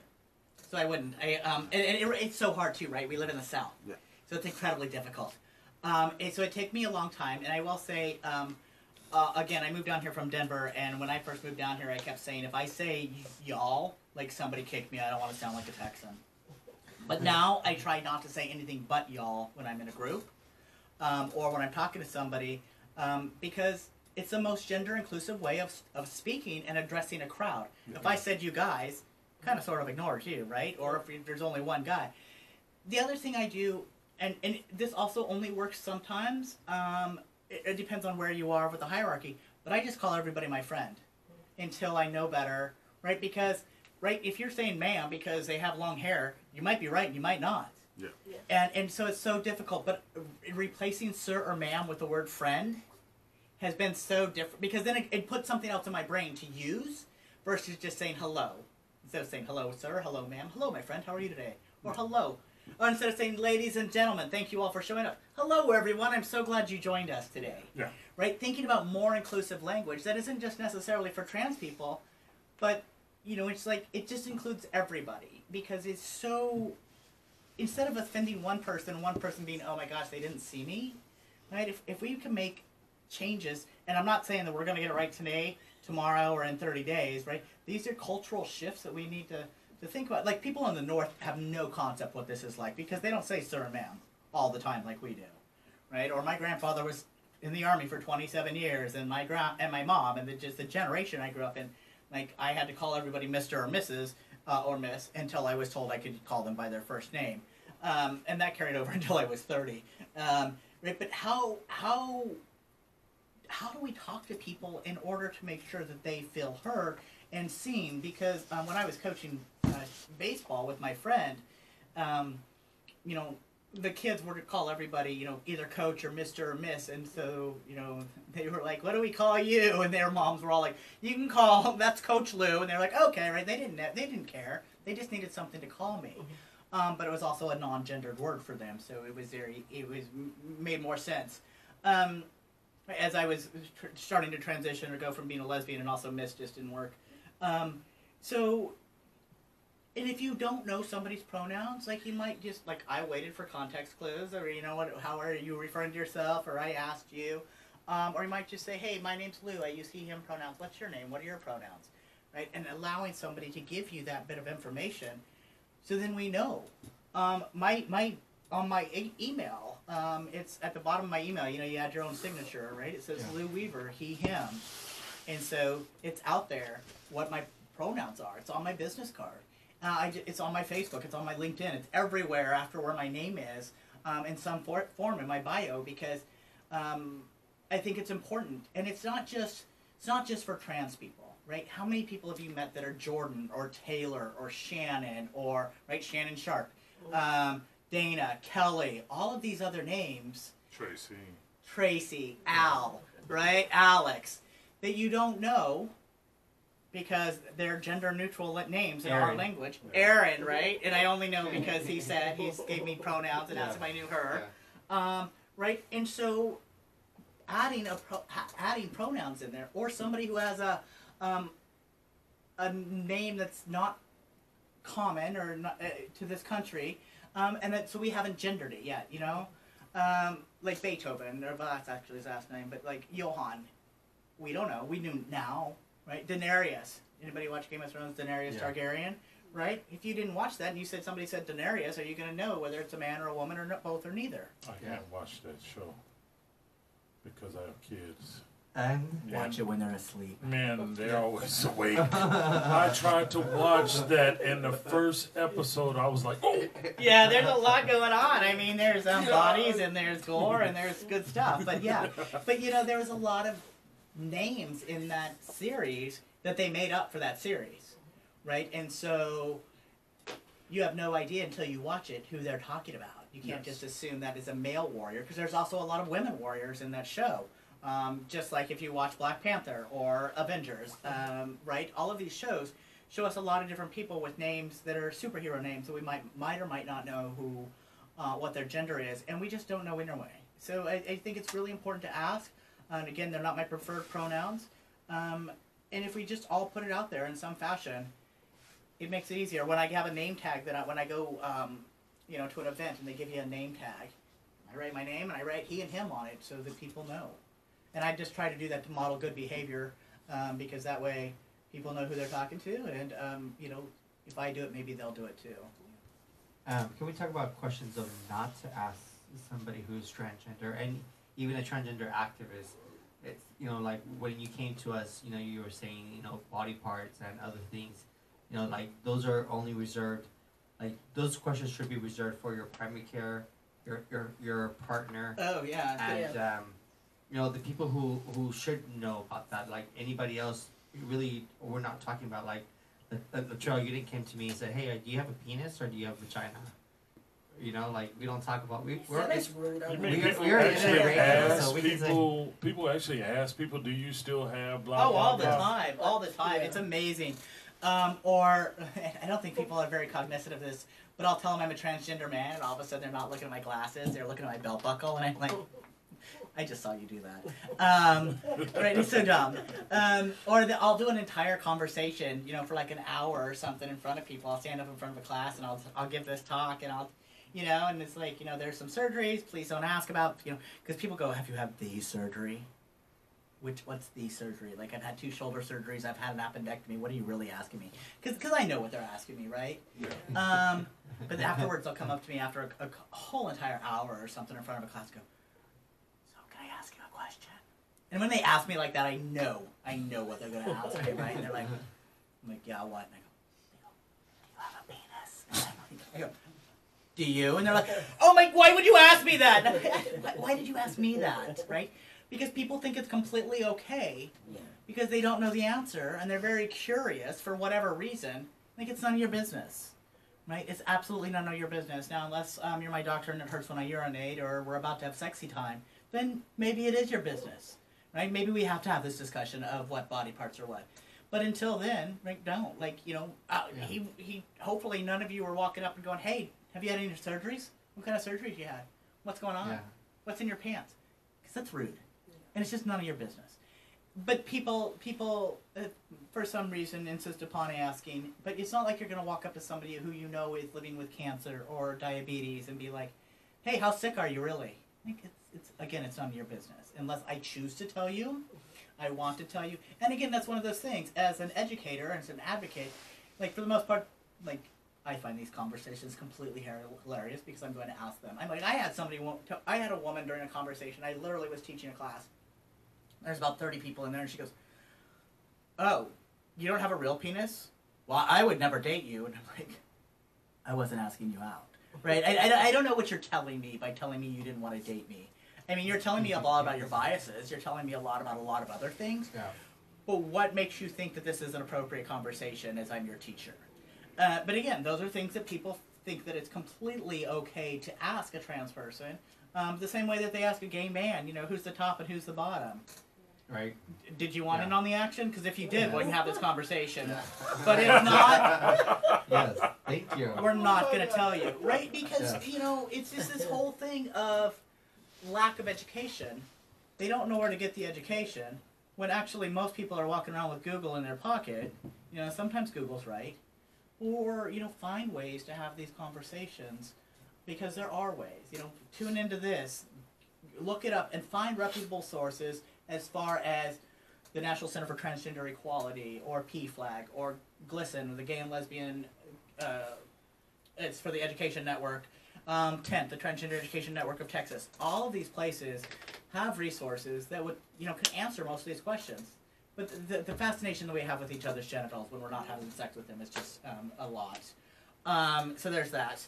So I wouldn't. It's so hard too, right? We live in the South. Yeah. So it's incredibly difficult. And so it took me a long time, and I will say, again, I moved down here from Denver, and when I first moved down here, I kept saying, if I say y'all, like somebody kicked me, I don't want to sound like a Texan. But now I try not to say anything but y'all when I'm in a group, or when I'm talking to somebody, because it's the most gender-inclusive way of speaking and addressing a crowd. If I said you guys, kind of sort of ignores you, right? Or if there's only one guy. The other thing I do, and this also only works sometimes, it depends on where you are with the hierarchy, but I just call everybody my friend until I know better, right? Because, right, if you're saying ma'am because they have long hair, you might be right and you might not. Yeah. And so it's so difficult, but replacing sir or ma'am with the word friend has been so different, because then it puts something else in my brain to use versus just saying hello. Instead of saying hello sir, hello ma'am, hello my friend, how are you today? Or hello. Or instead of saying ladies and gentlemen, thank you all for showing up. Hello everyone, I'm so glad you joined us today. Yeah. Right? Thinking about more inclusive language that isn't just necessarily for trans people, but, you know, it's like, it just includes everybody, because it's so, instead of offending one person being, oh my gosh, they didn't see me, right? If we can make changes, and I'm not saying that we're going to get it right today, tomorrow, or in 30 days, right? These are cultural shifts that we need to think about. Like, people in the North have no concept what this is like, because they don't say sir and ma'am all the time like we do, right? Or my grandfather was in the Army for 27 years, and my mom, and just the generation I grew up in, like, I had to call everybody Mr. or Mrs. Or Miss until I was told I could call them by their first name. And that carried over until I was 30. Right? But how do we talk to people in order to make sure that they feel heard and seen? Because when I was coaching baseball with my friend, you know, the kids were to call everybody, either coach or Mr. or Miss, and so, they were like, what do we call you? And their moms were all like, you can call, that's Coach Lou, and they're like, okay, right? They didn't care. They just needed something to call me. But it was also a non-gendered word for them, so it made more sense. As I was starting to transition or go from being a lesbian and also Miss just didn't work. And if you don't know somebody's pronouns, like you might just, like I waited for context clues, or how are you referring to yourself, or I asked you. Or you might just say, hey, my name's Lou, I use he, him pronouns, what's your name, what are your pronouns? Right? And allowing somebody to give you that bit of information, so then we know. On my email, it's at the bottom of my email, you add your own signature, right? It says Lou Weaver, he, him. And so it's out there what my pronouns are. It's on my business card. It's on my Facebook, it's on my LinkedIn, it's everywhere after where my name is, in some form in my bio, because I think it's important. And it's not just for trans people, right? How many people have you met that are Jordan or Taylor or Shannon or, right, Shannon Sharp, Dana, Kelly, all of these other names. Tracy, Al, right? Alex, that you don't know, because they're gender-neutral names in our language. Aaron, right? And I only know because he gave me pronouns and asked if I knew her. Right? And so adding pronouns in there, or somebody who has a name that's not common or not, to this country, and that so we haven't gendered it yet, like Beethoven, or well, that's actually his last name, but like Johann, we don't know. We knew now. Right, Daenerys. Anybody watch Game of Thrones? Daenerys Targaryen, right? If you didn't watch that and somebody said Daenerys, are you going to know whether it's a man or a woman, or not, both or neither? I can't watch that show because I have kids. And watch it when they're asleep. Man, they're always awake. I tried to watch that, in the first episode, I was like, oh! Yeah, there's a lot going on. I mean, there's bodies, and there's gore, and there's good stuff. But there was a lot of names in that series that they made up for that series, right? And so you have no idea until you watch it who they're talking about. You can't just assume that is a male warrior, because there's also a lot of women warriors in that show. Just like if you watch Black Panther or Avengers, right? All of these shows show us a lot of different people with names that are superhero names that we might or might not know who, what their gender is, and we just don't know anyway. So I think it's really important to ask. And again, they're not my preferred pronouns. And if we just all put it out there in some fashion, it makes it easier. When I have a name tag, when I go, to an event and they give you a name tag, I write my name and I write he and him on it so that people know. And I just try to do that to model good behavior, because that way people know who they're talking to. And, if I do it, maybe they'll do it too. Can we talk about questions of not to ask somebody who's transgender, and even a transgender activist? It's, like when you came to us, you were saying, body parts and other things, like those are only reserved, like those questions should be reserved for your primary care, your partner. Oh yeah. And the people who should know about that, like anybody else, really, we're not talking about, like Latrell, you didn't came to me and said, hey, do you have a penis or do you have a vagina? Like we don't talk about that's rude. People actually ask people, do you still have blah blah? All the time. It's amazing. Or I don't think people are very cognizant of this, but I'll tell them I'm a transgender man, and all of a sudden they're not looking at my glasses; they're looking at my belt buckle, and I'm like, I just saw you do that. Right? It's so dumb. I'll do an entire conversation, for like an hour or something in front of people. I'll stand up in front of a class and I'll give this talk, and I'll. And it's like, there's some surgeries, please don't ask about, because people go, have you had the surgery? What's the surgery? Like, I've had 2 shoulder surgeries, I've had an appendectomy, what are you really asking me? Because I know what they're asking me, right? Yeah. But afterwards, they'll come up to me after a whole entire hour or something in front of a class and go, so can I ask you a question? And when they ask me like that, I know what they're going to ask me, right? And they're like, I'm like, yeah, what? And I go, do you have a penis? And I go, do you? And they're like, oh my, why would you ask me that? Why did you ask me that, right? Because people think it's completely okay, because they don't know the answer, and they're very curious for whatever reason. Like, it's none of your business, right? It's absolutely none of your business. Now, unless you're my doctor and it hurts when I urinate, or we're about to have sexy time, then maybe it is your business, right? Maybe we have to have this discussion of what body parts are what. But until then, right, don't. Like, you know, he hopefully none of you are walking up and going, hey, have you had any surgeries? What kind of surgeries you had? What's going on? Yeah. What's in your pants? Because that's rude. And it's just none of your business. But people, for some reason, insist upon asking. But it's not like you're going to walk up to somebody who you know is living with cancer or diabetes and be like, hey, how sick are you really? Like, it's none of your business. Unless I choose to tell you, I want to tell you. And again, that's one of those things. As an educator, as an advocate, like, for the most part, like, I find these conversations completely hilarious because I'm going to ask them. I'm like, I had a woman during a conversation. I literally was teaching a class. There's about 30 people in there, and she goes, oh, you don't have a real penis? Well, I would never date you. And I'm like, I wasn't asking you out. Right? I don't know what you're telling me by telling me you didn't want to date me. I mean, you're telling me a lot about your biases. You're telling me a lot about a lot of other things. Yeah. But what makes you think that this is an appropriate conversation as I'm your teacher? But again, those are things that people think that it's completely okay to ask a trans person. The same way that they ask a gay man, you know, who's the top and who's the bottom. Right. Did you want Yeah. in on the action? Because if you did, we can have this conversation. Yeah. But if not, Yes. Thank you. we're not going to tell you, right? Because, Yeah. you know, it's just this whole thing of lack of education. They don't know where to get the education, when actually most people are walking around with Google in their pocket. You know, sometimes Google's right. Or, you know, find ways to have these conversations, because there are ways. You know, tune into this, look it up, and find reputable sources as far as the National Center for Transgender Equality, or PFLAG, or GLSEN, the Gay and Lesbian, it's for the Education Network, TENT, the Transgender Education Network of Texas. All of these places have resources that would, you know, can answer most of these questions. But the fascination that we have with each other's genitals when we're not having sex with them is just a lot. So there's that.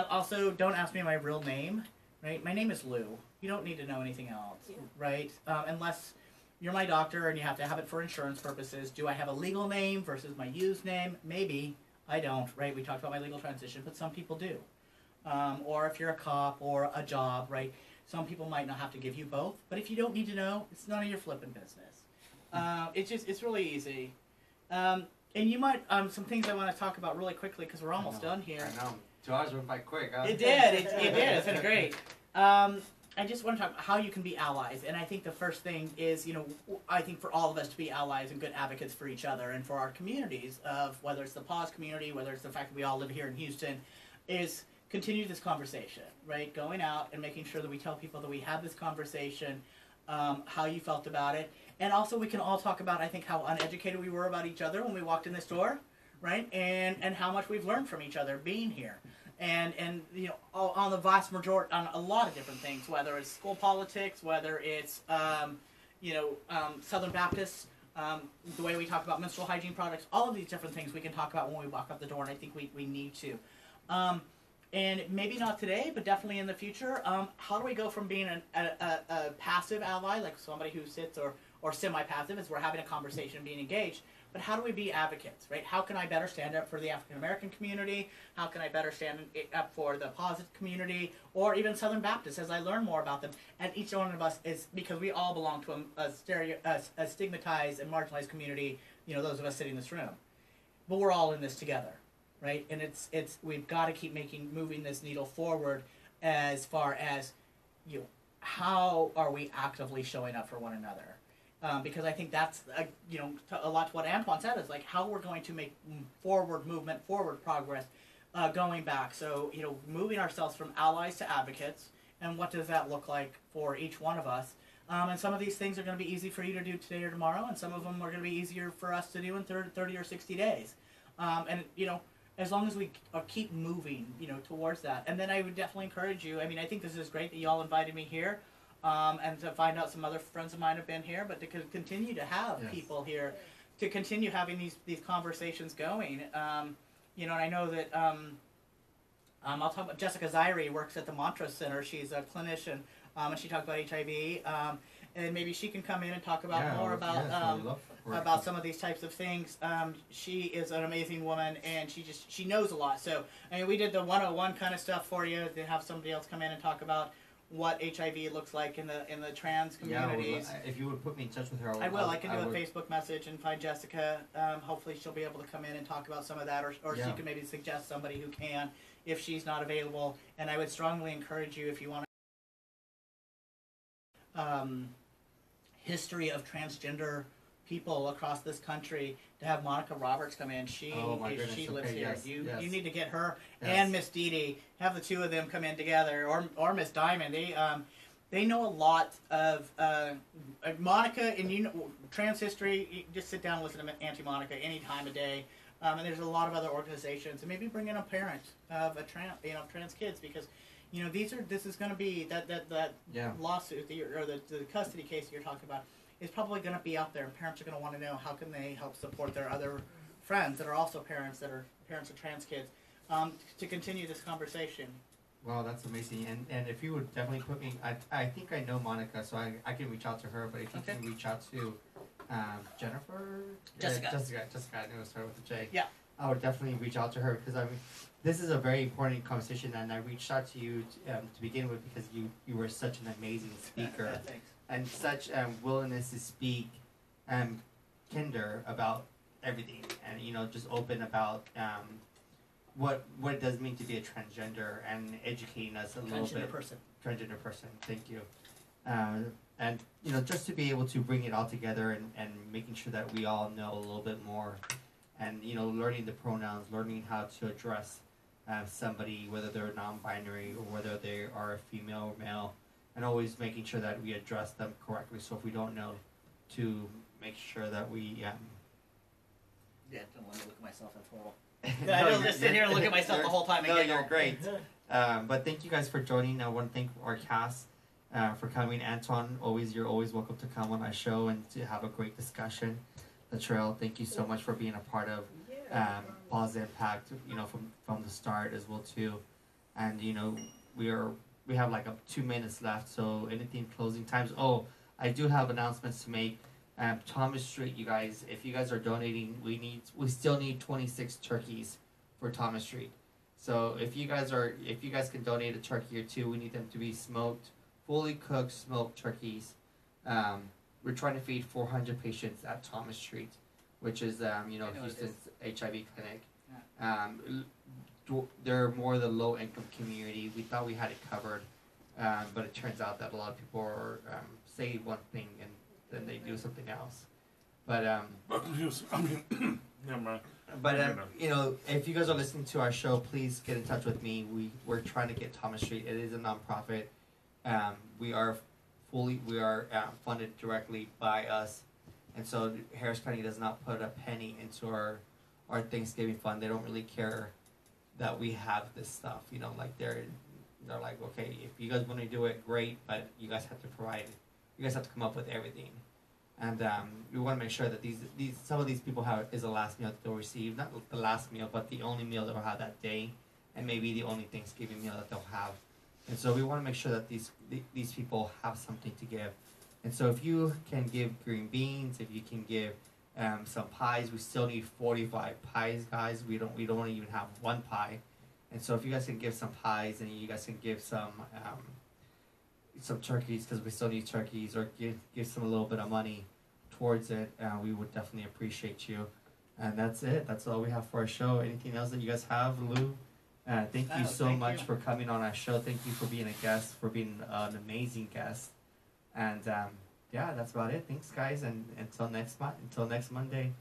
Also, don't ask me my real name, right? My name is Lou. You don't need to know anything else, right? Unless you're my doctor and you have to have it for insurance purposes. Do I have a legal name versus my used name? Maybe. I don't, right? We talked about my legal transition, but some people do. Or if you're a cop or a job, right? Some people might not have to give you both. But if you don't need to know, it's none of your flipping business. It's really easy. And you might, some things I want to talk about really quickly because we're almost done here. I know. 2 hours went by quick, huh? It did. It did. It's been great. I just want to talk about how you can be allies. And I think the first thing is, you know, I think for all of us to be allies and good advocates for each other and for our communities, of whether it's the POZ community, whether it's the fact that we all live here in Houston, is continue this conversation, right? Going out and making sure that we tell people that we had this conversation, how you felt about it. And also we can all talk about, I think, how uneducated we were about each other when we walked in this door, right? And how much we've learned from each other being here. And you know, on the vast majority, on a lot of different things, whether it's school politics, whether it's, Southern Baptists, the way we talk about menstrual hygiene products, all of these different things we can talk about when we walk up the door, and I think we need to. And maybe not today, but definitely in the future, how do we go from being a passive ally, like somebody who sits, or semi-passive, as we're having a conversation, being engaged, but how do we be advocates, right? How can I better stand up for the African American community? How can I better stand up for the POZ community, or even Southern Baptists, as I learn more about them? And each one of us is, because we all belong to a stigmatized and marginalized community, you know, those of us sitting in this room. But we're all in this together, right? And it's we've got to keep moving this needle forward as far as, you know, how are we actively showing up for one another? Because I think that's, a lot to what Antoine said, is like how we're going to make forward progress going back. So, you know, moving ourselves from allies to advocates, and what does that look like for each one of us? And some of these things are going to be easy for you to do today or tomorrow, and some of them are going to be easier for us to do in 30 or 60 days. And, you know, as long as we keep moving, you know, towards that. And then I would definitely encourage you, I mean, I think this is great that you all invited me here. And to find out some other friends of mine have been here, but to continue to have people here, to continue having these conversations going. You know, and I know that I'll talk about Jessica Zairi, works at the Mantra Center. She's a clinician, and she talked about HIV. and maybe she can come in and talk about Yeah, more yes, I about love for it. about some of these types of things. She is an amazing woman, and she knows a lot. So I mean, we did the 101 kind of stuff for you to have somebody else come in and talk about what HIV looks like in the trans communities. Yeah, if you would put me in touch with her, I will. I can do a would- Facebook message and find Jessica. Hopefully, she'll be able to come in and talk about some of that, or she Yeah. can maybe suggest somebody who can if she's not available. And I would strongly encourage you, if you want history of transgender people across this country, to have Monica Roberts come in. She Oh, my goodness, she lives okay, here. yes, You yes. you need to get her Yes. and Miss Dee Dee. Have the two of them come in together, or Miss Diamond. They know a lot of Monica, and trans history. You just sit down and listen to Auntie Monica any time of day. And there's a lot of other organizations, and maybe bring in a parent of a trans kids, because this is going to be that Yeah. lawsuit or the custody case that you're talking about is probably going to be out there, and parents are going to want to know how can they help support their other friends that are also parents that are parents of trans kids, to continue this conversation. Wow, that's amazing. And if you would definitely put me, I think I know Monica, so I can reach out to her. But if you Okay. can reach out to Jennifer, Jessica. Jessica, I knew it started with a J. Yeah. I would definitely reach out to her, because I mean, this is a very important conversation, and I reached out to you to begin with because you were such an amazing speaker Thanks. and such willingness to speak kinder about everything, and just open about what it does mean to be a transgender, and educating us a little bit. Transgender person. Thank you. And just to be able to bring it all together, and making sure that we all know a little bit more, and learning the pronouns, learning how to address somebody, whether they're non-binary or whether they are a female or male, and always making sure that we address them correctly. So if we don't know, to make sure that we Yeah, don't want to look at myself. That's horrible. No, I don't you're- just sit here and look at myself you're- the whole time and No, giggle. you're great. But thank you guys for joining. I want to thank our cast for coming. Antoine, you're always welcome to come on our show and to have a great discussion. Latrell, thank you so much for being a part of POZ Impact. From the start as well too. And we have like 2 minutes left. So anything closing times? Oh, I do have announcements to make. Thomas Street, you guys, if you guys are donating, we still need 26 turkeys for Thomas Street. So if you guys can donate a turkey or two, we need them to be smoked, fully cooked smoked turkeys. We're trying to feed 400 patients at Thomas Street, which is Houston's HIV clinic. They're more the low income community. We thought we had it covered, but it turns out that a lot of people are say one thing and then they do something else. But Never mind. But if you guys are listening to our show, please get in touch with me. We're trying to get Thomas Street. It is a nonprofit. We are funded directly by us, and so Harris County does not put a penny into our Thanksgiving fund. They don't really care that we have this stuff. They're like, okay, if you guys want to do it, great, but you guys have to provide. You guys have to come up with everything. And we want to make sure that some of these people is the last meal that they'll receive. Not the last meal, but the only meal they'll have that day, and maybe the only Thanksgiving meal that they'll have. And so we want to make sure that these people have something to give. And so if you can give green beans, if you can give some pies, we still need 45 pies, guys. We don't even have one pie. And so if you guys can give some pies, and you guys can give some turkeys, because we still need turkeys, or give some a little bit of money towards it, we would definitely appreciate you. And that's it. That's all we have for our show. Anything else that you guys have, Lou? Thank you so much for coming on our show. Thank you for being a guest, for being an amazing guest. And that's about it. Thanks, guys. And until next Monday,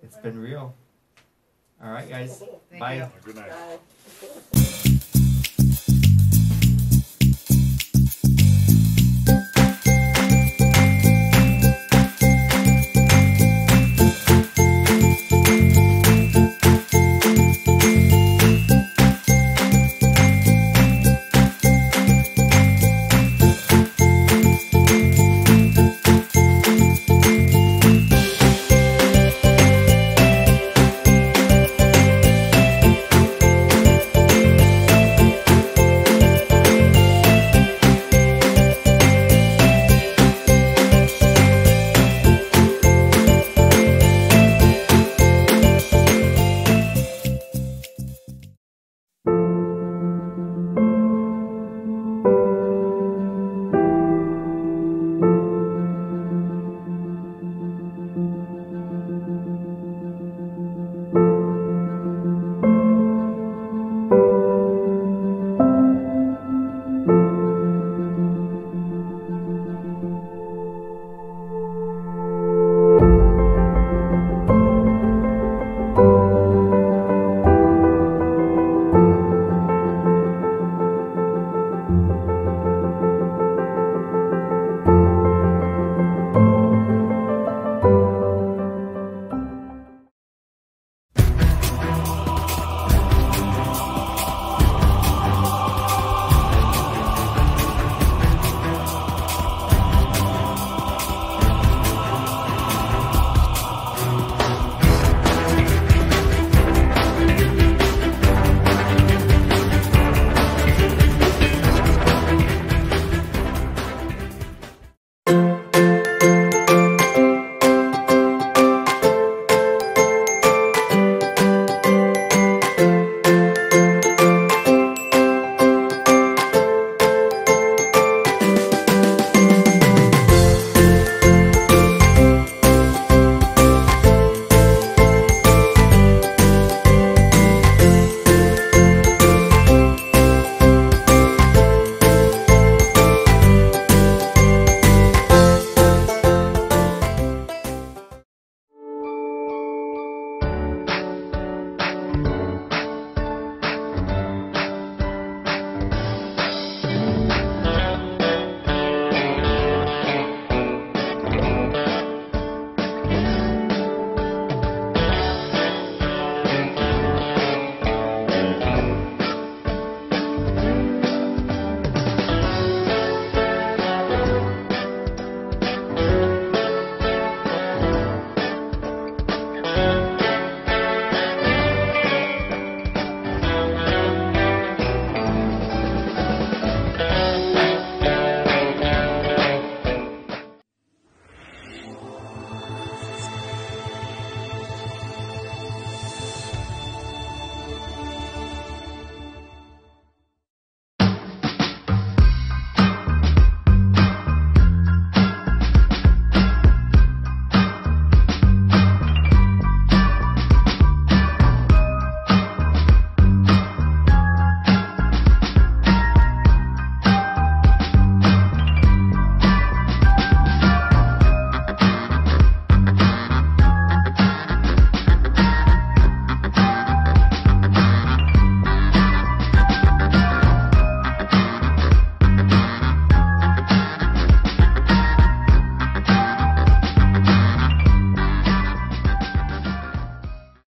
it's been real. All right, guys. Thank Bye. you. Good night. Bye.